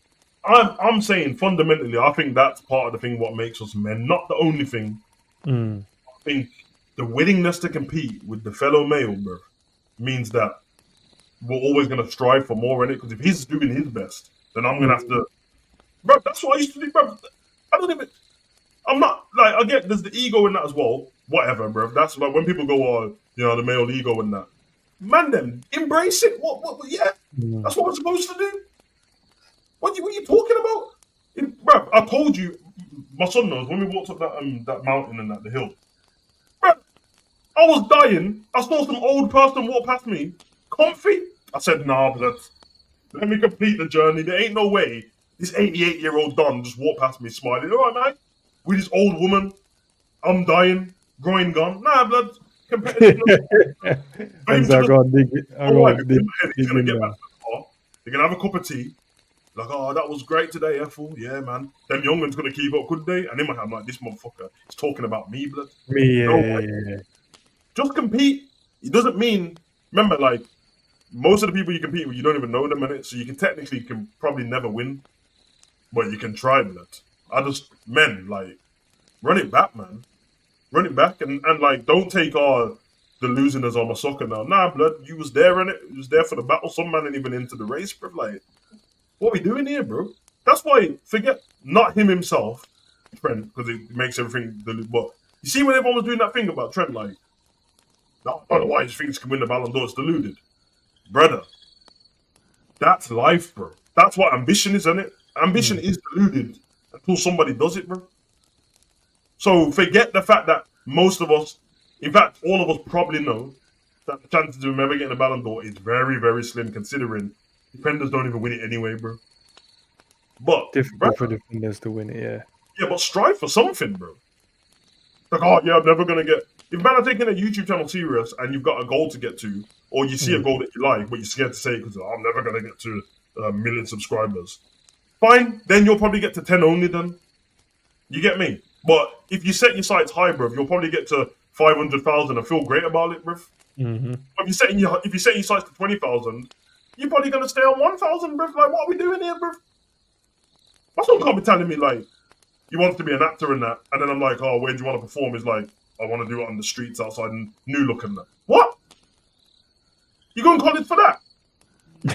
S2: I'm saying. Fundamentally, I think that's part of the thing what makes us men. Not the only thing. I think the willingness to compete with the fellow male, bro, means that we're always going to strive for more in it, because if he's doing his best, then I'm going to have to... Bro, that's what I used to do, bro. I'm not... Like, I get there's the ego in that as well. Whatever, bro. That's like when people go, oh, you know, the male ego and that. Man, then, embrace it. What yeah. That's what we're supposed to do. What are you talking about? Bro, I told you, my son knows, when we walked up that mountain and the hill, bro, I was dying. I saw some old person walk past me. Comfy? I said, nah, but let me complete the journey. There ain't no way this 88-year-old Don just walked past me smiling. All right, man. With this old woman, I'm dying, groin gone. Nah, blood. Competitive.
S1: Things are going to dig it.
S2: He's going to get back to the car. They're going to have a cup of tea. Like, oh, that was great today, Ethel. Yeah, man. Them young ones going to keep up, couldn't they? And in my head, I'm like, this motherfucker is talking about me, blood.
S1: Me, yeah.
S2: Just compete. It doesn't mean... Remember, like, most of the people you compete with, you don't even know them in it, so you can probably never win, but you can try that. Men, like, run it back, man. Run it back, and like, don't take the losing as on my soccer now. Nah, blood, you was there in it. You was there for the battle. Some man ain't even into the race, bro. Like, what are we doing here, bro? That's why, forget, not him himself, Trent, because it makes everything, but you see when everyone was doing that thing about Trent, like, I don't know why he thinks he can win the Ballon d'Or. It's deluded. Brother, that's life, bro. That's what ambition is, isn't it? Ambition is deluded until somebody does it, bro. So forget the fact that most of us In fact, all of us probably know that the chances of him ever getting a Ballon d'Or is very, very slim, considering defenders don't even win it anyway, bro. But, bro,
S1: Difficult for defenders to win it. Yeah.
S2: yeah, but strive for something, bro. Like, oh yeah, I'm never gonna get. If man are taking a YouTube channel serious and you've got a goal to get to, or you see a goal that you like, but you're scared to say it because I'm never gonna get to a million subscribers, fine. Then you'll probably get to 10 only. Then you get me. But if you set your sights high, bro, you'll probably get to 500,000 and feel great about it, bro.
S1: Mm-hmm.
S2: But if you're setting your sights to 20,000, you're probably gonna stay on 1,000, bro. Like, what are we doing here, bro? My son can't be telling me like he wants to be an actor in that, and then I'm like, oh, where do you want to perform? He's like, I want to do it on the streets outside New Look and that. What? You going to college for that?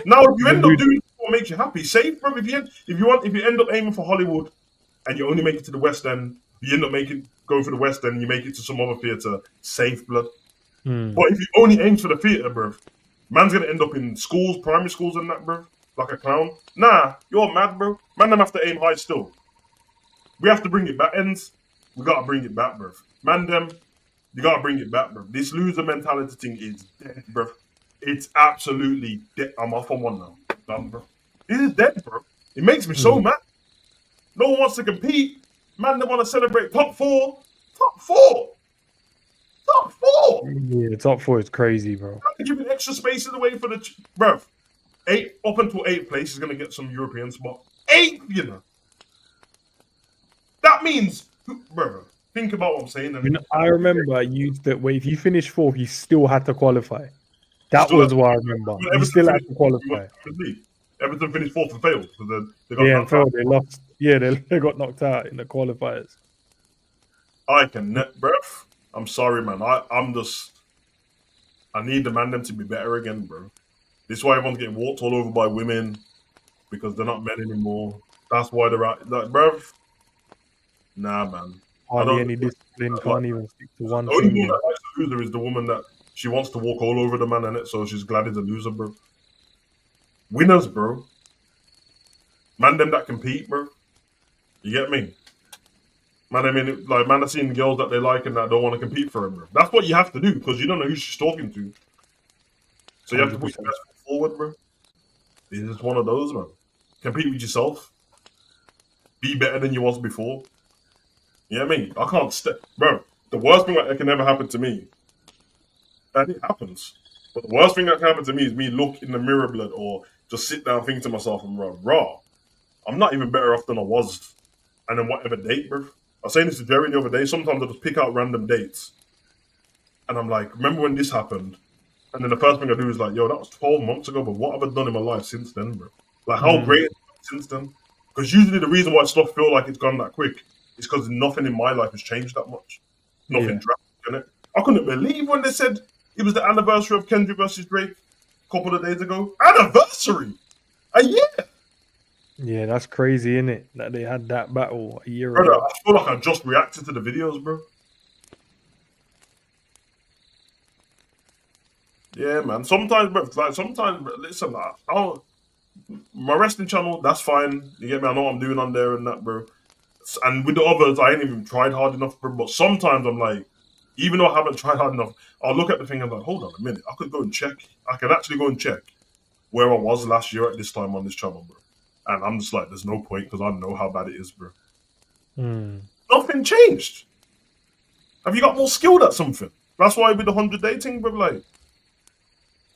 S2: Now, if you end up doing what makes you happy, safe, bro. If you end up aiming for Hollywood and you only make it to the West End, you end up going for the West End, and you make it to some other theatre, safe, blood. But if you only aim for the theatre, bro, man's gonna end up in schools, primary schools, and that, bro, like a clown. Nah, you're mad, bro. Man, them have to aim high still. We have to bring it back, ends. We gotta bring it back, bro. Man, them, you gotta bring it back, bro. This loser mentality thing is dead, bro. It's absolutely dead. I'm off on one now. Done, bro. This is dead, bro. It makes me so mad. No one wants to compete. Man, they want to celebrate top four. Top four. Top four.
S1: Yeah, top four is crazy, bro.
S2: They're giving extra spaces away for the bro. Up until 8th place is gonna get some European spot. 8th, you know. That means, bro. Think about what I'm saying.
S1: I remember I used that way. If you finish fourth, you still had to qualify. That was what I remember. You still had to qualify.
S2: Everton finished fourth and failed. So they
S1: got failed. They lost. Yeah, they got knocked out in the qualifiers.
S2: I can net, bro. I'm sorry, man. I need the man them to be better again, bro. This is why everyone's getting walked all over by women because they're not men anymore. That's why they're out. Like, bro. Nah, man.
S1: Hardly any discipline. Can't even stick to one
S2: thing. The only
S1: thing.
S2: one that likes the loser is the woman that she wants to walk all over the man in it, so she's glad he's a loser, bro. Winners, bro. Man, them that compete, bro. You get me? Man, I mean, like, man, I've seen girls that they like and that don't want to compete for him, bro. That's what you have to do because you don't know who she's talking to. So you have to put your best foot forward, bro. This is one of those, man. Compete with yourself. Be better than you was before. You know what I mean? I can't bro. The worst thing that can ever happen to me, and it happens. But the worst thing that can happen to me is me look in the mirror, blood, or just sit down, think to myself, and raw. I'm not even better off than I was. And then whatever date, bro. I was saying this to Jerry the other day. Sometimes I just pick out random dates, and I'm like, remember when this happened? And then the first thing I do is like, yo, that was 12 months ago. But what have I done in my life since then, bro? Like, how great is it since then? Because usually the reason why stuff feel like it's gone that quick is because nothing in my life has changed that much. Nothing drastic in it. I couldn't believe when they said it was the anniversary of Kendrick versus Drake a couple of days ago. Anniversary! A year!
S1: Yeah, that's crazy, isn't it? That they had that battle a year
S2: Brother,
S1: ago.
S2: I feel like I just reacted to the videos, bro. Yeah, man. Sometimes, bro, listen, my wrestling channel, that's fine. You get me? I know what I'm doing on there and that, bro. And with the others, I ain't even tried hard enough, bro. But sometimes I'm like, even though I haven't tried hard enough, I'll look at the thing and I'm like, hold on a minute. I could go and check. I can actually go and check where I was last year at this time on this channel, bro. And I'm just like, there's no point because I know how bad it is, bro. Nothing changed. Have you got more skilled at something? That's why with the 100-day thing, bro, like,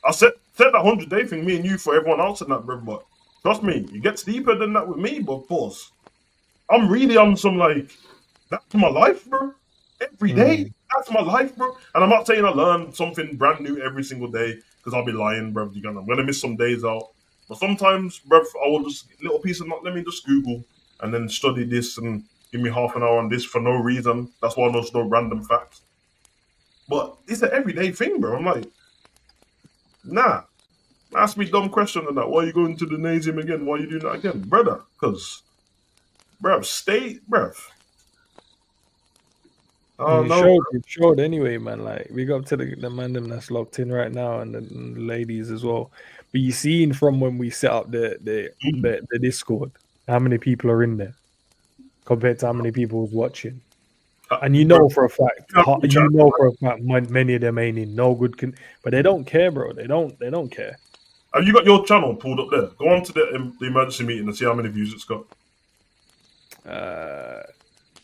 S2: I said that 100-day thing, me and you, for everyone else in that, bro, but trust me, it gets deeper than that with me, but boss. I'm really on some, like, that's my life, bro. Every day, that's my life, bro. And I'm not saying I learn something brand new every single day, because I'll be lying, bro. I'm going to miss some days out. But sometimes, bro, I will just, little piece of, let me just Google, and then study this, and give me half an hour on this for no reason. That's why there's no random facts. But it's an everyday thing, bro. I'm like, nah. Ask me dumb question and that. Why are you going to the gymnasium again? Why are you doing that again? Brother, because, bro, stay, bro. Oh, no.
S1: It showed anyway, man. Like, we got to the man them that's locked in right now and the ladies as well. But you seen from when we set up the Discord, how many people are in there compared to how many people was watching. And you know for a fact,
S2: Yeah,
S1: you know for a fact, many of them ain't in no good but they don't care, bro. They don't care.
S2: Have you got your channel pulled up there? Go on to the emergency meeting and see how many views it's got.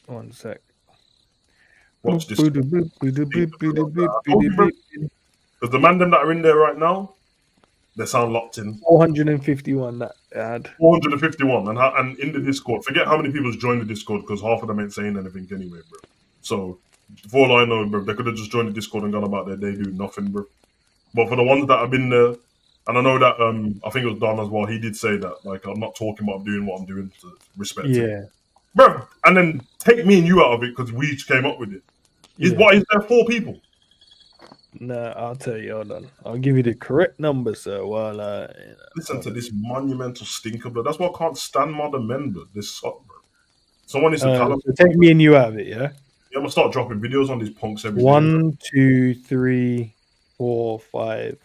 S1: 1 sec.
S2: Watch this. Because the man them that are in there right now, they sound locked in.
S1: 451 that ad.
S2: 451 and in the Discord. Forget how many people's joined the Discord because half of them ain't saying anything anyway, bro. So for all I know, bro, they could have just joined the Discord and gone about their day doing nothing, bro. But for the ones that have been there, and I know that I think it was Don as well. He did say that like I'm not talking about doing what I'm doing to respect it, bro. And then take me and you out of it because we each came up with it. What is there 4 people?
S1: Nah, I'll tell you. Hold on. I'll give you the correct number, sir. While
S2: listen to this monumental stinker, bro. That's why I can't stand modern men, bro. This suck, bro. Someone needs to tell them.
S1: Take me and you out of it, yeah.
S2: I'm gonna start dropping videos on these punks every day.
S1: 1, 2, 3, 4, 5,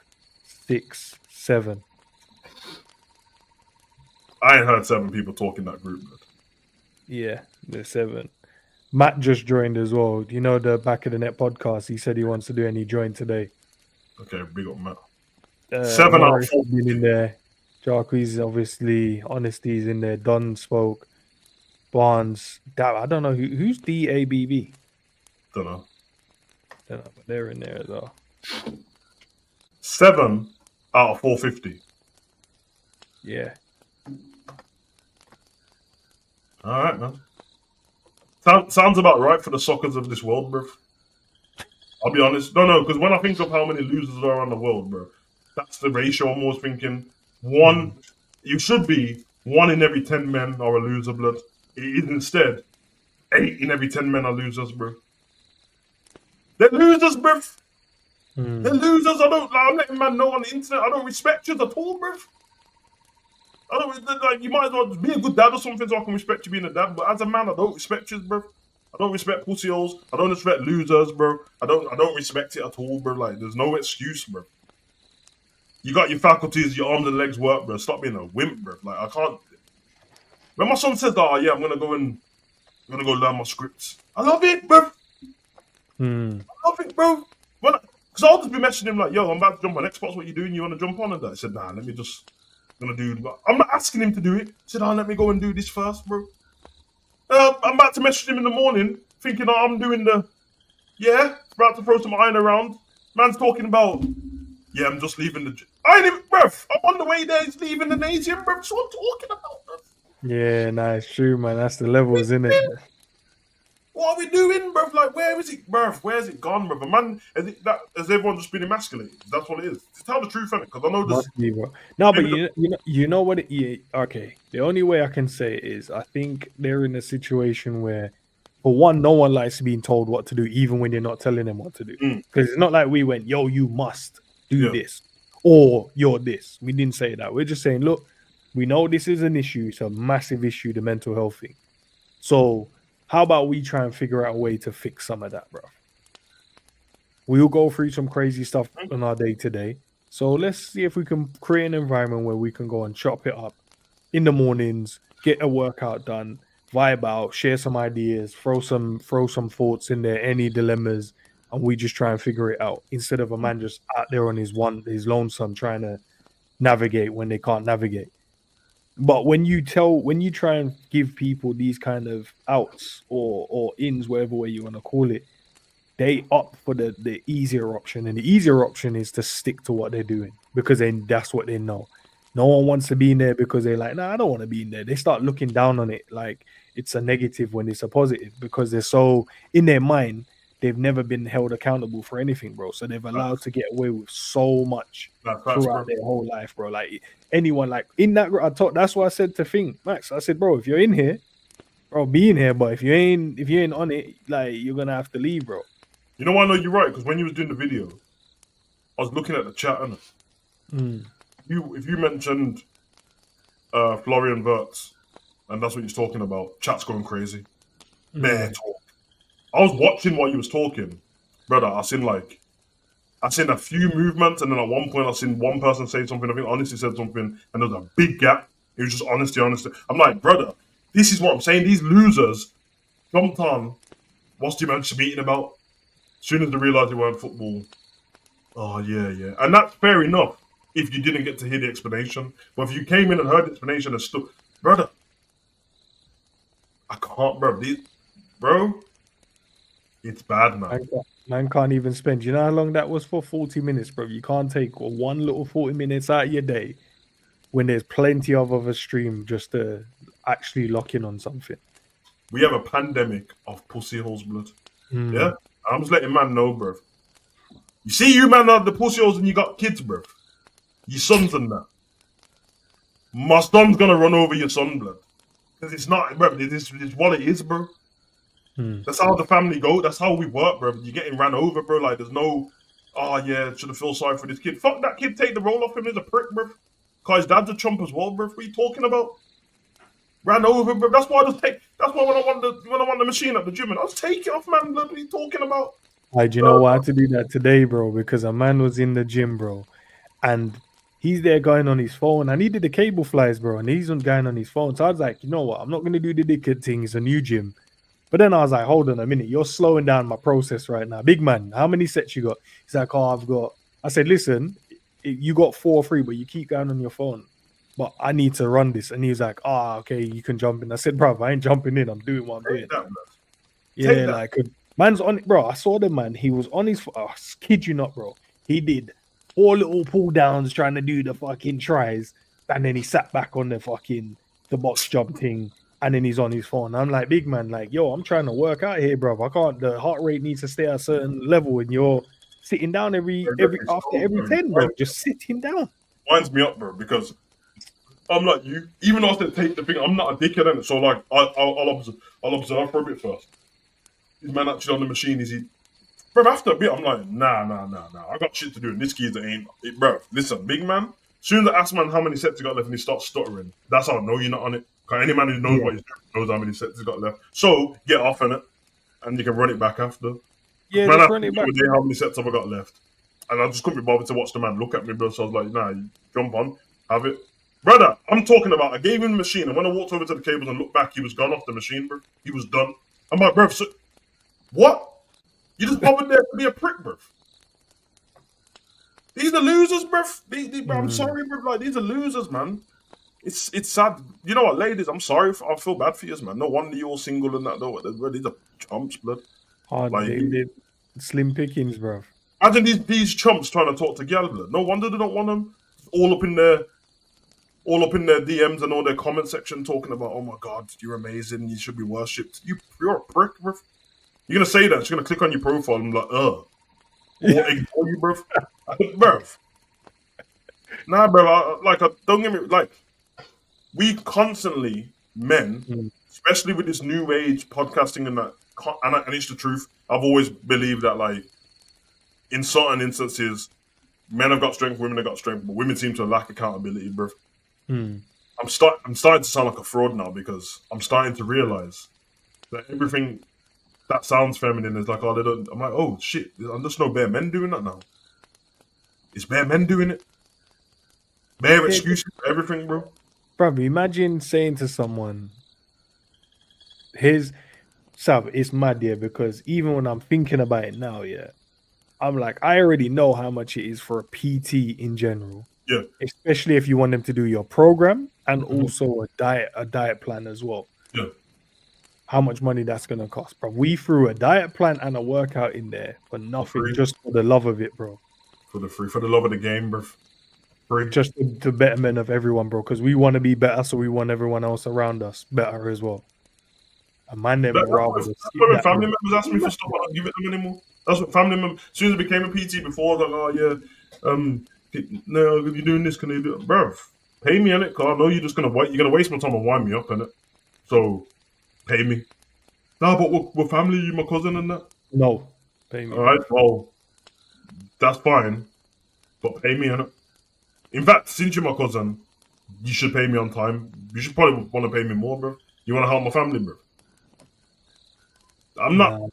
S1: 6, 7.
S2: I ain't heard 7 people talk in that group, bro.
S1: Yeah, there's 7. Matt just joined as well. You know the Back of the Net podcast? He said he wants to do, and he joined today.
S2: Okay, big up Matt. 7 out of 4
S1: been in there. Jarquez, obviously. Honesty's in there. Don spoke. Barnes. I don't know who's DABB.
S2: Don't know.
S1: But they're in there as well.
S2: 7 out of 450.
S1: Yeah.
S2: All right, man. Sounds about right for the suckers of this world, bro. I'll be honest. No, because when I think of how many losers there are in the world, bro, that's the ratio I'm always thinking. You should be 1 in every 10 men are a loser, blood. It is instead 8 in every 10 men are losers, bro. They're losers, bro. They're losers. I'm letting man know on the internet. I don't respect you at all, bro. I don't like. You might as well be a good dad or something so I can respect you being a dad. But as a man, I don't respect you, bro. I don't respect pussy holes. I don't respect losers, bro. I don't respect it at all, bro. Like, there's no excuse, bro. You got your faculties, your arms and legs work, bro. Stop being a wimp, bro. Like, I can't. When my son says, "Oh yeah, I'm gonna go learn my scripts," I love it, bro. I love it, bro. Because I'll just be messaging him like, "Yo, I'm about to jump on Xbox. What you doing? You want to jump on?" And that. I said, "Nah, let me just." I'm not asking him to do it. He said, let me go and do this first, bro. I'm about to message him in the morning, thinking I'm doing about to throw some iron around. Man's talking about, I'm just leaving the gym. I ain't even, bruv, I'm on the way there, he's leaving the gymnasium, bruv. That's what I'm talking about, bruv.
S1: Yeah, nah, it's true, man. That's the levels, isn't it?
S2: What are we doing, bruv? Like, where is it, bruv? Where's it gone, bruv? Man, has everyone just been emasculated? That's what it is. To tell the truth, innit? Because I know this.
S1: Must be, bro. No, but you know what? Okay, the only way I can say it is I think they're in a situation where, for one, no one likes being told what to do, even when you're not telling them what to do. Because it's not like we went, "Yo, you must do this," or "You're this." We didn't say that. We're just saying, look, we know this is an issue. It's a massive issue, the mental health thing. So how about we try and figure out a way to fix some of that, bro? We'll go through some crazy stuff on our day-to-day. So let's see if we can create an environment where we can go and chop it up in the mornings, get a workout done, vibe out, share some ideas, throw some thoughts in there, any dilemmas, and we just try and figure it out instead of a man just out there on his lonesome trying to navigate when they can't navigate. But when you try and give people these kind of outs or ins, whatever way you want to call it, they opt for the easier option. And the easier option is to stick to what they're doing because then that's what they know. No one wants to be in there because they're like, nah, I don't want to be in there. They start looking down on it like it's a negative when it's a positive because they're so in their mind, they've never been held accountable for anything, bro. So they've allowed to get away with so much throughout their whole life, bro. Like anyone, like in that, that's what I said to Fing, Max. I said, bro, if you're in here, bro, be in here. But if you ain't on it, like you're gonna have to leave, bro.
S2: You know why I know you're right? Because when you was doing the video, I was looking at the chat, and if you mentioned Florian Wirtz, and that's what you're talking about, chat's going crazy. Bare talk. I was watching while you was talking, brother. I seen a few movements, and then at one point I seen one person say something. I think Honesty said something, and there was a big gap. It was just honesty. I'm like, brother, this is what I'm saying. These losers jumped on What's the Manchester meeting about? As soon as they realised they weren't football, oh yeah. And that's fair enough if you didn't get to hear the explanation. But if you came in and heard the explanation and stood, brother, I can't, bro, it's bad, man.
S1: Man can't even spend. You know how long that was for? 40 minutes, bro. You can't take one little 40 minutes out of your day when there's plenty of other stream just to actually lock in on something.
S2: We have a pandemic of pussy holes, blood.
S1: Mm.
S2: Yeah? I'm just letting man know, bro. You see you, man, are the pussy holes and you got kids, bro. Your sons and that. My son's gonna run over your son, blood. Because it's not, bro, it's what it is, bro. That's how the family go. That's how we work, bro. You're getting ran over, bro. Like, there's no, oh, yeah, should have feel sorry for this kid. Fuck that kid, take the role off him as a prick, bro. Because his dad's a chump as well, bro. What are you talking about? Ran over, bro. That's why when I want the machine at the gym, and I'll take it off, man. What are you talking about?
S1: Do you know why I had to do that today, bro? Because a man was in the gym, bro, and he's there going on his phone. I needed the cable flies, bro, and he's going on his phone. So I was like, you know what? I'm not gonna do the dickhead thing. It's a new gym. But then I was like, hold on a minute, you're slowing down my process right now. Big man, how many sets you got? He's like, oh, I've got. I said, listen, you got 4 or 3, but you keep going on your phone. But I need to run this. And he's like, okay, you can jump in. I said, bro, I ain't jumping in. I'm doing what I'm doing. Yeah, like, man's on it, bro. I saw the man. He was on his, kid you not, bro. He did 4 little pull downs trying to do the fucking tries. And then he sat back on the box jump thing. And then he's on his phone. I'm like, big man, like, yo, I'm trying to work out here, bro. I can't. The heart rate needs to stay at a certain level, and you're sitting down every 10, bro. Just sitting down.
S2: Winds me up, bro, because I'm like you. Even though I said take the thing, I'm not a dickhead, innit? So like, I'll observe for a bit first. Is man actually on the machine? Is he? Bro, after a bit, I'm like, nah. I got shit to do, and this geezer ain't. Bro, listen, big man. As soon as I ask man how many sets he got left, and he starts stuttering, that's how I know you're not on it. Because any man who knows what he's doing knows how many sets he's got left. So get off on it, and you can run it back after.
S1: Yeah,
S2: man,
S1: just run it back.
S2: How many sets have I got left? And I just couldn't be bothered to watch the man look at me, bro. So I was like, nah, you jump on, have it. Brother, I'm talking about, I gave him the machine, and when I walked over to the cables and looked back, he was gone off the machine, bro. He was done. I'm like, bro, so, what? You just bothered there to be a prick, bro. These are losers, bro. Bro, I'm sorry, bro. Like, these are losers, man. It's sad. You know what, ladies? I'm sorry. I feel bad for you, man. No wonder you're all single and that, though. These are chumps, blood.
S1: Like, slim pickings, bro.
S2: Imagine these chumps trying to talk to gal, blood. No wonder they don't want them. All up in their DMs and all their comment section talking about, oh my God, you're amazing. You should be worshipped. You're a prick, bro. You're gonna say that. She's gonna click on your profile and be like, or ignore you, bro. Bro. Nah, bro. Don't get me like. We constantly, men, especially with this new age podcasting and that, and it's the truth. I've always believed that, like, in certain instances, men have got strength, women have got strength, but women seem to lack accountability, bro. I'm starting to sound like a fraud now because I'm starting to realize that everything that sounds feminine is like, oh, they don't. I'm like, oh shit, I'm just no bare men doing that now. It's bare men doing it. Bare excuses for everything, bro.
S1: Bro, imagine saying to someone, it's mad, yeah, because even when I'm thinking about it now, yeah, I'm like, I already know how much it is for a PT in general.
S2: Yeah.
S1: Especially if you want them to do your program and also a diet plan as well.
S2: Yeah.
S1: How much money that's gonna cost, bro. We threw a diet plan and a workout in there for nothing, just for the love of it, bro.
S2: For the love of the game, bro.
S1: Just the betterment of everyone, bro, because we want to be better, so we want everyone else around us better as well. And man, them rather.
S2: That's when family members ask me for stuff, I don't give it them anymore. That's what family members. As soon as I became a PT before, I was like, oh yeah, no, you're doing this, can you do it, bro? Pay me on it, cause I know you're just gonna wait. You're gonna waste my time and wind me up in it. So, pay me. Nah, but we're family. You my cousin and that.
S1: No, pay me.
S2: All right, well, that's fine, but pay me on it. In fact, since you're my cousin, you should pay me on time. You should probably want to pay me more, bro. You want to help my family, bro. I'm not.
S1: Nah,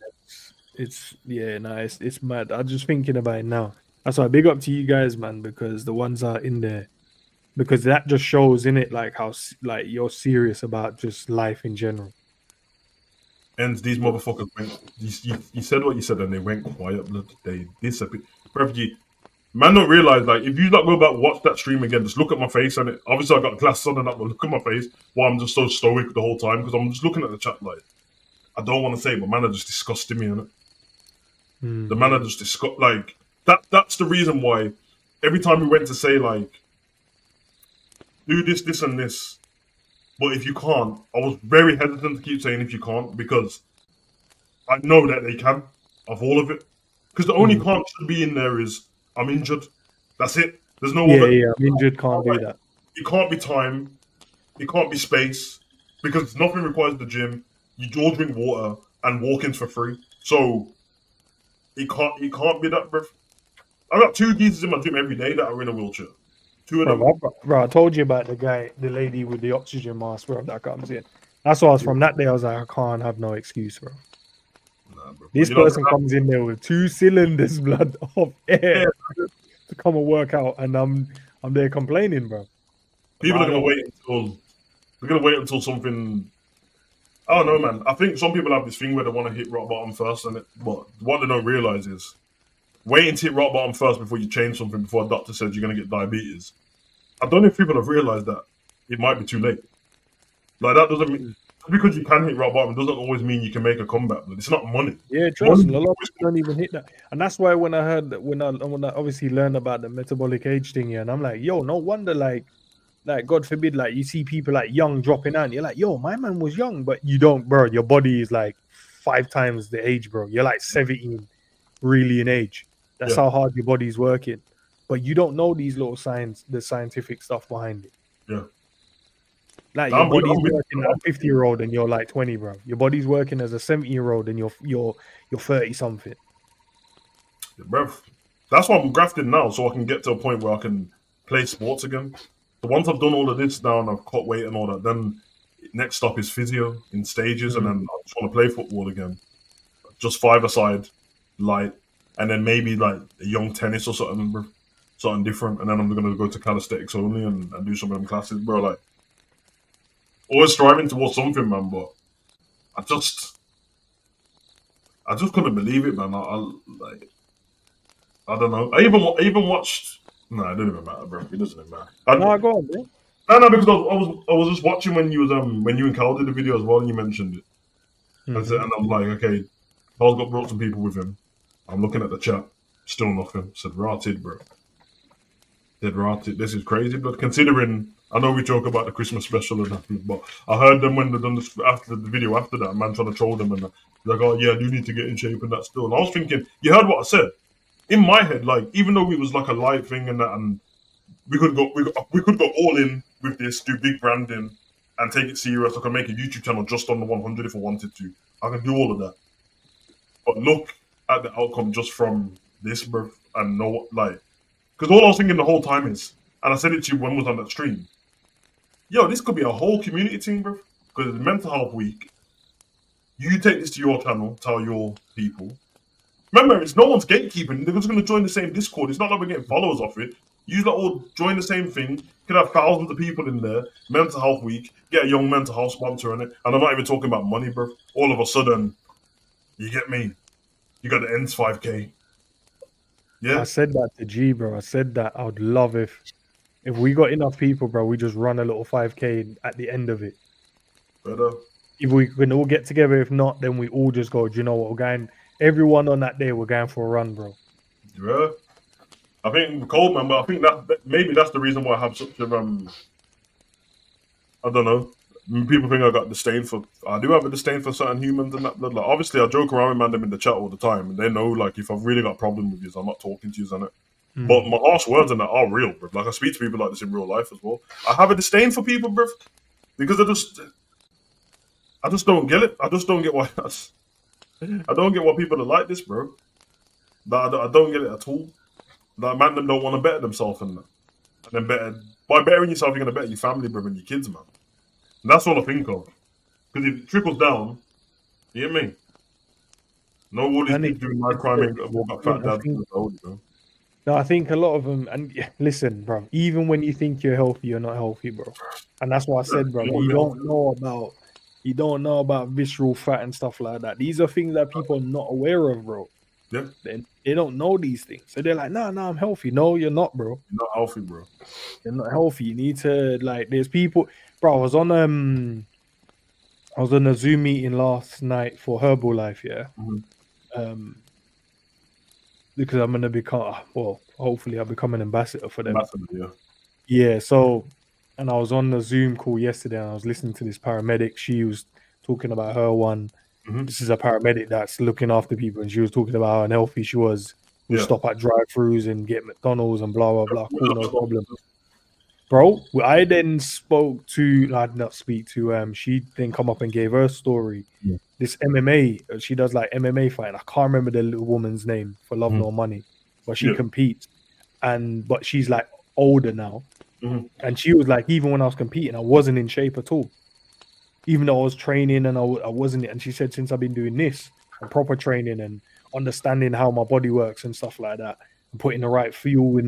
S1: it's mad. I'm just thinking about it now. That's why big up to you guys, man, because the ones are in there, because that just shows in it like how like you're serious about just life in general.
S2: And these motherfuckers went. You said what you said, and they went quiet. Blood. They disappeared. Bruv, man, don't realize like if you not go back watch that stream again, just look at my face and it. Obviously, I got glasses on and that, but look at my face while I'm just so stoic the whole time because I'm just looking at the chat like I don't want to say, but man, are just disgusting me, innit? The man are just like that. That's the reason why every time we went to say like do this, this, and this, but if you can't, I was very hesitant to keep saying if you can't because I know that they can of all of it. Because the only can't should be in there is I'm injured. That's it. There's no other.
S1: Yeah, I'm injured, can't do that.
S2: It can't be time. It can't be space because nothing requires the gym. You all drink water and walk-ins for free. So it can't be that, bro. I got 2 geezers in my gym every day that are in a wheelchair. 2 of them.
S1: Bro, I told you about the lady with the oxygen mask, bro, that comes in. That's why I was from that day. I was like, I can't have no excuse, bro.
S2: Nah, bro.
S1: This person comes in there with 2 cylinders, blood, of air to come and work out, and I'm there complaining, bro.
S2: People are gonna wait until something. I don't know, man. I think some people have this thing where they want to hit rock bottom first, but what they don't realize is waiting to hit rock bottom first before you change something before a doctor says you're gonna get diabetes. I don't know if people have realized that it might be too late. Like that doesn't mean because you can hit rock bottom doesn't always mean you can make a comeback. But it's not money.
S1: Yeah, trust me. A lot of people don't even hit that, and that's why when I obviously learned about the metabolic age thing, yeah, and I'm like, yo, no wonder, like God forbid, like you see people like young dropping out, and you're like, yo, my man was young, but you don't, bro. Your body is like 5 times the age, bro. You're like 17, really in age. That's how hard your body's working, but you don't know these little signs, the scientific stuff behind it.
S2: Yeah.
S1: Like your body's working as a 50-year-old and you're like 20, bro. Your body's working as a 70-year-old and you're 30 something.
S2: Yeah, bro. That's why I'm grafting now, so I can get to a point where I can play sports again. So once I've done all of this now and I've cut weight and all that, then next stop is physio in stages, and then I just want to play football again. Just 5-a-side, light, and then maybe like a young tennis or something, bro. Something different, and then I'm gonna go to calisthenics only and do some of them classes, bro. Like always striving towards something, man. But I just couldn't believe it, man. I don't know. I even watched. No, it didn't even matter, bro. It doesn't even matter.
S1: No, go on, bro.
S2: No, because I was just watching when you and Cal did the video as well, and you mentioned it, and I'm like, okay, Carl's brought some people with him. I'm looking at the chat, still nothing. Said rotted, bro. Said rotted. This is crazy, but considering I know we joke about the Christmas special and that, but I heard them when they done this after the video after that, man trying to troll them and like, oh yeah, I do need to get in shape and that still. And I was thinking, you heard what I said. In my head, like even though it was like a live thing and that, and we could go all in with this, do big branding, and take it serious. I can make a YouTube channel just on the 100 if I wanted to. I can do all of that. But look at the outcome just from this, bro, and know like, because all I was thinking the whole time is, and I said it to you when I was on that stream. Yo, this could be a whole community thing, bro. Because it's Mental Health Week. You take this to your channel, tell your people. Remember, it's no one's gatekeeping. They're just going to join the same Discord. It's not like we're getting followers off it. You lot all join the same thing. You could have thousands of people in there. Mental Health Week. Get a young mental health sponsor on it. And I'm not even talking about money, bro. All of a sudden, you get me? You got the ends 5K. Yeah.
S1: I said that to G, bro. I said that I would love if we got enough people, bro, we just run a little 5K at the end of it.
S2: Better.
S1: If we can all get together, if not, then we all just go, do you know what, we're going, everyone on that day, we're going for a run, bro.
S2: Yeah. I think cold, man, but I think that maybe that's the reason why I have such a I don't know. People think I got disdain for. I do have a disdain for certain humans and that. Like, obviously, I joke around with them in the chat all the time, and they know like if I've really got a problem with you, I'm not talking to you, on it. But my harsh words and that are real, bro. Like I speak to people like this in real life as well. I have a disdain for people, bro, because I just don't get it. I just don't get why that's. I don't get why people are like this, bro. I don't get it at all. Like man, them don't want to better themselves and then by bettering yourself, you're gonna better your family, bro, and your kids, man. And that's all I think of. Because if it trickles down, you hear me? No, all these people doing my crime ain't walk up fat dads.
S1: No, I think a lot of them, and listen, bro, even when you think you're healthy, you're not healthy, bro. And that's why I said, bro, you don't know about You don't know about visceral fat and stuff like that. These are things that people are not aware of, bro.
S2: Yeah.
S1: They don't know these things. So they're like, nah, I'm healthy. No, you're not, bro.
S2: You're not healthy, bro.
S1: You're not healthy. You need to like there's people, bro. I was on a Zoom meeting last night for Herbalife, yeah.
S2: Mhm.
S1: Because I'm gonna become hopefully I'll become an ambassador for them.
S2: Massively, yeah.
S1: Yeah, so and I was on the Zoom call yesterday and I was listening to this paramedic. She was talking about her one.
S2: Mhm.
S1: This is a paramedic that's looking after people, and she was talking about how unhealthy she was. Would
S2: Yeah.
S1: stop at drive-throughs and get McDonald's and blah blah blah. Cool, no problem.
S2: Yeah.
S1: Bro, I then spoke to I did not speak to she then come up and gave her story.
S2: Yeah.
S1: This MMA, she does like MMA fighting. I can't remember the little woman's name for love
S2: Mhm.
S1: nor money, but she
S2: Yeah.
S1: competes, but she's like older now.
S2: Mhm.
S1: And she was like, even when I was competing, I wasn't in shape at all. Even though I was training and I wasn't. And she said, since I've been doing this and proper training and understanding how my body works and stuff like that, and putting the right fuel in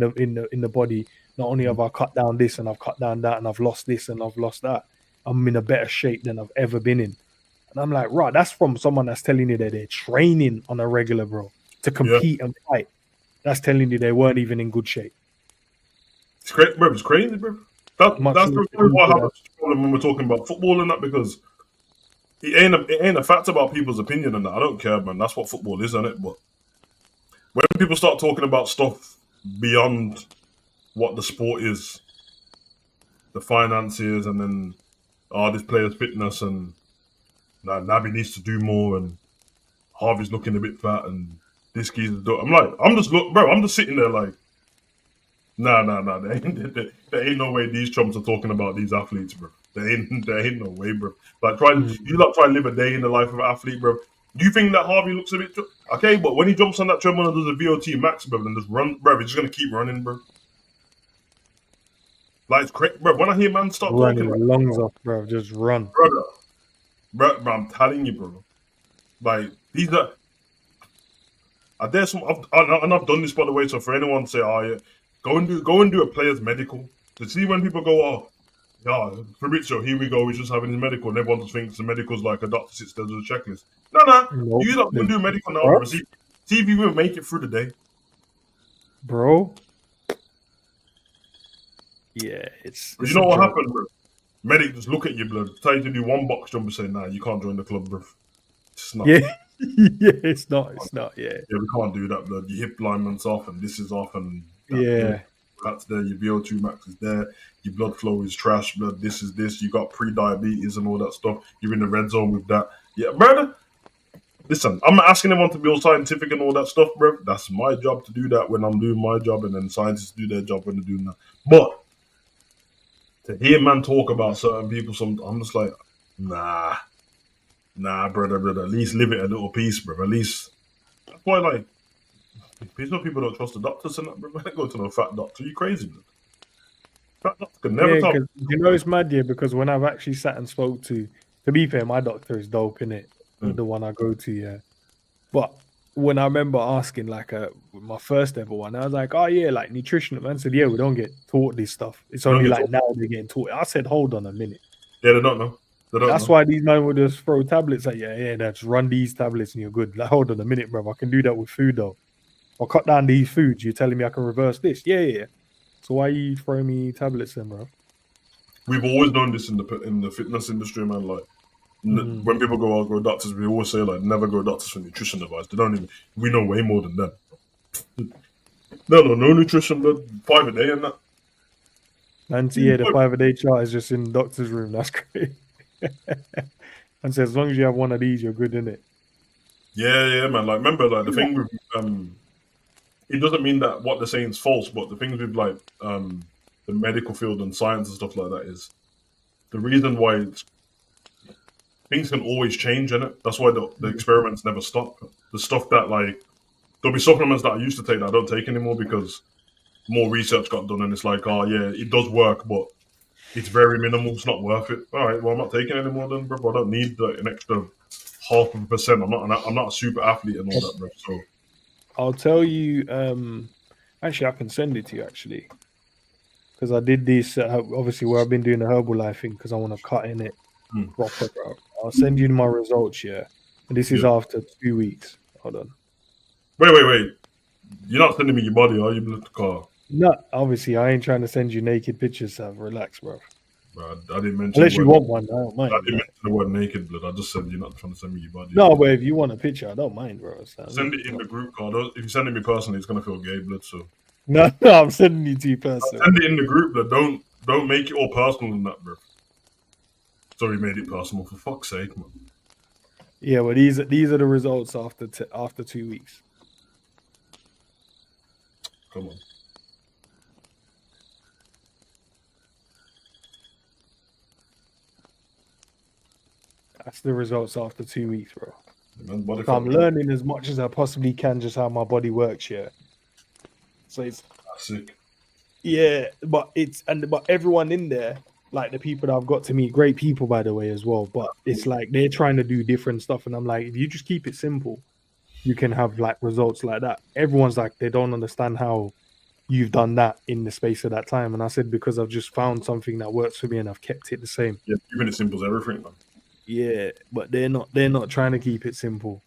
S1: the body, not only have I cut down this and I've cut down that and I've lost this and I've lost that, I'm in a better shape than I've ever been in. And I'm like, right, that's from someone that's telling you that they're training on a regular, bro, to compete and fight. That's telling you they weren't even in good shape.
S2: It's crazy, bro. It's crazy, bro. That's the reason why I have a problem when we're talking about football and that, because it ain't a fact about people's opinion and that. I don't care, man. That's what football is, isn't it? But when people start talking about stuff beyond what the sport is, the finances, and then this player's fitness, and Naby needs to do more, and Harvey's looking a bit fat, and this geezer's I'm just sitting there like, nah. There ain't no way these chumps are talking about these athletes, bro. There ain't no way, bro. Like, try and live a day in the life of an athlete, bro. Do you think that Harvey looks a bit okay? But when he jumps on that treadmill and does a VO2 max, bro, and just run, bro, he's just gonna keep running, bro. Like, it's crazy, bro. When I hear man start
S1: running
S2: talking,
S1: the lungs off, bro, just run,
S2: bro. I'm telling you, bro. Like, these are. I've done this, by the way. So for anyone to say, "Oh yeah," go and do a player's medical. To see when people go, "Oh, yeah, Fabrizio, here we go. He's just having his medical," and everyone just thinks the medical's like a doctor sits there with a checklist. No.
S1: Nope.
S2: You not gonna do a medical now, bro. See if you will make it through the day,
S1: bro. Yeah, it's
S2: you know what happened, bro? Medic just look at you, blood. Tell you to do one box jump and say, "Nah, you can't join the club, bro." It's not.
S1: Yeah, yeah, it's not. Yeah,
S2: we can't do that, blood. Your hip alignment's off, and this is off, and that's there. Your VO2 max is there. Your blood flow is trash, blood. This is this. You got pre-diabetes and all that stuff. You're in the red zone with that. Yeah, brother. Listen, I'm not asking anyone to be all scientific and all that stuff, bro. That's my job to do that when I'm doing my job, and then scientists do their job when they're doing that. But to hear man talk about certain people, I'm just like, nah, brother. At least live it a little piece, bro. At least that's why, like, people don't trust the doctors and that, bro. Go to no fat doctor. You crazy, bro? Fat doctor can never talk.
S1: You know it's mad, because when I've actually sat and spoke to be fair, my doctor is dope, innit? The one I go to, yeah. But when I remember asking, like, my first ever one, I was like, oh yeah, like nutrition. Man said, yeah, we don't get taught this stuff. It's only like now they're getting taught. I said, hold on a minute.
S2: Yeah, they don't know.
S1: That's why these men would just throw tablets like, just run these tablets and you're good. Like, hold on a minute, bro. I can do that with food though. I'll cut down these foods. You're telling me I can reverse this? Yeah. So why are you throwing me tablets then, bro?
S2: We've always known this in the fitness industry, man. Like, when people go out go doctors, we always say like never go doctors for nutrition advice. They don't even. We know way more than them. No nutrition, but 5 a day and that.
S1: And the 5 a day chart is just in the doctor's room. That's great. And so as long as you have one of these, you're good, innit?
S2: Yeah, man. Like, remember, like the thing with it doesn't mean that what they're saying is false, but the things with like the medical field and science and stuff like that is the reason why things can always change, innit? That's why the experiments never stop. The stuff that, like, there'll be supplements that I used to take that I don't take anymore because more research got done, and it's like, oh yeah, it does work, but it's very minimal. It's not worth it. All right, well, I'm not taking any more then, bro. I don't need an extra 0.5%. I'm not a super athlete and all that, bro. So
S1: I'll tell you. Actually, I can send it to you actually, because I did this obviously where I've been doing the Herbalife thing because I want to cut in it proper, bro. I'll send you my results. Yeah, and this is
S2: Yeah.
S1: after 2 weeks. Hold on.
S2: Wait. You're not sending me your body, are you, blood? Car?
S1: No, obviously I ain't trying to send you naked pictures. So relax, bro.
S2: Bro, I didn't mention
S1: Unless
S2: the
S1: you
S2: word.
S1: want one, I don't
S2: I
S1: mind.
S2: didn't
S1: But...
S2: mention the word naked, blood. I just said you're not trying to send me your body.
S1: No, but if you want a picture, I don't mind, bro.
S2: Send it in the group card. If you send it me personally, it's gonna feel gay, blood. So
S1: No, I'm sending you to you personally.
S2: send it in the group, blood. Don't make it all personal in that, bro. Sorry, made it personal for fuck's sake, man.
S1: Yeah, well, these are the results after 2 weeks.
S2: Come on.
S1: That's the results after 2 weeks, bro.
S2: Man, body
S1: So I'm
S2: fat,
S1: learning as much as I possibly can just how my body works. Yeah. So it's
S2: that's sick.
S1: yeah, but everyone in there, like the people that I've got to meet, great people by the way as well. But it's like they're trying to do different stuff, and I'm like, if you just keep it simple, you can have like results like that. Everyone's like, they don't understand how you've done that in the space of that time. And I said, because I've just found something that works for me and I've kept it the same.
S2: Yeah, keeping it simple is everything, man.
S1: Yeah, but they're not trying to keep it simple.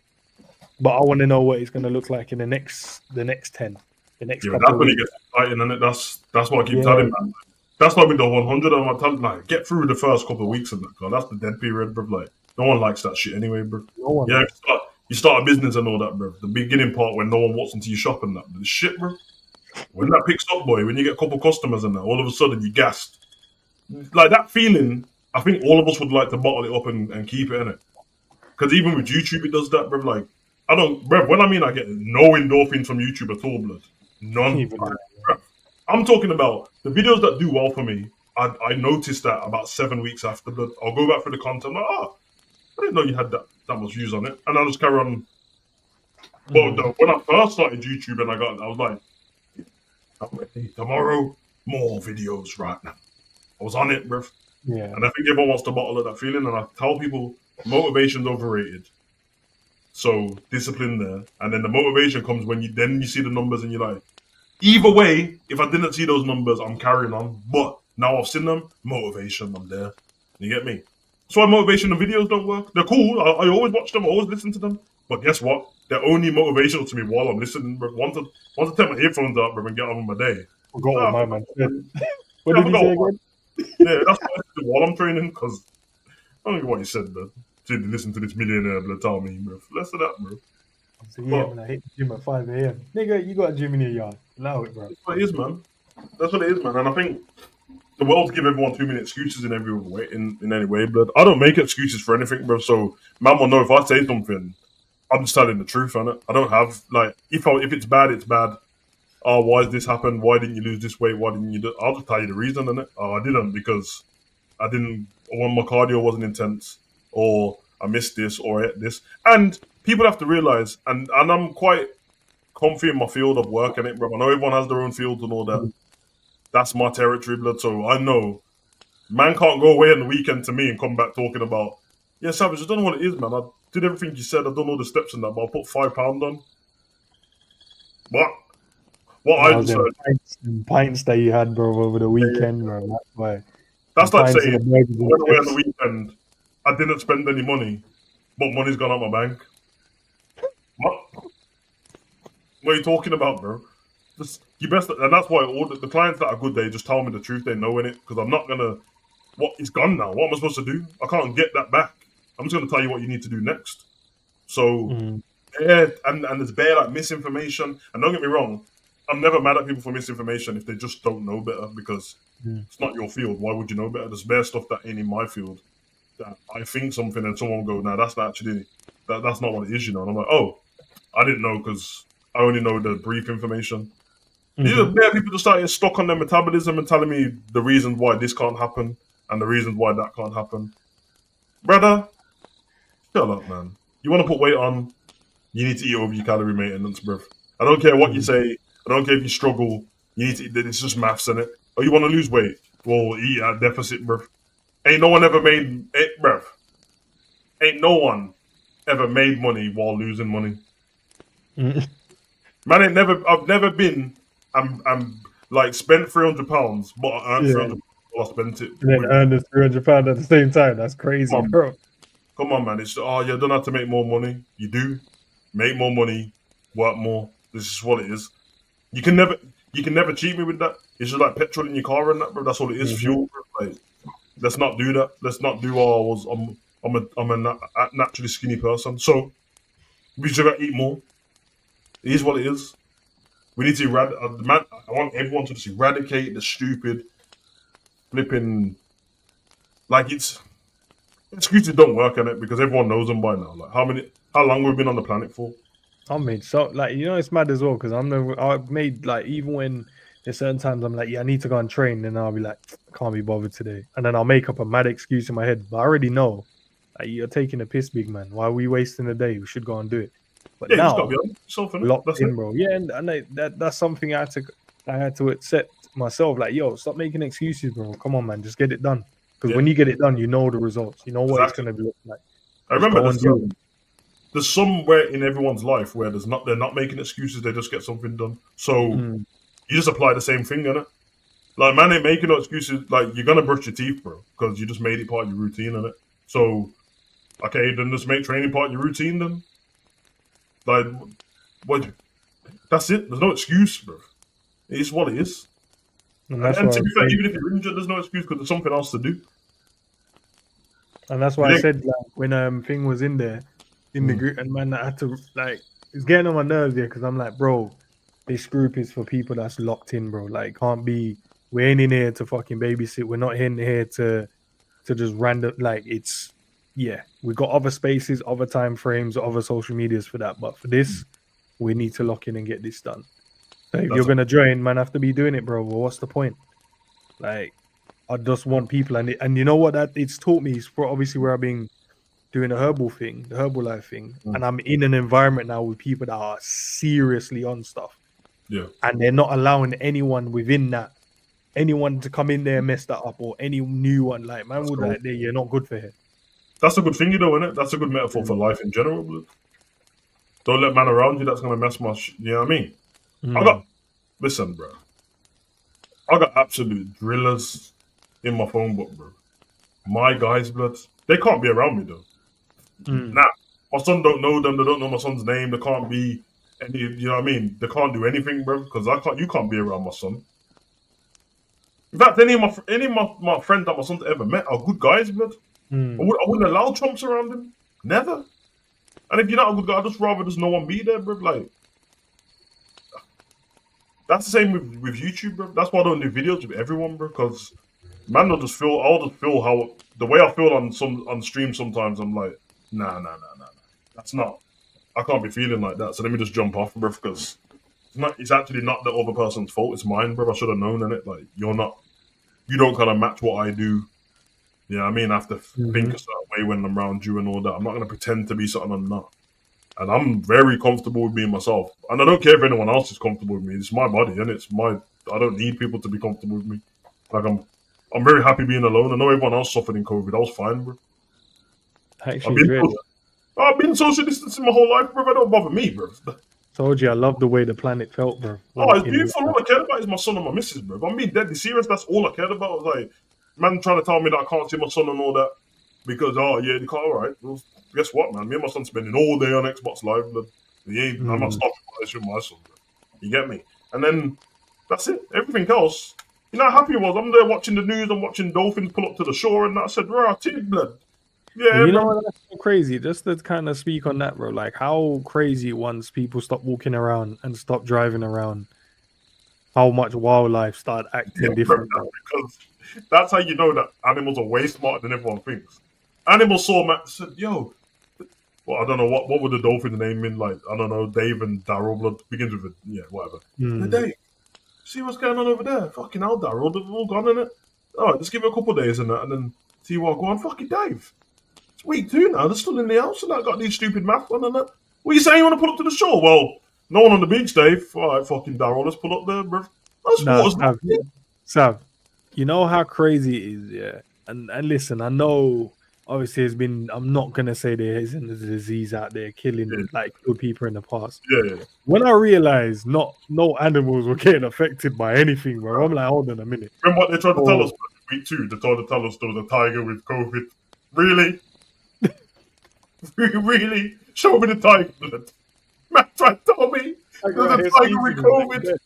S1: But I want to know what it's going to look like in the next 10, the next
S2: Yeah,
S1: couple
S2: that's
S1: of
S2: when it
S1: weeks.
S2: gets exciting, and that's what I keep
S1: Yeah.
S2: telling, man. That's why with the 100, I'm telling, like, get through the first couple of weeks of that, bro. That's the dead period, bro. Like, no one likes that shit anyway, bro.
S1: No one.
S2: Yeah, you start a business and all that, bro. The beginning part when no one walks into your shop and that, the shit, bro. When that picks up, boy, when you get a couple customers and that, all of a sudden you gassed. Like that feeling, I think all of us would like to bottle it up and keep it in it. Because even with YouTube, it does that, bro. Like, I don't, bro. When I mean I get no endorphins from YouTube at all, blood. None.
S1: Even
S2: Bruv. I'm talking about the videos that do well for me. I noticed that about 7 weeks after, blood. I'll go back through the content. Like, I didn't know you had that much views on it, and I'll just carry on. But when I first started YouTube, and I was like, I'm ready. Tomorrow, more videos right now. I was on it, bro.
S1: Yeah.
S2: And I think everyone wants to bottle of that feeling. And I tell people, motivation's overrated. So discipline there, and then the motivation comes when you see the numbers, and you're like, either way, if I didn't see those numbers, I'm carrying on. But now I've seen them, motivation, I'm there. You get me? That's why motivation and videos don't work. They're cool. I always watch them. I always listen to them. But guess what? They're only motivational to me while I'm listening. Bro. Once I take my earphones out, bro, and get on with my day.
S1: Forgot what my man said. What
S2: Yeah,
S1: did he say again?
S2: Yeah, that's what I do while I'm training, because I don't know what he said, bro. Didn't listen to this millionaire, bro, tell me, bro. Less of that, bro.
S1: So, yeah, man, I hit the gym at 5 a.m. Nigga, you got a gym in your yard. Allow it, bro.
S2: That's what it is, man. That's what it is, man. And I think the world's give everyone too many excuses in every way, in any way, blood. I don't make excuses for anything, bro. So man will know if I say something, I'm just telling the truth on it. I don't have like if it's bad, it's bad. Oh, why did this happen? Why didn't you lose this weight? Why didn't you do? I'll just tell you the reason, innit? Oh, I didn't because I didn't. When my cardio wasn't intense, or I missed this, or ate this. And people have to realize, and I'm quite comfy in my field of work, and it, bro. I know everyone has their own fields and all that. That's my territory, blood. So I know man can't go away on the weekend to me and come back talking about, yeah, Savage, I don't know what it is, man. I did everything you said. I don't know the steps in that, but I put £5 on. What I decided.
S1: Pints that you had, bro, over the weekend, bro. That's why.
S2: That's like
S1: Pints
S2: saying,
S1: and
S2: I
S1: the burgers and
S2: went away on
S1: chips.
S2: the weekend. I didn't spend any money, but money's gone out my bank. What are you talking about, bro? You best, and that's why all the clients that are good, they just tell me the truth. They know in it, because I'm not gonna. What it's gone now? What am I supposed to do? I can't get that back. I'm just gonna tell you what you need to do next. So yeah, and there's bare like misinformation. And don't get me wrong, I'm never mad at people for misinformation if they just don't know better, because it's not your field. Why would you know better? There's bare stuff that ain't in my field that I think something and someone go, nah, that's not actually that's not what it is, you know. And I'm like, oh, I didn't know because I only know the brief information. These are bare people just started stuck on their metabolism and telling me the reasons why this can't happen and the reasons why that can't happen. Brother, shut up, man. You want to put weight on, you need to eat over your calorie maintenance, bruv. I don't care what you say. I don't care if you struggle. You need to eat. It's just maths, innit? Oh, you want to lose weight? Well, eat at deficit, bruv. Ain't no one ever made it, bruv. Ain't no one ever made money while losing money. Man, I've never been I'm like spent £300, but I earned £300 while I spent it.
S1: And then earn this £300 at the same time. That's crazy, bro.
S2: Come on, man. It's you don't have to make more money. You do make more money, work more. This is what it is. You can never cheat me with that. It's just like petrol in your car and that, bro. That's all it is.
S1: Mhm.
S2: Fuel, bro. Like, let's not do that. Let's not do. I'm a naturally skinny person, so we just gotta eat more. It is what it is. We need to eradicate. I want everyone to just eradicate the stupid, flipping. Like it's excuses don't work in it because everyone knows them by now. Like how long we've been on the planet for?
S1: I made so like it's mad as well because I've made like even when there's certain times I'm like, yeah, I need to go and train, and I'll be like, can't be bothered today, and then I'll make up a mad excuse in my head, but I already know like, you're taking a piss, big man. Why are we wasting the day? We should go and do it. But
S2: Yeah, you just
S1: now
S2: gotta be honest with yourself, innit?
S1: locked
S2: That's
S1: in,
S2: it.
S1: bro. Yeah, and that's something I had to accept myself. Like, yo, stop making excuses, bro. Come on, man, just get it done. Because
S2: Yeah.
S1: when you get it done, you know the results. You know what
S2: Exactly.
S1: it's gonna be looking like.
S2: I
S1: Just
S2: remember
S1: go and do it.
S2: there's somewhere in everyone's life where they're not making excuses. They just get something done. So
S1: Mm.
S2: you just apply the same thing, innit? Like, man, ain't making no excuses. Like, you're gonna brush your teeth, bro, because you just made it part of your routine, innit? So, okay, then just make training part of your routine, then. Like, what? That's it. There's no excuse, bro. It's what it is.
S1: And that's
S2: And
S1: why
S2: to
S1: I
S2: be fair,
S1: think-
S2: even if you're injured, there's no excuse because there's something else to do.
S1: And that's why I
S2: Yeah.
S1: said like when thing was in there in the
S2: Mm.
S1: group, and man, I had to like it's getting on my nerves here because I'm like, bro, this group is for people that's locked in, bro. Like, can't be. We ain't in here to fucking babysit. We're not in here to just random. Like, it's we got other spaces, other time frames, other social medias for that. But for this, we need to lock in and get this done. So if
S2: That's
S1: you're
S2: a-
S1: gonna join, man, have to be doing it, bro. Well, what's the point? Like, I just want people, and you know what that it's taught me is for obviously where I've been doing the Herbalife thing,
S2: Mm.
S1: and I'm in an environment now with people that are seriously on stuff,
S2: Yeah.
S1: and they're not allowing anyone within that, anyone to come in there and mess that up, or any new one. Like, man,
S2: That's
S1: would
S2: cool.
S1: like, you're not good for it.
S2: That's a good thing, though, innit? That's a good metaphor for life in general, blood. Don't let man around you that's gonna mess my you know what I mean?
S1: Mm.
S2: Listen, bro. I got absolute drillers in my phone book, bro. My guys, blood. They can't be around me though.
S1: Mm.
S2: Nah, my son don't know them. They don't know my son's name. They can't be any. You know what I mean? They can't do anything, bro. Because I can't. You can't be around my son. In fact, any of my friends that my son's ever met are good guys, blood.
S1: Mm.
S2: I wouldn't allow chumps around him. Never. And if you're not a good guy, I'd just rather just no one be there, bro. Like, that's the same with YouTube, bro. That's why I don't do videos with everyone, bro. Because man, I'll just feel how the way I feel on stream sometimes. I'm like, nah. That's not. I can't be feeling like that. So let me just jump off, bro. Because it's actually not the other person's fault. It's mine, bro. I should have known, innit? Like, you don't kind of match what I do. Yeah, I mean, I have to think a certain way when I'm around you and all that. I'm not going to pretend to be something I'm not. And I'm very comfortable with being myself. And I don't care if anyone else is comfortable with me. It's my body, and I don't need people to be comfortable with me. Like, I'm very happy being alone. I know everyone else suffered in COVID. I was fine, bro.
S1: Actually,
S2: I've been social distancing my whole life, bro. It don't bother me, bro.
S1: told you I love the way the planet felt, bro.
S2: Oh, it's beautiful. All I cared about is my son and my missus, bro. If I'm being deadly serious, that's all I cared about. Like, man trying to tell me that I can't see my son and all that because, you can't. All right. Well, guess what, man? Me and my son spending all day on Xbox Live. But I'm not stopping this with my son, bro. You get me? And then that's it. Everything else, you know how happy I was. I'm there watching the news. I'm watching dolphins pull up to the shore, and I said, right, blood. Yeah,
S1: you know what? That's so crazy. Just to kind of speak on that, bro. Like, how crazy once people stop walking around and stop driving around, how much wildlife start acting different, bro.
S2: Because that's how you know that animals are way smarter than everyone thinks. Animals saw Matt said, "Yo, well, I don't know what would the dolphin name in? Like, I don't know, Dave and Daryl. Blood begins with whatever.
S1: Mm.
S2: Hey, Dave, see what's going on over there? Fucking hell, Daryl, they've all gone in it. All right, just give it a couple of days and that, and then see what go on. Fucking Dave, it's week 2 now. They're still in the house and that. Got these stupid math on and that. What are you saying? You want to pull up to the shore? Well, no one on the beach, Dave. All right, fucking Daryl, let's pull up there, bro. That's
S1: Sav, you know how crazy it is, yeah. And listen, I know obviously I'm not gonna say there isn't a disease out there killing like good people in the past.
S2: Yeah.
S1: When I realized no animals were getting affected by anything, bro, I'm like, hold on a minute.
S2: Remember what they tried to tell us week 2? They tried to tell us there was a tiger with COVID. Really? Really? Show me the tiger blood. Man, try to tell me
S1: Tiger
S2: there's
S1: out
S2: a
S1: here
S2: tiger with
S1: sneezing in
S2: COVID.
S1: bed.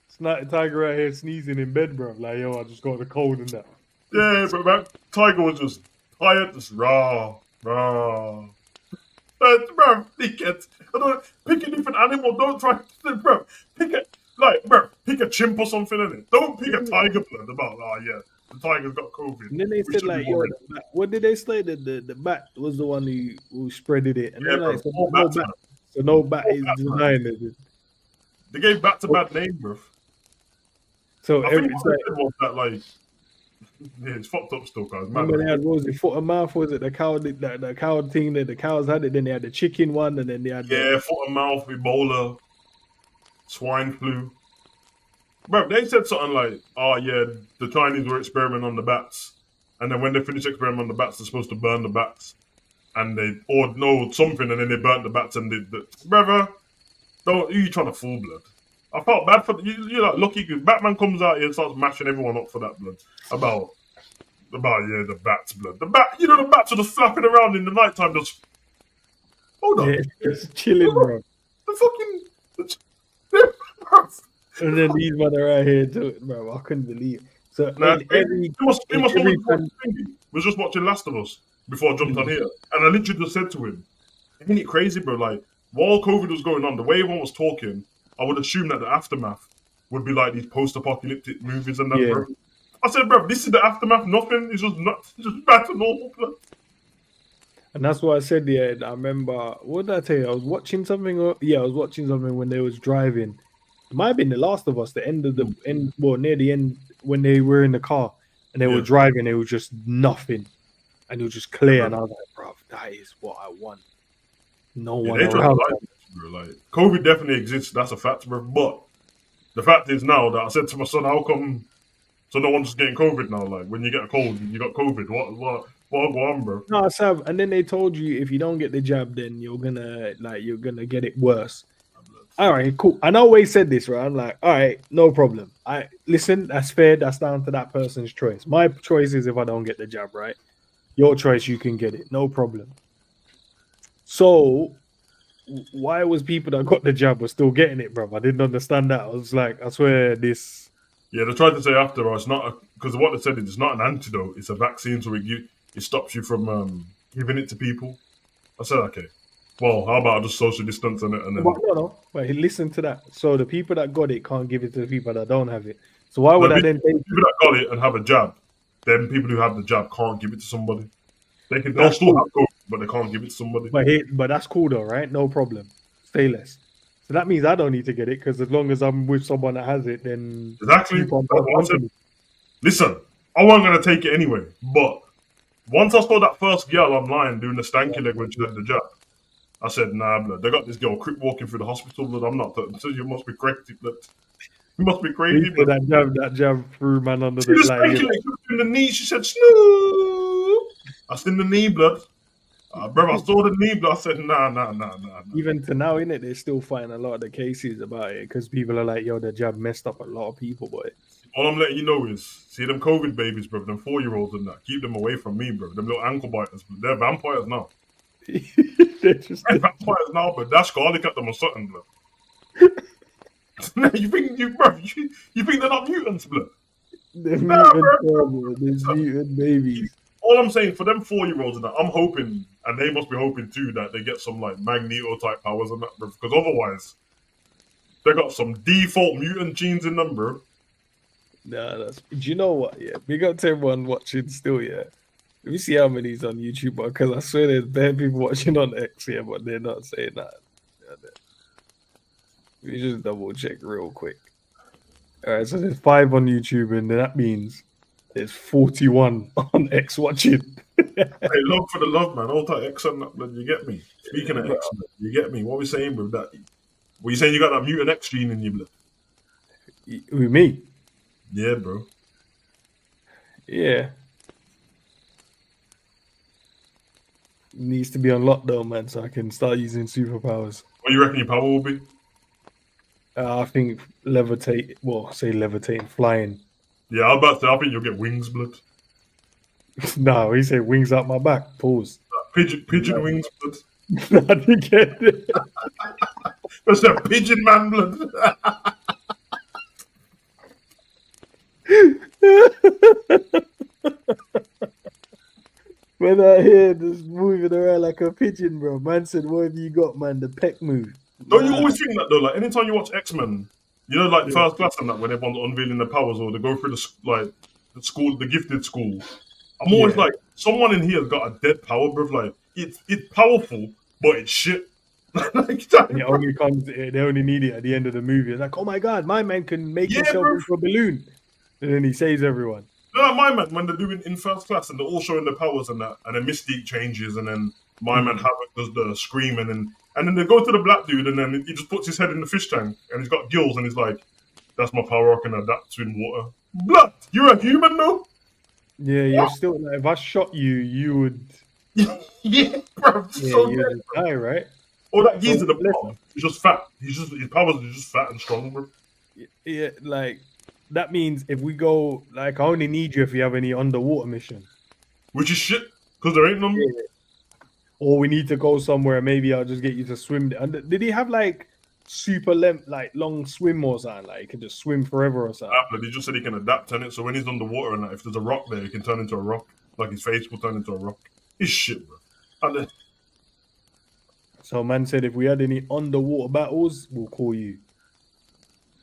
S1: It's not a tiger out here sneezing in bed, bro. Like, yo, I just got the cold and that.
S2: Yeah, but man, tiger was just tired, just raw. Bro, pick it. Pick a different animal. Don't try to, bro. Pick a chimp or something in it. Don't pick a tiger blood about, the tiger's got COVID.
S1: And then they
S2: We
S1: said,
S2: should be
S1: like, yo,
S2: worried.
S1: what did they say? The bat was the one who spreaded it. And
S2: Yeah,
S1: they're like,
S2: bro. All bats, man.
S1: so no bat
S2: All
S1: is
S2: bats, man.
S1: denying it.
S2: They gave bats a bad name, bro.
S1: So
S2: I think
S1: it's
S2: what
S1: like,
S2: they said was that, like, yeah, it's fucked up still, guys. Man,
S1: remember they had rosy foot and mouth, was it the cow the cow thing that the cows had it, then they had the chicken one, and then they had
S2: yeah, foot and mouth, Ebola, swine flu. Bro, they said something like, oh yeah, the Chinese were experimenting on the bats. And then when they finished experimenting on the bats, they're supposed to burn the bats. And something, and then they burnt the bats and brother, who you trying to fool, blood? I felt bad for you. You're like lucky because Batman comes out here and starts mashing everyone up for that blood. About the bats, blood. The bats are just flapping around in the nighttime. Just hold on,
S1: just chilling, bro. And then these men are right here too, bro. I couldn't believe it. So
S2: he was just watching Last of Us before I jumped on here, and I literally just said to him, "Ain't it crazy, bro? Like while COVID was going on, the way everyone was talking, I would assume that the aftermath would be like these post-apocalyptic movies and that, bro." I said, bro, this is the aftermath. Nothing. It's just back to normal, bro.
S1: And that's what I said. Yeah, I remember. What did I tell you? I was watching something. I was watching something when they was driving. It might have been The Last of Us. The end of the end. Well, near the end when they were in the car and they were driving. It was just nothing, and it was just clear. And I was like, bro, that is what I want. No one around.
S2: Like COVID definitely exists. That's a fact, bro. But the fact is now that I said to my son, "How come? So no one's getting COVID now? Like when you get a cold, you got COVID. What go on, bro?"
S1: No, Sav. And then they told you if you don't get the jab, then you're gonna get it worse. All right, cool. And I always said this, right? I'm like, all right, no problem. Listen, that's fair. That's down to that person's choice. My choice is if I don't get the jab, right? Your choice, you can get it, no problem. So why was people that got the jab were still getting it, bro? I didn't understand that. I was like, I swear this.
S2: Yeah, they tried to say after, it's not because what they said is it's not an antidote. It's a vaccine, so it stops you from giving it to people. I said, okay. Well, how about I just social distance and then?
S1: No. Wait, listen to that. So the people that got it can't give it to the people that don't have it. So why would I then take
S2: people that got it and have a jab? Then people who have the jab can't give it to somebody. They'll still have COVID, but they can't give it to somebody.
S1: But that's cool though, right? No problem. Stay less. So that means I don't need to get it because as long as I'm with someone that has it, then
S2: exactly. Listen, I wasn't gonna take it anyway, but once I saw that first girl online doing the stanky leg when she had the jab, I said, nah, blood. They got this girl crip walking through the hospital, blood. I'm not. So you must be crazy, blood. You must be crazy, blood.
S1: That jab threw man under the
S2: leg. She was in the knee. She said, Snoop. I seen the knee, blood. Bro, I saw the knee, blood. I said, nah.
S1: Even to now, innit, they're still fighting a lot of the cases about it because people are like, yo, the jab messed up a lot of people, boy.
S2: All I'm letting you know is, see them COVID babies, bro, them 4-year-olds and that. Keep them away from me, bro. Them little ankle biters, bro. They're vampires now. They're vampires now, but that's garlic at them or something, bro. you think they're not mutants, bro?
S1: They're mutant babies.
S2: All I'm saying for them 4-year-olds and that, I'm hoping, and they must be hoping too, that they get some like Magneto type powers and that, bro. Because otherwise, they got some default mutant genes in them, bro.
S1: Nah, do you know what? Yeah, big up to everyone watching still, yeah. Let me see how many's on YouTube, because I swear there's bad people watching on X here, but they're not saying that. Let me just double check real quick. All right, so there's 5 on YouTube, and that means there's 41 on X watching.
S2: Hey, love for the love, man. All that X on that, blood. You get me? Speaking of X, blood, you get me? What we saying with that? What you saying? You got that mutant X gene in you, blood?
S1: With me?
S2: Yeah, bro.
S1: Yeah. Needs to be unlocked though, man, so I can start using superpowers.
S2: What do you reckon your power will be?
S1: I think levitate. Well, say levitating, flying.
S2: Yeah, I was about to say, I think you'll get wings, blood.
S1: No, he said wings out my back. Pause.
S2: Pigeon wings blood.
S1: I didn't get it.
S2: That's a pigeon man blood.
S1: When I hear this moving around like a pigeon, bro, man said, "What have you got, man? The peck move."
S2: Don't you
S1: Nah.
S2: always think that though? Like anytime you watch X-Men, you know, like
S1: Yeah.
S2: first class and that, when everyone's unveiling their powers or they go through the school, the gifted school. I'm always
S1: Yeah.
S2: like, someone in here has got a dead power, bro. Like it's powerful, but it's shit. Like,
S1: And it only comes. They only need it at the end of the movie. It's like, oh my god, my man can make
S2: Yeah,
S1: himself
S2: bro.
S1: into a balloon, and then he saves everyone.
S2: No, my man, when they're doing in first class and they're all showing their powers and that, and then Mystique changes, and then my man Havoc does the screaming, and then they go to the black dude, and then he just puts his head in the fish tank, and he's got gills, and he's like, "That's my power. I can adapt to in water." Blood, you're a human, though.
S1: Yeah, you're still like, if I shot you, you would.
S2: Yeah, bro.
S1: Yeah,
S2: So
S1: you
S2: dead.
S1: would die, right?
S2: Or that geezer, the
S1: listen.
S2: bottom, he's just fat. His powers are just fat and strong, bro.
S1: Yeah, like that means if we go, like, I only need you if you have any underwater mission,
S2: Which is shit, because there ain't none.
S1: Yeah. or we need to go somewhere. Maybe I'll just get you to swim. And did he have like super length, like long swim or something? Like he can just swim forever or something.
S2: But he just said he can adapt on it. So when he's underwater and that, if there's a rock there, he can turn into a rock. Like his face will turn into a rock. It's shit, bro. And then,
S1: So man said if we had any underwater battles, we'll call you.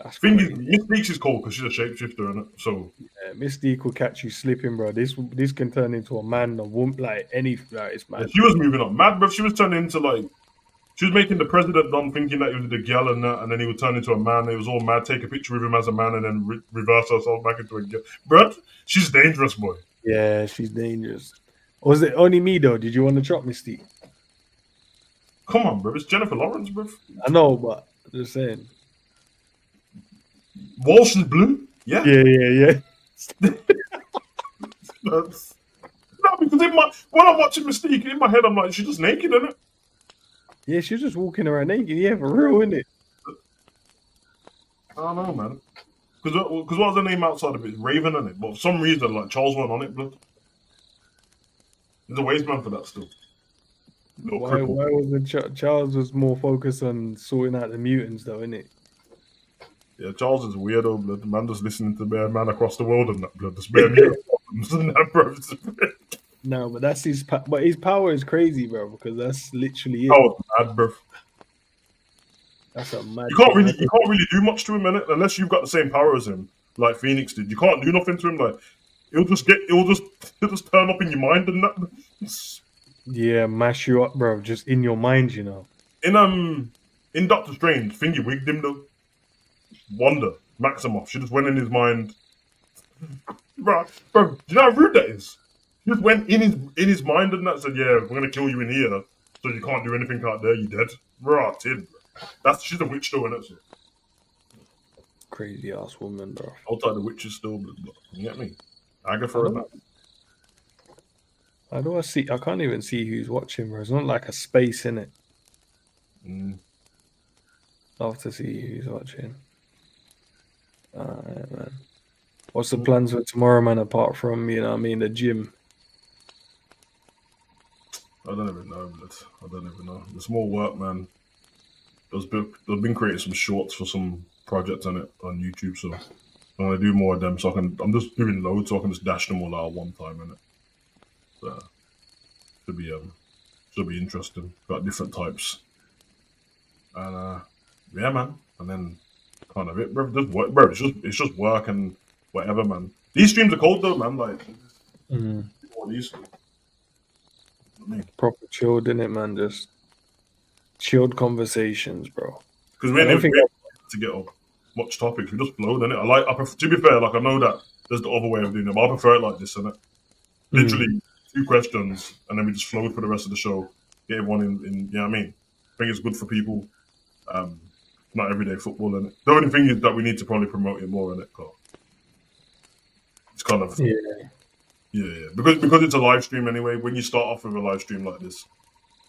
S1: That's
S2: thing is,
S1: crazy.
S2: Miss Beaks is cold because she's a shapeshifter, innit? So
S1: Yeah, Mystique will catch you slipping, bro. This can turn into a man, a woman, like any. Like, it's
S2: yeah,
S1: mad.
S2: she was moving up mad, bro. She was turning into like, she was making the president dumb, thinking that he was the gal and that, and then he would turn into a man. It was all mad. Take a picture with him as a man and then reverse herself back into a girl. Bro, she's dangerous, boy.
S1: Yeah, she's dangerous. Was it only me though? Did you want to drop Mystique?
S2: Come on, bro. It's Jennifer Lawrence, bro.
S1: I know, but I'm just saying.
S2: Walsh is blue. Yeah.
S1: Yeah.
S2: That's, no, because when I'm watching Mystique in my head, I'm like, she's just naked, isn't it?
S1: Yeah, she's just walking around naked. Yeah, for real, isn't it?
S2: I don't know, man. Because what was the name outside of it? Raven, isn't it? But for some reason, like Charles wasn't on it, blood. There's a waste man for that still.
S1: Why wasn't Charles was more focused on sorting out the mutants though, innit?
S2: Yeah, Charles is a weirdo, blood. The man just listening to Bear Man across the world and that, blood. There's bare mutant problems and that, bro.
S1: No, but that's his. But his power is crazy, bro. Because that's literally it.
S2: Oh, mad, bro.
S1: That's a mad.
S2: You can't really do much to him, innit? Unless you've got the same power as him, like Phoenix did. You can't do nothing to him. Like he'll just turn up in your mind and that.
S1: Yeah, mash you up, bro. Just in your mind, you know.
S2: In Doctor Strange, Thingy wigged him though. Wanda, Maximoff, she just went in his mind. Bro, do you know how rude that is? She just went in his mind and that said, "Yeah, we're gonna kill you in here, so you can't do anything out there. You dead." Right, she's a witch though, innit? So.
S1: Crazy ass woman, bro.
S2: Outside the witches still, but you get me? Agatha and that.
S1: How do I see? I can't even see who's watching, bro. It's not like a space in it. Love to see who's watching. Alright, man. What's the plans for tomorrow, man? Apart from, you know, what I mean, the gym.
S2: I don't even know, blood. I don't even know. There's more work, man. They've been creating some shorts for some projects on it on YouTube, so I want to do more of them. So I'm just doing loads, so I can just dash them all out at one time, innit? So should be interesting. Got different types, and yeah, man. And then kind of it, bro. Just work, bro. It's just work and whatever, man. These streams are cold though, man. Like these.
S1: Proper chilled, innit, man? Just chilled conversations, bro.
S2: Because we ain't to get up much topics. We just flowed, innit? To be fair, like I know that there's the other way of doing it, but I prefer it like this, innit? Literally 2 questions, and then we just flowed for the rest of the show. Get everyone in, you know what I mean? I think it's good for people. Not everyday football, innit? The only thing is that we need to probably promote it more, innit? It's kind of yeah. Because it's a live stream anyway. When you start off with a live stream like this,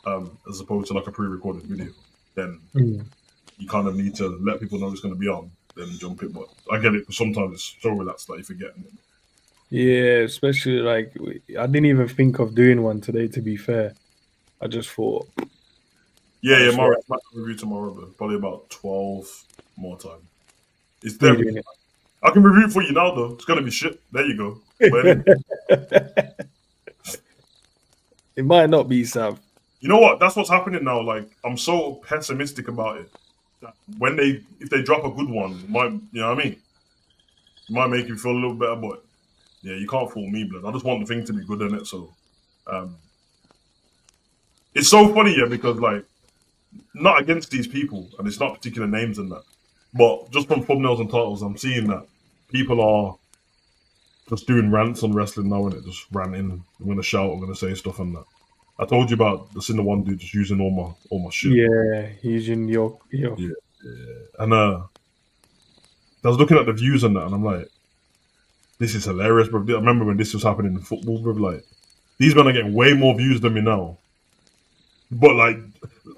S2: as opposed to like a pre-recorded video, then you kind of need to let people know it's going to be on, then jump in. But I get it, because sometimes it's so relaxed that you forget.
S1: Yeah, especially like I didn't even think of doing one today, to be fair. I just thought,
S2: Yeah,
S1: that's
S2: my
S1: right.
S2: review tomorrow, but probably about 12 more time. It's
S1: What are you
S2: definitely. I can review it for you now, though. It's gonna be shit. There you go. But anyway,
S1: doing? It might not be, Sav.
S2: you know what? That's what's happening now. Like, I'm so pessimistic about it that if they drop a good one, it might, you know what I mean? It might make you feel a little better, but yeah, you can't fool me, blood. I just want the thing to be good in it. So, um, it's so funny, yeah, because like, not against these people, and it's not particular names and that, but just from thumbnails and titles, I'm seeing that people are just doing rants on wrestling now, and it just ranting. I'm gonna shout, I'm gonna say stuff and that. I told you about the the one dude just using all my shit.
S1: Yeah, using your
S2: Yeah, yeah. And I was looking at the views on that, and I'm like, this is hilarious, bro. I remember when this was happening in football, bro. Like, these men are getting way more views than me now. But like,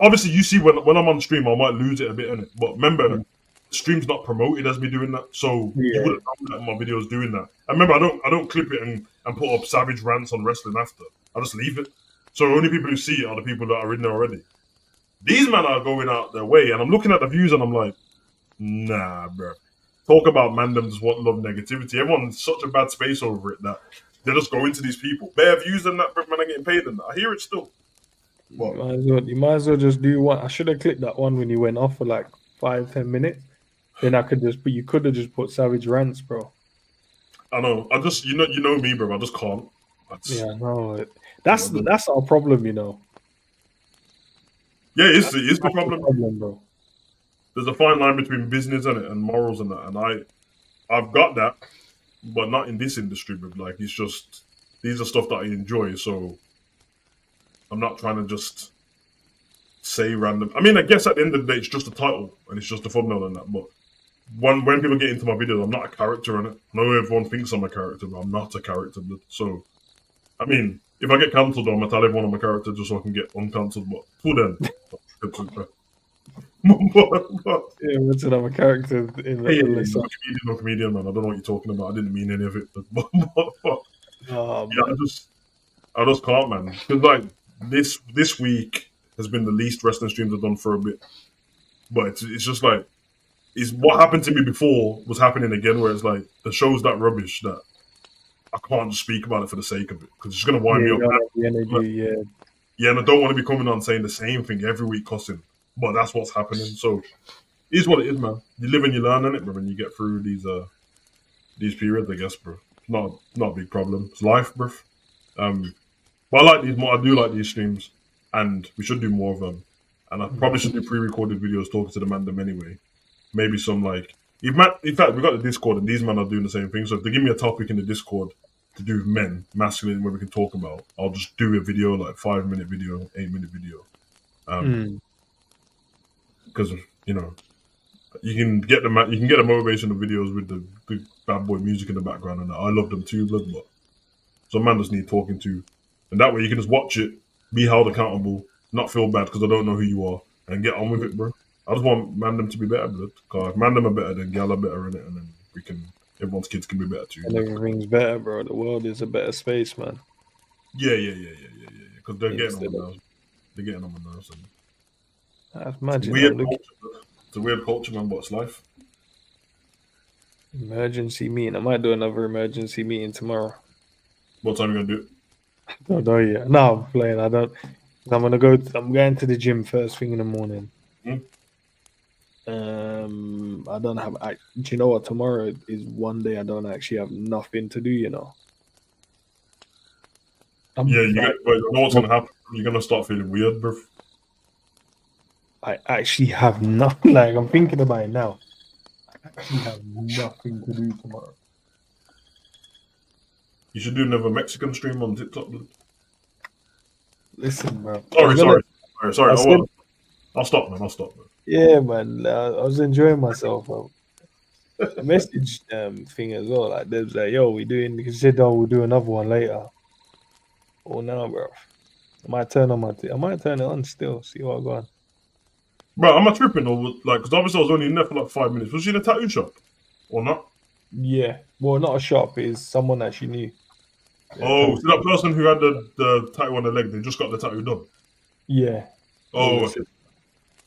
S2: obviously, you see when I'm on stream, I might lose it a bit in it. But remember,
S1: Mm.
S2: stream's not promoted as me doing that, so you
S1: yeah.
S2: wouldn't know that in my videos doing that. And remember, I don't clip it and put up savage rants on wrestling after. I just leave it. So only people who see it are the people that are in there already. These men are going out their way, and I'm looking at the views, and I'm like, nah, bro. Talk about man them just want love negativity. Everyone's such a bad space over it that they just go into these people. Bare views and that, bro, man, are getting paid and that. I hear it still. Well,
S1: You might as well just do one. I should have clicked that one when you went off for like 5-10 minutes. Then I could just, but you could have just put Savage Rants, bro.
S2: I know. I just you know me, bro. I just can't.
S1: Yeah, no,
S2: Yeah,
S1: that's our problem, you know.
S2: yeah, it's the
S1: That's the
S2: problem.
S1: problem, bro.
S2: There's a fine line between business and morals and that, and I've got that, but not in this industry. But like, it's just these are stuff that I enjoy, so I'm not trying to just say random. I mean, I guess at the end of the day, it's just a title and it's just a thumbnail and that. But when people get into my videos, I'm not a character in it. I know everyone thinks I'm a character, but I'm not a character. So, I mean, if I get cancelled, I'm gonna tell everyone I'm a character just so I can get uncancelled. But till then, but,
S1: Yeah, what's another character in
S2: hey,
S1: the
S2: I'm
S1: list?
S2: a comedian, man. I don't know what you're talking about. I didn't mean any of it. But
S1: Oh,
S2: yeah,
S1: man.
S2: I just can't, man. Because like this week has been the least wrestling streams I've done for a bit. But it's just like it's what happened to me before was happening again, where it's like the show's that rubbish that I can't just speak about it for the sake of it because it's just gonna
S1: Yeah,
S2: wind me
S1: you
S2: up.
S1: don't have the energy. Yeah,
S2: Yeah, and I don't want to be coming on saying the same thing every week, cussing. But that's what's happening. So it is what it is, man. You live and you learn in it, bro. When you get through these periods, I guess, bro. Not a big problem. It's life, bro. But I like these more. I do like these streams, and we should do more of them. And I probably should do pre-recorded videos talking to the man them anyway. Maybe some like in fact we got the Discord and these men are doing the same thing. So if they give me a topic in the Discord to do with men, masculine, where we can talk about, I'll just do a video like 5-minute video, 8-minute video. Because you know you can get the motivation of videos with the bad boy music in the background, and I love them too, blood. But some man just need talking to, and that way you can just watch it, be held accountable, not feel bad because I don't know who you are, and get on with it, bro. I just want Mandem to be better, blood. Cause if Mandem are better, then Gal are better in it, and then everyone's kids can be better too.
S1: and everything's better, bro. The world is a better space, man.
S2: Yeah. Because they're getting on
S1: Instead
S2: my
S1: of,
S2: nerves. They're getting on my nerves. And
S1: imagine
S2: weird
S1: I'm looking
S2: culture, blood. It's a weird culture, man, but it's life.
S1: emergency meeting. I might do another emergency meeting tomorrow.
S2: What time are you gonna do it?
S1: Don't know yet. No, I'm playing. I don't. I'm gonna go. I'm going to the gym first thing in the morning. I don't have. Do you know what? Tomorrow is one day I don't actually have nothing to do. You know.
S2: Yeah, you know what's gonna happen. You're gonna start feeling weird, bro.
S1: I actually have nothing. Like I'm thinking about it now. I actually have nothing to do tomorrow.
S2: You should do another Mexican stream on TikTok. Blood.
S1: Listen, bro.
S2: Sorry. I'll stop, man.
S1: Yeah, man. I was enjoying myself, bro. The message thing as well. Like, Deb's like, "Yo, we doing?" Because said, "Oh, we'll do another one later." Oh no, bro. I might turn it on still. See what I got.
S2: Bro, am I tripping or like? Because obviously I was only in there for like 5 minutes. Was she in a tattoo shop or not?
S1: Yeah. Well, not a shop. It's someone that she knew. Yeah,
S2: Oh, so that person who had the tattoo on the leg, they just got the tattoo done.
S1: Yeah.
S2: Oh,
S1: was
S2: okay.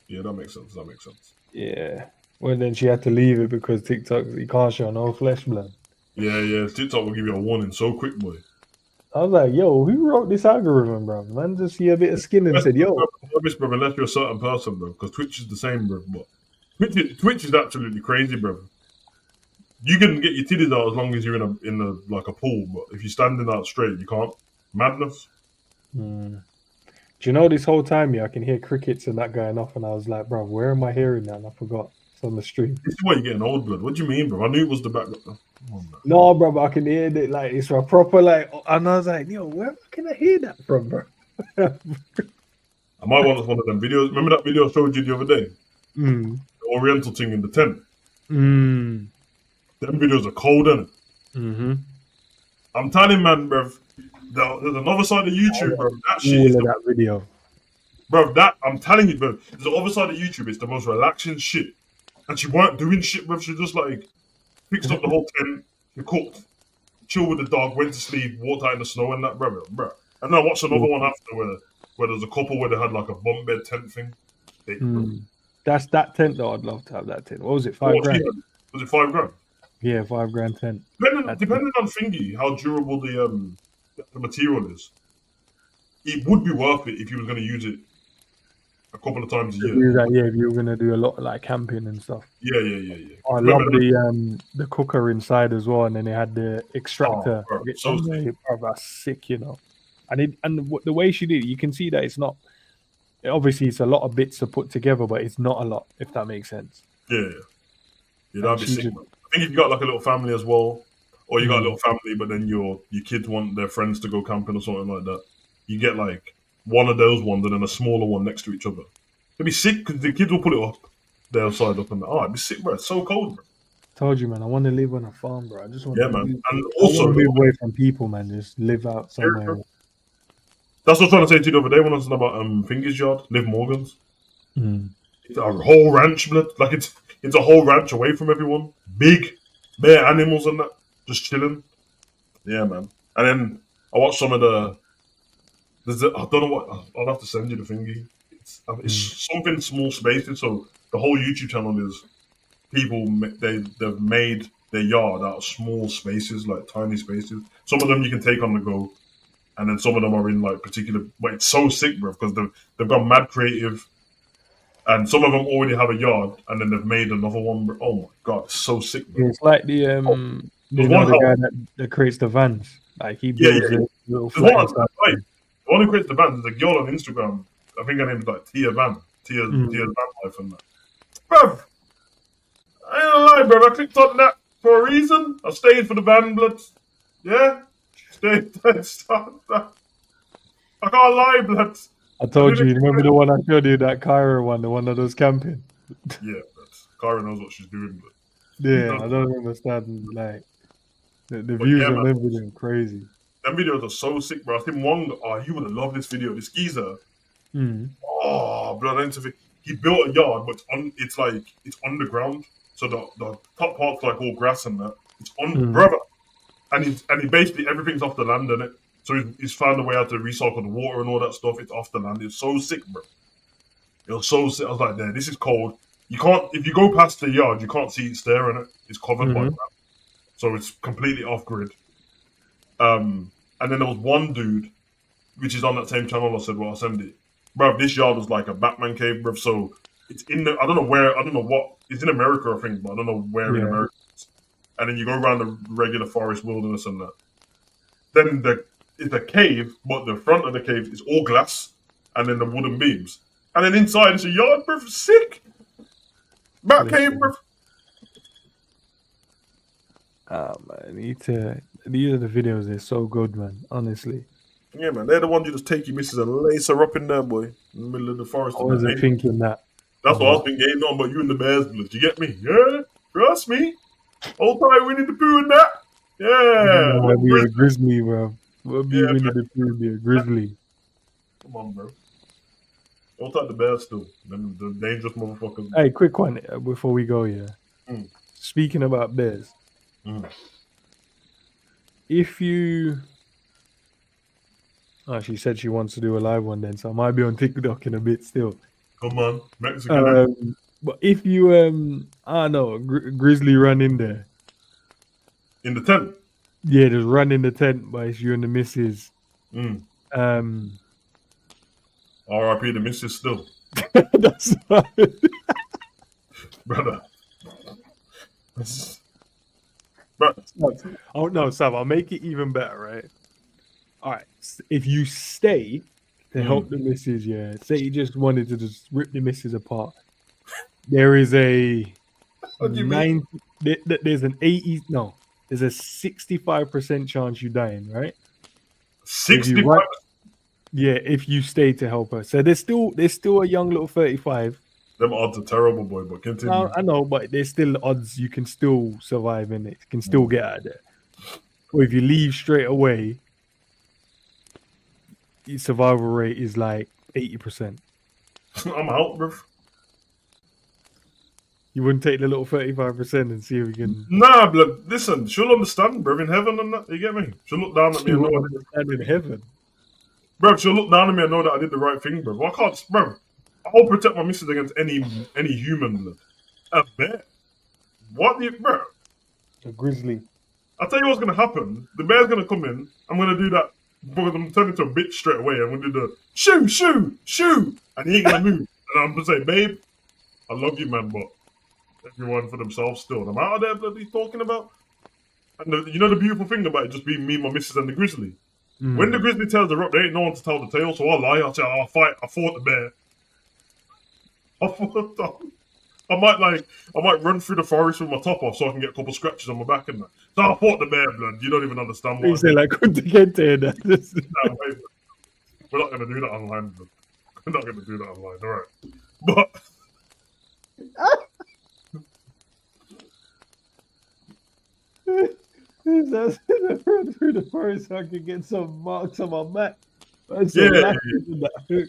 S2: Yeah, that makes sense. That makes sense.
S1: Yeah. Well, then she had to leave it because TikTok, you can't show no flesh, blood.
S2: Yeah. TikTok will give you a warning so quick, boy.
S1: I was like, yo, who wrote this algorithm, bro? Man just see a bit of skin and said, yo.
S2: Bro, unless you're a certain person, bro, because Twitch is the same, bro. But Twitch is absolutely crazy, bro. You can get your titties out as long as you're in a like a pool, but if you're standing out straight, you can't. Madness.
S1: Hmm. Do you know this whole time, yeah, I can hear crickets and that going off, and I was like, bro, where am I hearing that? And I forgot. It's on the stream.
S2: This is why you're getting old, blood. What do you mean, bro? I knew it was the background. Come on, man.
S1: No, bro, but I can hear it like it's a proper like, and I was like, yo, where can I hear that from, bro?
S2: I might want one of them videos. Remember that video I showed you the other day?
S1: Mm.
S2: The Oriental thing in the tent.
S1: Mm.
S2: Them videos are cold, innit?
S1: Mm-hmm.
S2: I'm telling man, bro. There's another side of YouTube, bro. That shit
S1: All
S2: is
S1: of that video.
S2: bro. That I'm telling you, bro. There's the other side of YouTube. It's the most relaxing shit. And she weren't doing shit, bro. She just like fixed up the whole tent. She cooked, chilled with the dog, went to sleep, walked out in the snow and that, bro. And then I watched another one after where there's a couple where they had like a bunk bed tent thing.
S1: That's that tent though. I'd love to have that tent. What was it?
S2: What
S1: $5,000?
S2: was it $5 grand?
S1: Yeah, $5,000 tent.
S2: Depending on thingy, how durable the material is, it would be worth it if you was going to use it a couple of times a year.
S1: Yeah, if you were gonna do a lot of like camping and stuff.
S2: Yeah.
S1: I love the cooker inside as well, and then it had the extractor.
S2: Oh, bro, so sick.
S1: That's sick, you know. And the way she did it, you can see that it's not. Obviously, it's a lot of bits to put together, but it's not a lot, if that makes sense.
S2: Yeah, that'd be sick. Man. I think if you got like a little family as well, or you got a little family, but then your kids want their friends to go camping or something like that, you get like one of those ones and then a smaller one next to each other. It'd be sick because the kids will put it up their side up and it'd be sick, bro. It's so cold, bro.
S1: Told you, man. I want to live on a farm, bro. I just want to
S2: man. And also
S1: move away from people, man. Just live out somewhere.
S2: That's what I was trying to say to you the other day when I was talking about Fingers Yard, Liv Morgan's.
S1: Mm.
S2: It's a whole ranch, blood. Like it's a whole ranch away from everyone. Big, bare animals and that, just chilling. Yeah, man. And then I watched some of the. I don't know what. I'll have to send you the thingy. It's something small spaces. So the whole YouTube channel is people. They've made their yard out of small spaces, like tiny spaces. Some of them you can take on the go. And then some of them are in like particular, but it's so sick, bro, because they've gone mad creative, and some of them already have a yard, and then they've made another one. Bro. Oh my god, it's so sick, bro.
S1: It's like the guy that creates the vans, like he builds a little flat.
S2: The one who creates the vans is a girl on Instagram. I think her name is like Tia's Van Life and that. Bro, I ain't gonna lie, bro. I clicked on that for a reason. I stayed for the van, blood. Yeah. I can't lie, blood.
S1: I told you, remember the one I showed you, that Kyra one, the one that was camping?
S2: Yeah, but Kyra knows what she's doing. But
S1: yeah, I don't understand, like, the views on them videos are crazy.
S2: Them videos are so sick, bro. I think you would have loved this video. This geezer. Oh, blood, he built a yard, but it's underground. So the top part's like all grass and that. It's brother. And he basically everything's off the land, innit? So he's found a way how to recycle the water and all that stuff. It's off the land. It's so sick, bro. It was so sick. I was like, this is cold. You can't if you go past the yard, you can't see it's there, innit? It's covered by ground. So it's completely off grid. And then there was one dude, which is on that same channel. I said, well, I'll send it. Bro, this yard was like a Batman cave, bro. So it's in the I don't know what it's in America, I think, but I don't know where in America. And then you go around the regular forest wilderness and that. Then it's a cave, but the front of the cave is all glass, and then the wooden beams. And then inside it's a yard, bro. Sick. Bat cave, bro.
S1: Man, these are the videos. They're so good, man. Honestly.
S2: Yeah, man. They're the ones you just take your missus and lace her up in there, boy, in the middle of the forest.
S1: I wasn't thinking that.
S2: That's what I was thinking. On, but you and the bears, blood. You get me? Yeah, trust me. Old time Winnie the Pooh and that. Yeah.
S1: We'll be a grizzly, bro. We'll be Winnie the Pooh, be a grizzly.
S2: Come on, bro. Don't touch the bears still. Them the dangerous motherfuckers.
S1: Hey, quick one before we go here. Speaking about bears. Oh, she said she wants to do a live one then, so I might be on TikTok in a bit still.
S2: Come on, Mexican.
S1: But if you I don't know, Grizzly run in there.
S2: In the tent.
S1: Yeah, just run in the tent, but it's you and the missus.
S2: Mm.
S1: Um,
S2: R.I.P. the missus still.
S1: that's
S2: Brother. But
S1: oh no, Sam, I'll make it even better, right? All right, if you stay to help the missus, yeah, say you just wanted to just rip the missus apart, there is a
S2: what do you mean?
S1: there's an 80 no, there's a 65% chance you dying, right? If you
S2: 65.
S1: yeah, if you stay to help her. So there's still a young little 35.
S2: Them odds are terrible, boy, but continue.
S1: I know, but there's still odds you can still survive in it. You can still get out of there. Or if you leave straight away, your survival rate is like 80%.
S2: I'm out, bro.
S1: You wouldn't take the little 35% and see if you can.
S2: Nah, blood. Listen, she'll understand, bro. In heaven and that, you get me? She'll look down at me and know I did.
S1: Understand in heaven.
S2: Bro, she'll look down at me and know that I did the right thing, bro. I can't, bro. I'll protect my missus against any human, blood. A bear? What do you, bro?
S1: A grizzly.
S2: I'll tell you what's gonna happen. The bear's gonna come in. I'm gonna do that. Because I'm turning into a bitch straight away. I'm gonna do the shoo, shoo, shoo, and he ain't gonna move. And I'm gonna say, babe, I love you, man, but everyone for themselves still. And I'm out of there bloody talking about. And you know the beautiful thing about it just being me, my missus, and the grizzly. When the grizzly tells the rock, there ain't no one to tell the tale, so I'll lie. I'll say, I'll fight. I fought the bear. I might run through the forest with my top off so I can get a couple scratches on my back and that. So I fought the bear, blood. You don't even understand what
S1: You say like Kuntigente.
S2: No, wait, we're not gonna do that online, blood. We're not gonna do that online, alright. But
S1: Run through the forest so I can get some marks on my back.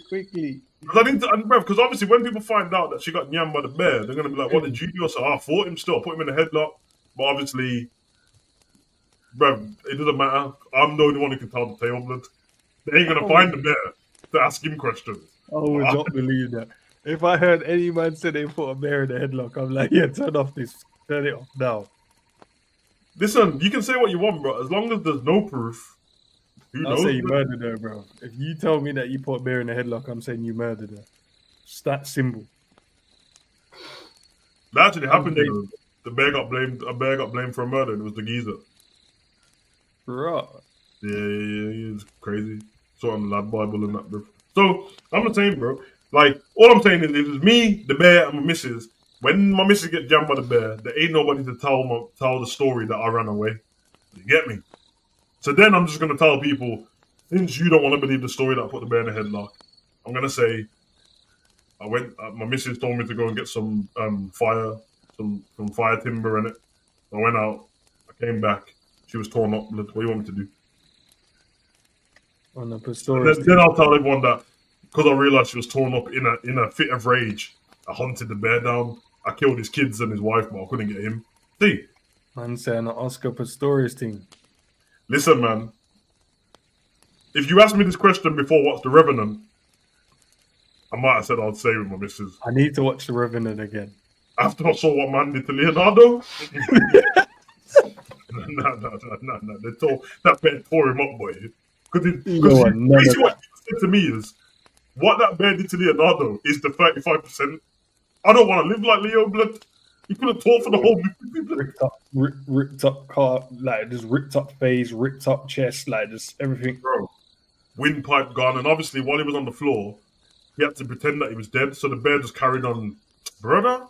S1: Quickly.
S2: Because obviously when people find out that she got nyammed by the bear, they're gonna be like, "What did you do?" So I fought him still, put him in a headlock. But obviously, bruv, it doesn't matter. I'm the only one who can tell the tale, blood. They ain't gonna find the bear to ask him questions.
S1: I would not believe that. If I heard any man say they put a bear in a headlock, I'm like, yeah, turn it off now.
S2: Listen, you can say what you want, bro. As long as there's no proof, who
S1: I'll
S2: knows?
S1: say you murdered her, bro. If you tell me that you put a bear in a headlock, I'm saying you murdered her. It's that simple.
S2: That actually happened. You know, the bear got blamed. A bear got blamed for a murder. And it was the geezer.
S1: Right.
S2: Yeah, it's crazy. So on the lad Bible and that, bro. So I'm not saying, bro. Like all I'm saying is, it was me, the bear, and my missus. When my missus get jammed by the bear, there ain't nobody to tell the story that I ran away. You get me? So then I'm just gonna tell people, since you don't want to believe the story that I put the bear in a headlock, I'm gonna say I went. My missus told me to go and get some fire timber in it. I went out. I came back. She was torn up. What do you want me to do?
S1: On the Pistorius.
S2: Then I'll tell everyone that because I realized she was torn up in a fit of rage, I hunted the bear down. I killed his kids and his wife, but I couldn't get him. See?
S1: Man saying an Oscar Pistorius thing.
S2: Listen, man. If you asked me this question before what's The Revenant, I might have said I'd stay with my missus.
S1: I need to watch The Revenant again.
S2: After I saw what man did to Leonardo? No. That bear tore him up, boy. Because basically what he said to me is, what that bear did to Leonardo is the 35%. I don't want to live like Leo, blood. He could have taught for the whole movie.
S1: Ripped up car, like just ripped up face, ripped up chest, like just everything.
S2: Bro, windpipe gone, and obviously while he was on the floor, he had to pretend that he was dead, so the bear just carried on. Brother?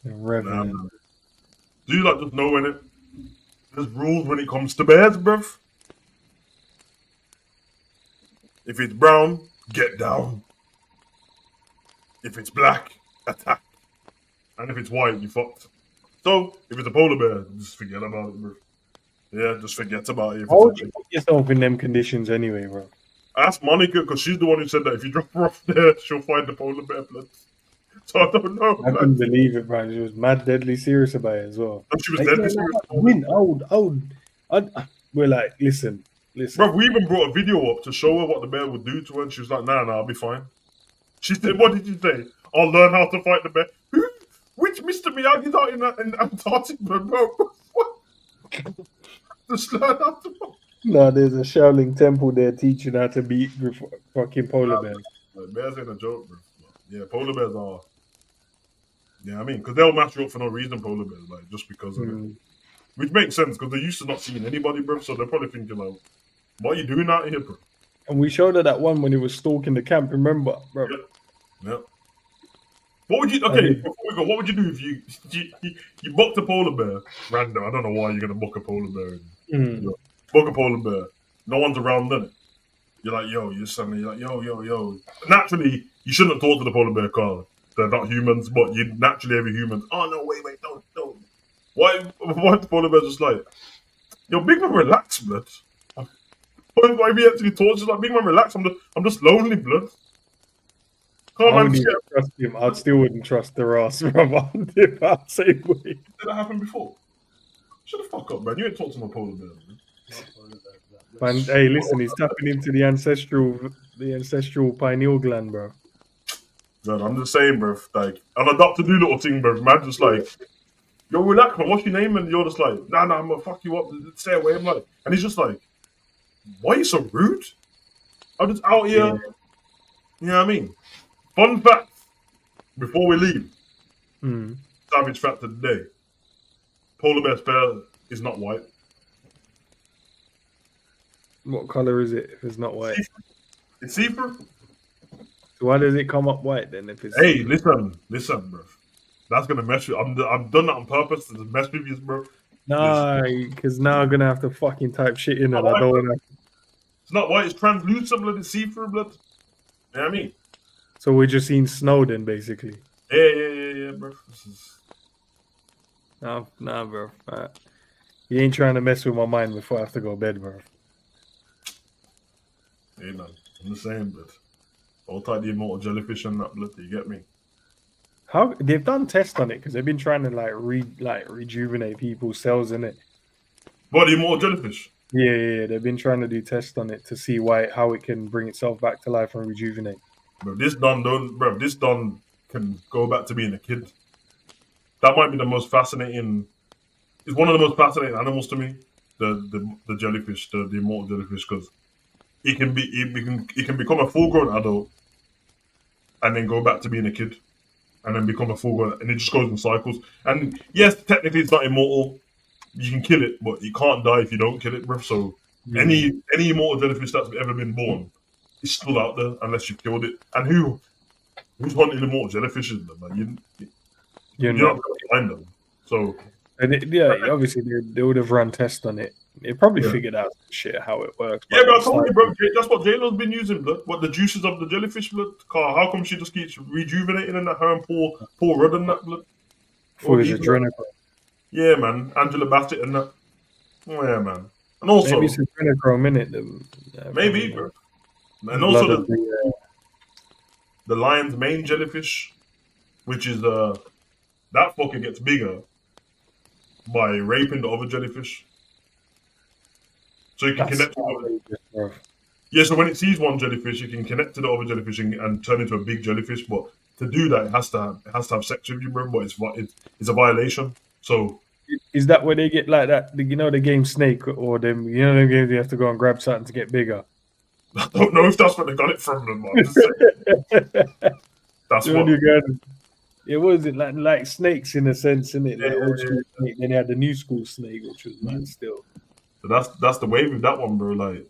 S1: Nah.
S2: Do you like just know when there's rules when it comes to bears, bruv? If it's brown, get down. If it's black, attack. And if it's white, you fucked. So, if it's a polar bear, just forget about it, bro. Yeah, just forget about it.
S1: Why would you put yourself in them conditions anyway, bro?
S2: Ask Monica, because she's the one who said that if you drop her off there, she'll find the polar bear blood. So I don't know.
S1: I couldn't believe it, bro. She was mad deadly serious about it as well.
S2: And she was deadly serious.
S1: We're like, listen, Listen,
S2: Bro, we even brought a video up to show her what the bear would do to her, and she was like, nah, I'll be fine. She said, what did you say? I'll learn how to fight the bear. Who? Which Mr. Miyagi's out in Antarctica, bro? What? Just learn how to fight.
S1: no, there's a Shaolin temple there teaching how to beat fucking polar bears.
S2: Like, bears ain't a joke, bro. Yeah, polar bears are. Yeah, I mean, because they'll match you up for no reason, polar bears, like, just because of it. Which makes sense, because they're used to not seeing anybody, bro, so they're probably thinking, like, what are you doing out here, bro?
S1: And we showed her that one when he was stalking the camp, remember, bro?
S2: Yeah. What would you, okay, before we go, what would you do if you bucked a polar bear, random, I don't know why you're going to buck a polar bear. Buck a polar bear, no one's around, then you're like, yo, you're suddenly like, yo. Naturally, you shouldn't talk to the polar bear, Carl. They're not humans, but you naturally every human. Oh no, wait, don't. Why the polar bear just like, yo, big man, relax, blood. Why we actually talk? Just like, big man, relax. I'm just lonely, blood.
S1: I wouldn't even trust him. I still wouldn't trust the ass, bro. I'd say wait.
S2: Did that happen before? Shut the fuck up, man. You ain't talked to no polar bear, man.
S1: Man, hey, listen, he's tapping into the ancestral pineal gland, bro.
S2: Man, I'm just saying, bro. Like, I'm a Dr. Doolittle thing, bro. Man, just like, yo, relax, man. What's your name? And you're just like, nah, I'm gonna fuck you up. Stay away. I'm like, and he's just like, why are you so rude? I'm just out here.
S1: Yeah.
S2: You know what I mean? Fun fact before we leave. Savage fact of the day. Polar bear's fur is not white.
S1: What color is it if it's not white?
S2: It's see-through.
S1: So why does it come up white then? If it's
S2: Hey, listen, bro. That's gonna mess with. I've done that on purpose to mess with you, bro.
S1: nah, because now I'm gonna have to fucking type shit in, and I don't want to.
S2: It's not white. It's translucent, blood. It's see-through, blood. You know what I mean?
S1: So we're just seeing snow then, basically.
S2: Yeah, bro. This is...
S1: Nah, bro. You ain't trying to mess with my mind before I have to go to bed, bro.
S2: Hey, man. I'm just saying, blood. All type the immortal jellyfish and that, blood. You get me?
S1: How they've done tests on it because they've been trying to rejuvenate people's cells in it.
S2: What, the immortal jellyfish?
S1: Yeah. They've been trying to do tests on it to see how it can bring itself back to life and rejuvenate.
S2: Bro, this don can go back to being a kid. That might be the most fascinating. It's one of the most fascinating animals to me. The jellyfish, the immortal jellyfish, because it can become a full-grown adult, and then go back to being a kid, and then become a full-grown, and it just goes in cycles. And yes, technically it's not immortal. You can kill it, but it can't die if you don't kill it, bro. So any immortal jellyfish that's ever been born is still out there unless you killed it. And who's hunting immortal jellyfishes? Like, you're not going to find them. So
S1: obviously they would have run tests on it. They probably figured out shit how it works.
S2: Yeah, but I told you, bro. That's what J-Lo's been using, blood. What, the juices of the jellyfish, blood? Car, how come she just keeps rejuvenating in that? Her and Paul Rudd and that, blood.
S1: For his adrenaline.
S2: Yeah, man. Angela Bassett and that. Oh, yeah, man. And also,
S1: maybe it's adrenochrome in it.
S2: Maybe, bro. And also the lion's main jellyfish, which is that fucker gets bigger by raping the other jellyfish. So you can connect to it. Yeah, so when it sees one jellyfish, it can connect to the other jellyfish and turn into a big jellyfish. But to do that, it has to have sex with you, bro. But it's a violation. So
S1: is that where they get like that? You know, the game Snake or them. You know, the games you have to go and grab something to get bigger.
S2: I don't know if that's where they got it from, man. That's what
S1: you got. It wasn't like snakes in a sense, in it. Yeah, old school snake. Then they had the new school snake, which was man still.
S2: So that's the wave with that one, bro. Like,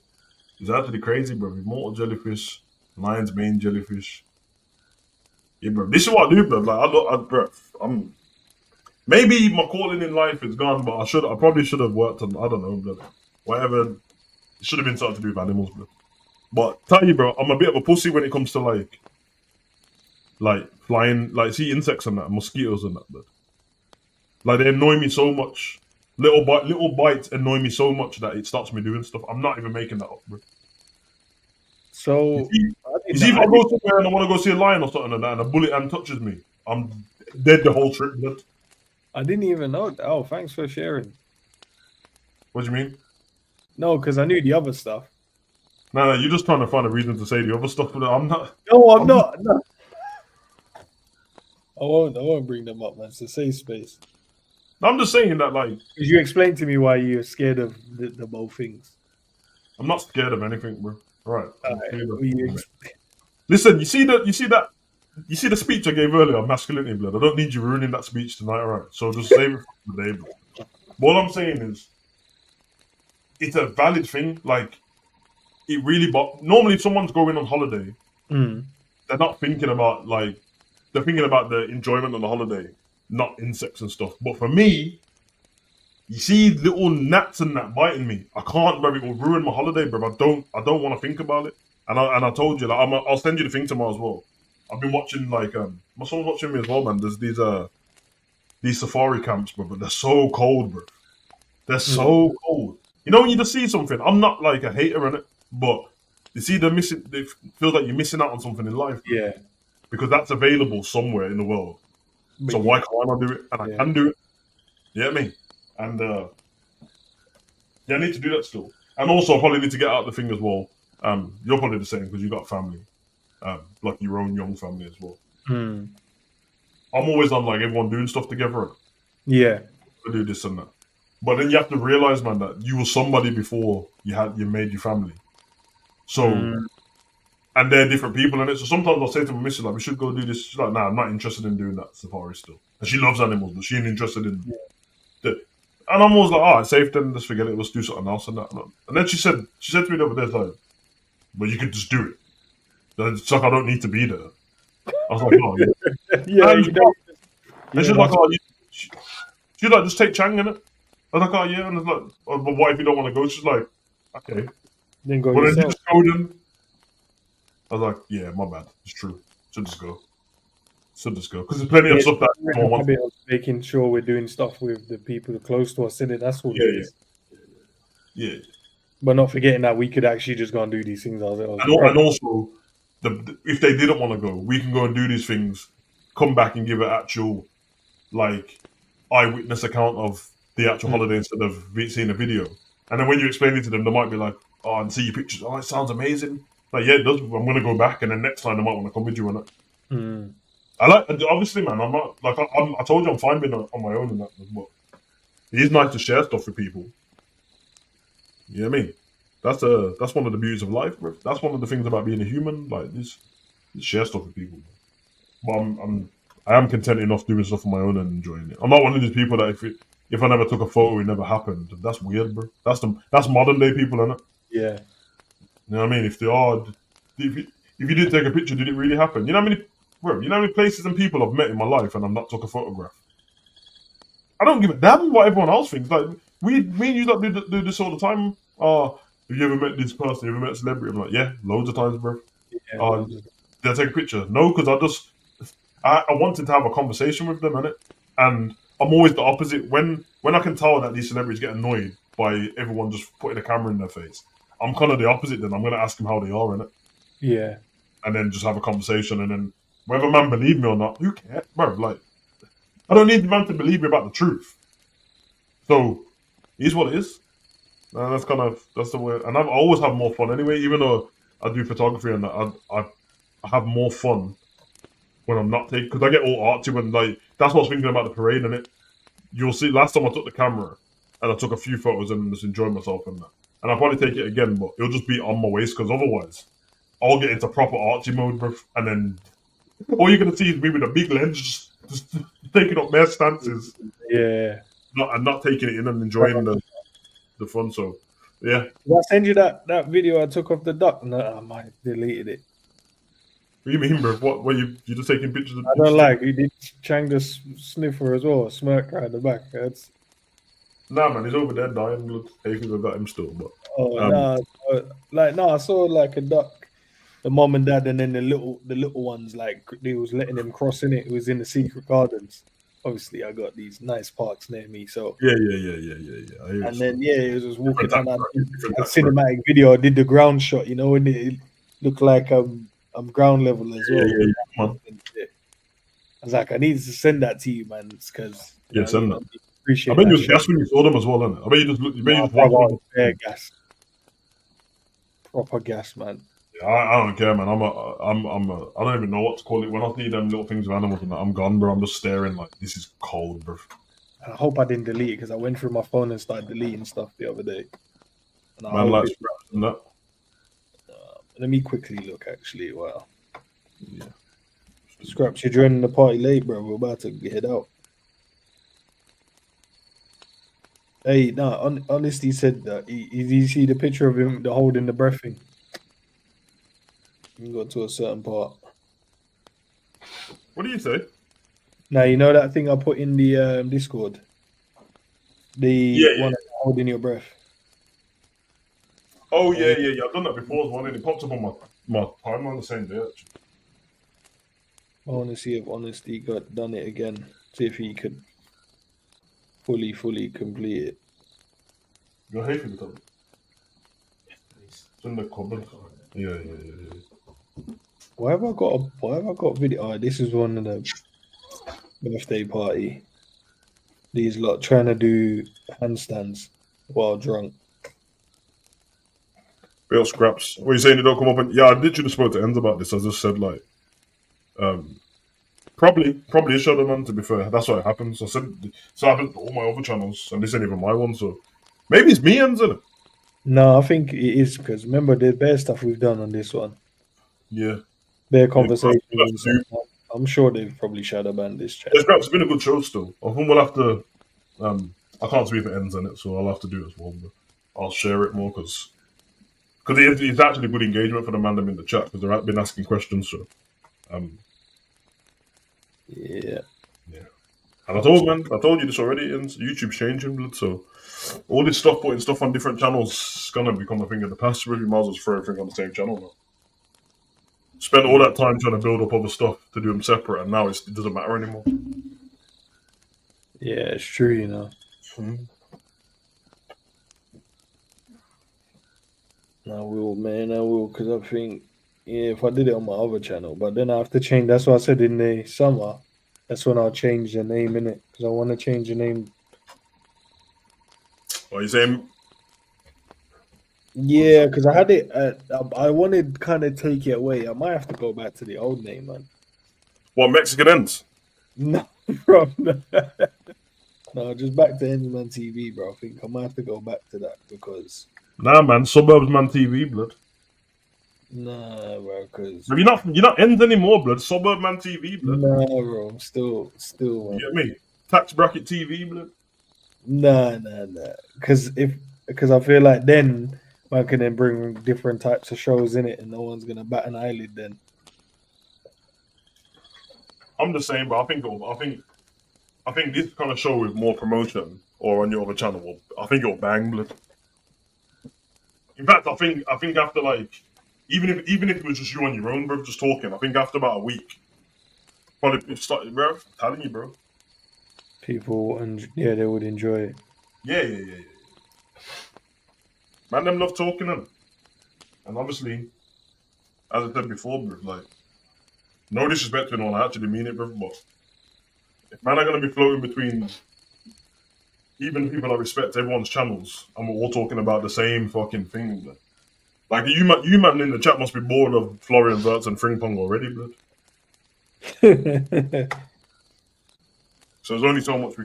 S2: it's actually crazy, bro. Immortal jellyfish, lion's mane jellyfish. Yeah, bro. This is what I do, bro. Like, bro. Maybe my calling in life is gone, but I probably should have worked on, I don't know, bro. Whatever. It should have been something to do with animals, bro. But tell you, bro, I'm a bit of a pussy when it comes to like flying, like see insects and that, mosquitoes and that, bro. Like, they annoy me so much. Little bites annoy me so much that it stops me doing stuff. I'm not even making that up, bro.
S1: So
S2: you see if I go somewhere and I want to go see a lion or something like that, and a bullet ant touches me, I'm dead the whole trip, bro.
S1: I didn't even know that. Oh, thanks for sharing.
S2: What do you mean?
S1: No, because I knew the other stuff.
S2: No, you're just trying to find a reason to say the other stuff, but I'm not.
S1: No, I'm not. No. I won't bring them up, man. It's a safe space.
S2: I'm just saying that, like,
S1: Because you explained to me why you're scared of the both things.
S2: I'm not scared of anything, bro. Right. Listen, you see the speech I gave earlier on masculinity, blood. I don't need you ruining that speech tonight, alright? So just save it for the day, bro. What I'm saying is, it's a valid thing. Like, it really. But normally, if someone's going on holiday, they're not thinking about they're thinking about the enjoyment of the holiday, not insects and stuff. But for me, you see little gnats and that biting me. I can't, bro. It will ruin my holiday, bro. I don't want to think about it. And I told you, like, I'll send you the thing tomorrow as well. I've been watching, like, my son's watching me as well, man. There's these safari camps, bro, but they're so cold, bro. They're so cold. You know when you just see something. I'm not like a hater in it, but you see it feels like you're missing out on something in life. Bro.
S1: Yeah.
S2: Because that's available somewhere in the world.
S1: But
S2: so why can't I do it? And I can do it. You get me? And yeah, I need to do that still. And also, I probably need to get out the thing as well. You're probably the same because you got family, like your own young family as well. I'm always on like everyone doing stuff together.
S1: Yeah,
S2: to do this and that. But then you have to realize, man, that you were somebody before you made your family. So, and they're different people in it. So sometimes I'll say to my missus, like, we should go do this. She's like, nah, I'm not interested in doing that safari still. And she loves animals, but she ain't interested in the. And I'm always like, all right, safe then, let's forget it. Let's do something else and that. And then she said to me the other day, like, but you could just do it. It's like I don't need to be there. I was like, oh, yeah.
S1: yeah.
S2: And she's like, oh, she's like, just take Chang in it. I was like, oh, yeah. And it's like, oh, but what if you don't want to go? She's like, okay.
S1: Then go
S2: well, then you
S1: yourself.
S2: just go then. I was like, yeah, my bad. It's true. Should just go. Because there's plenty of stuff that I want.
S1: Making sure we're doing stuff with the people close to us, in it. That's what it is.
S2: Yeah.
S1: But not forgetting that we could actually just go and do these things ourselves.
S2: And also, if they didn't want to go, we can go and do these things, come back and give an actual, like, eyewitness account of the actual holiday instead of seeing a video. And then when you explain it to them, they might be like, oh, and see your pictures. Oh, it sounds amazing. Like, yeah, it does. I'm going to go back. And then next time they might want to come with you on it. Obviously, man, I'm not, like, I told you I'm fine being on my own and that, but it is nice to share stuff with people. You know what I mean? That's one of the beauties of life, bro. That's one of the things about being a human. Like, just share stuff with people. But I am content enough doing stuff on my own and enjoying it. I'm not one of these people that if I never took a photo, it never happened. That's weird, bro. That's modern day people, isn't it?
S1: Yeah.
S2: You know what I mean? If you didn't take a picture, did it really happen? You know how many places and people I've met in my life and I've not took a photograph? I don't give a damn what everyone else thinks. Like, me and you do this all the time. Have you ever met this person? You ever met a celebrity? I'm like, yeah, loads of times, bro.
S1: Yeah,
S2: did I take a picture? No, because I wanted to have a conversation with them, innit? And I'm always the opposite. When I can tell that these celebrities get annoyed by everyone just putting a camera in their face, I'm kind of the opposite then. I'm going to ask them how they are, innit?
S1: Yeah.
S2: And then just have a conversation, and then whether man believe me or not, who cares, bro? Like, I don't need the man to believe me about the truth. So, it is what it is. And that's the way. And I always have more fun anyway. Even though I do photography and that, I have more fun when I'm not taking, because I get all artsy when, like, that's what I was thinking about the parade, innit? You'll see, last time I took the camera and I took a few photos and just enjoyed myself and that. And I'll probably take it again, but it'll just be on my waist, because otherwise I'll get into proper artsy mode, bro. And then all you're going to see is me with a big lens just taking up bare stances.
S1: Yeah.
S2: Not taking it in and enjoying the fun. So, yeah.
S1: Did I send you that video I took of the duck? No, I might have deleted it.
S2: What do you mean, bro? What? Were you just taking pictures of?
S1: I don't like. He did Chang the sniffer as well. Smirk right at the back.
S2: Nah, man, he's over there dying. Look, I've got him still, but.
S1: I saw like a duck, the mom and dad, and then the little ones, like they was letting them cross in it. It was in the secret gardens. Obviously, I got these nice parks near me, so
S2: yeah.
S1: And then it was just walking on that cinematic video. I did the ground shot, you know, and it looked like I'm ground level as well.
S2: Yeah.
S1: I was like, I need to send that to you, man, because
S2: send that.
S1: Appreciate.
S2: I bet you was gas when you saw them as well, innit? I bet you just watched them.
S1: Yeah, gas. Proper gas, man.
S2: Yeah, I don't care, man. I don't even know what to call it. When I see them little things with animals and that, I'm gone, bro. I'm just staring like this is cold, bro.
S1: I hope I didn't delete it because I went through my phone and started deleting stuff the other day. And I
S2: Man,
S1: hope
S2: like
S1: it,
S2: scraps and that.
S1: let me quickly look actually. Wow.
S2: Yeah.
S1: Scraps, you're joining the party late, bro. We're about to head out. Hey, no, honestly said that. Did you see the picture of him the holding the breath thing? You got to a certain part.
S2: What do you say?
S1: Now you know that thing I put in the Discord. The
S2: Yeah,
S1: one holding your breath.
S2: Oh yeah. I've done that before as well, and it pops up on my timeline the same day. Actually.
S1: I want to see if Honesty got done it again. See if he could fully complete it.
S2: You're hating it.
S3: Please.
S2: It's in the cupboard. Yeah.
S1: Why have I got a video? Oh, this is one of the birthday party. These lot trying to do handstands while drunk.
S2: Real scraps. What are you saying? You don't come up and yeah, I literally spoke to Enz about this. I just said like, probably a shadow man. To be fair, that's what happens. I said so happens to all my other channels, and this ain't even my one. So maybe it's me, Enz, isn't it?
S1: No, I think it is because remember the bare stuff we've done on this one,
S2: Yeah.
S1: bare conversations
S2: Yeah,
S1: and stuff. I'm sure they've probably shadow banned this chat.
S2: Yeah, scraps. It's been a good show still. I think we'll have to. I can't speak for Enz in it, so I'll have to do it as well. But I'll share it more because it's actually good engagement for the man them in the chat because they've been asking questions. So
S1: Yeah.
S2: And I told you this already, and YouTube's changing, blood. So all this stuff, putting stuff on different channels, is gonna become a thing of the past. Really, might as well throw everything on the same channel now. Spent all that time trying to build up other stuff to do them separate, and now it doesn't matter anymore.
S1: Yeah, it's true, you know. I will, because I think, yeah, if I did it on my other channel, but then I have to change. That's what I said in the summer. That's when I'll change the name in it because I want to change the name.
S2: What are you saying?
S1: Yeah, because I had it. I wanted to kind of take it away. I might have to go back to the old name, man.
S2: What Mexican ends?
S1: No, bro. No, just back to Ensman TV, bro. I think I might have to go back to that because.
S2: Nah, man, Suburbs Man TV, blood.
S1: Nah, bro, because.
S2: You're not ends anymore, blood. Suburb Man TV, blood.
S1: Nah, bro, I'm still.
S2: You get me? Tax bracket TV, blood.
S1: Nah. Because I feel like then man can then bring different types of shows in it, and no one's gonna bat an eyelid then.
S2: I'm the same, but I think this kind of show with more promotion or on your other channel, I think it'll bang, blood. In fact, I think after like, even if it was just you on your own, bro, just talking, I think after about a week, probably it started, bro. I'm telling you, bro.
S1: People and yeah, they would enjoy it.
S2: Yeah. Man, them love talking, and obviously, as I said before, bro, like, no disrespect to anyone, I actually mean it, bro, but if man are gonna be floating between even people that respect everyone's channels, and we're all talking about the same fucking thing, bro. Like you man in the chat must be bored of Florian Wirtz and Frimpong already, blood. So there's only so much we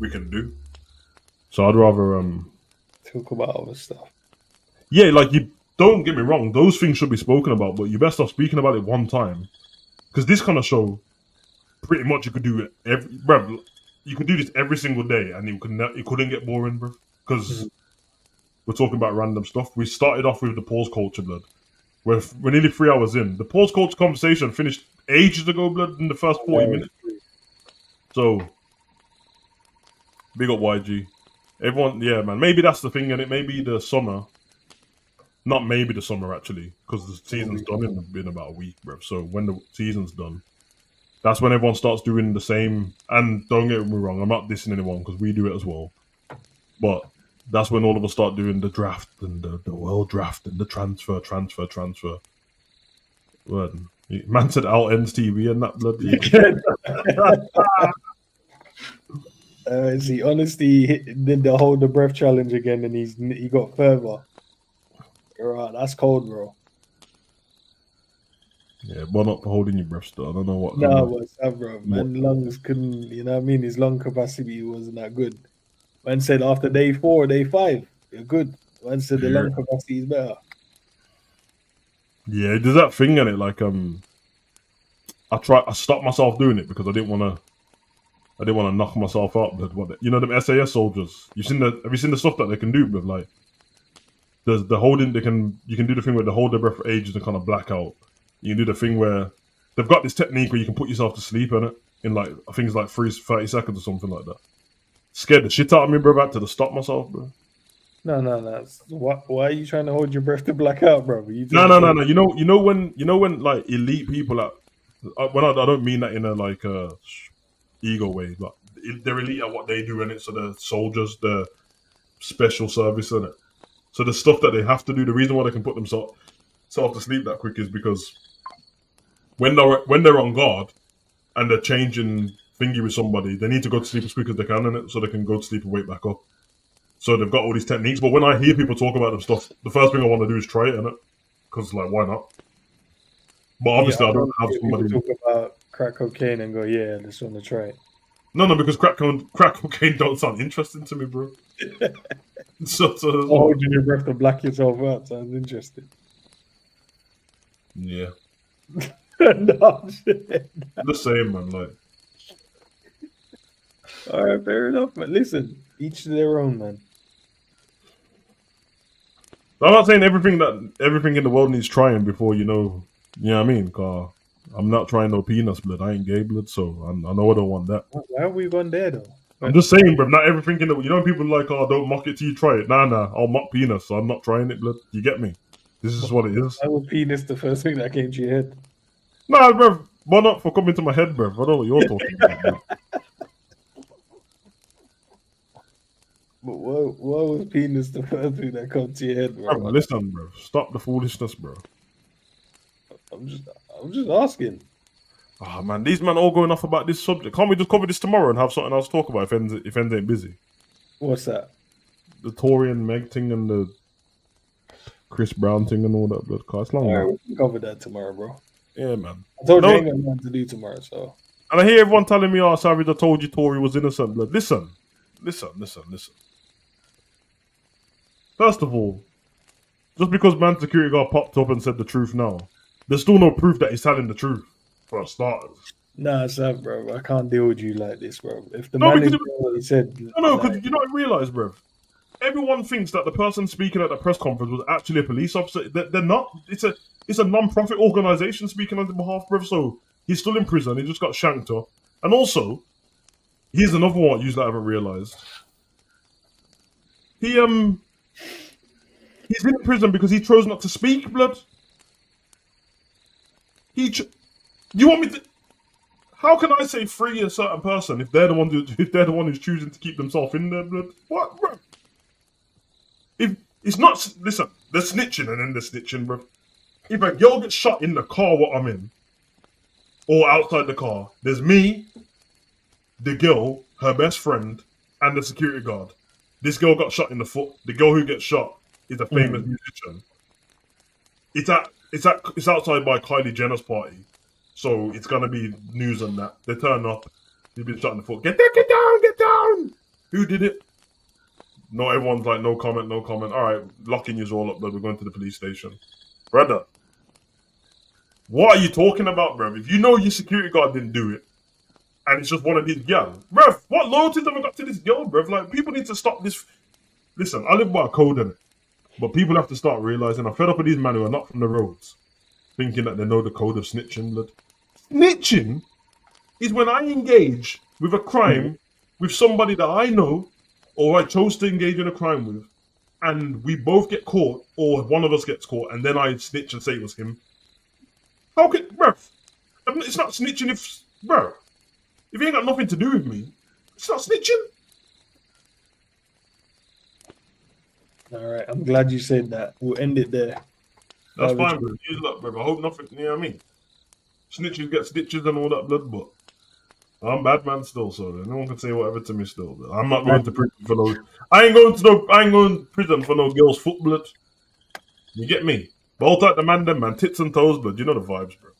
S2: can do. So I'd rather
S1: Talk about other stuff.
S2: yeah, like you don't get me wrong, those things should be spoken about, but you best stop speaking about it one time, because this kind of show, pretty much you could do it you could do this every single day, and it couldn't get boring, bro. Because we're talking about random stuff. We started off with the pause culture, blood. We're nearly 3 hours in. The pause culture conversation finished ages ago, blood, in the first 40 minutes. So, big up YG. Everyone, yeah, man. Maybe that's the thing, and it may be the summer. Not maybe the summer, actually, because the season's done in about a week, bro. So when the season's done, that's when everyone starts doing the same. And don't get me wrong, I'm not dissing anyone because we do it as well. But that's when all of us start doing the draft and the world draft and the transfer. Word. Man said out ends TV and that bloody.
S1: See, Honesty did the hold the breath challenge again, and he got further. Right, that's cold, bro.
S2: Yeah, but not for holding your breath still. I don't know what.
S1: No, what's up, bro?
S2: What?
S1: Man, lungs couldn't, you know what I mean? His lung capacity wasn't that good. Man said after day 4, day 5, you're good. Man said the lung capacity is better.
S2: Yeah, there's that thing in it. Like I stopped myself doing it because I didn't want to knock myself out. But what you know, them SAS soldiers. Have you seen the stuff that they can do? But like, there's the holding. You can do the thing where they hold their breath for ages and kind of black out. You can do the thing where they've got this technique where you can put yourself to sleep in like things like 30 seconds or something like that. Scared the shit out of me, bro. I had to stop myself, bro.
S1: No. Why are you trying to hold your breath to black out, bro?
S2: No. You know when like elite people are. When I don't mean that in a like ego way, but they're elite at what they do, and so the soldiers, the special service, in it. So the stuff that they have to do, the reason why they can put themselves to sleep that quick is because when they're on guard and they're changing thingy with somebody, they need to go to sleep as quick as they can in it, so they can go to sleep and wake back up. So they've got all these techniques. But when I hear people talk about them stuff, the first thing I want to do is try it in it, because like why not? But obviously, I don't have somebody
S1: talk about crack cocaine and go, yeah, I just want to try it.
S2: No, because crack cocaine don't sound interesting to me, bro. so
S1: holding your breath to black yourself out sounds interesting.
S2: Yeah.
S1: No,
S2: the same, man. Like,
S1: all right, fair enough. But listen, each to their own, man.
S2: I'm not saying everything in the world needs trying before you know what I mean. Cause I'm not trying no penis blood. I ain't gay blood, so I know I don't want that.
S1: Why have we gone there though?
S2: I'm just saying, bro. Not everything in the you know people like, oh, don't mock it till you try it. Nah, I'll mock penis, so I'm not trying it, blood. You get me? This is what it is.
S1: Why was penis the first thing that came to your head?
S2: Nah, bro. Why not for coming to my head, bro? I don't know what you're talking about. Bro.
S1: But why was penis the first thing that comes to your head, bro?
S2: Bro, listen, bro. Stop the foolishness, bro.
S1: I'm just asking.
S2: Ah, man, these men all going off about this subject. Can't we just cover this tomorrow and have something else to talk about if ends ain't busy?
S1: What's that?
S2: The Tory and Meg thing and the Chris Brown thing and all that blood cast. Long,
S1: all right, we can cover that tomorrow, bro.
S2: Yeah, man.
S1: I told you I ain't got nothing to do tomorrow, so.
S2: And I hear everyone telling me, "Oh, Savage, I told you Tory was innocent." Blood. Listen. First of all, just because man security guard popped up and said the truth now, there's still no proof that he's telling the truth. For starters.
S1: Nah, Sav, bro. I can't deal with you like this, bro. If the man is what he said.
S2: No, because you don't realize, bro. Everyone thinks that the person speaking at the press conference was actually a police officer. They're not. It's a non-profit organization speaking on his behalf, bro. So he's still in prison. He just got shanked up. And also, here's another one you I haven't realized. He's in prison because he chose not to speak, blood. You want me to? How can I say free a certain person if they're the one who's choosing to keep themselves in there, blood? What, bro? If it's not, listen, they're snitching and then they're snitching, bro. If a girl gets shot in the car what I'm in, or outside the car, there's me, the girl, her best friend, and the security guard. This girl got shot in the foot. The girl who gets shot is a famous musician. It's outside by Kylie Jenner's party. So it's gonna be news on that. They turn up. He's been shot in the foot. Get down! Who did it? No, everyone's like, no comment. All right, locking you all up, but we're going to the police station. Brother, what are you talking about, bruv? If you know your security guard didn't do it, and it's just one of these girls, bruv, what loyalties have I got to this girl, bruv? Like, people need to stop this. Listen, I live by a code in it, but people have to start realizing I'm fed up with these men who are not from the roads, thinking that they know the code of snitching, blood. Snitching is when I engage with a crime with somebody that I know or I chose to engage in a crime with, and we both get caught, or one of us gets caught, and then I snitch and say it was him. How can, bruv? It's not snitching if you ain't got nothing to do with me, it's not snitching.
S1: All right, I'm glad you said that. We'll end it there.
S2: That's fine, bro. Look, bro. I hope nothing. You know what I mean? Snitches get stitches and all that blood, but I'm bad man still. So no one can say whatever to me still. But I'm not going to prison for no. I ain't going to prison for no girl's foot blood. You get me? But hold tight the man, them man, tits and toes, blood. You know the vibes, bro.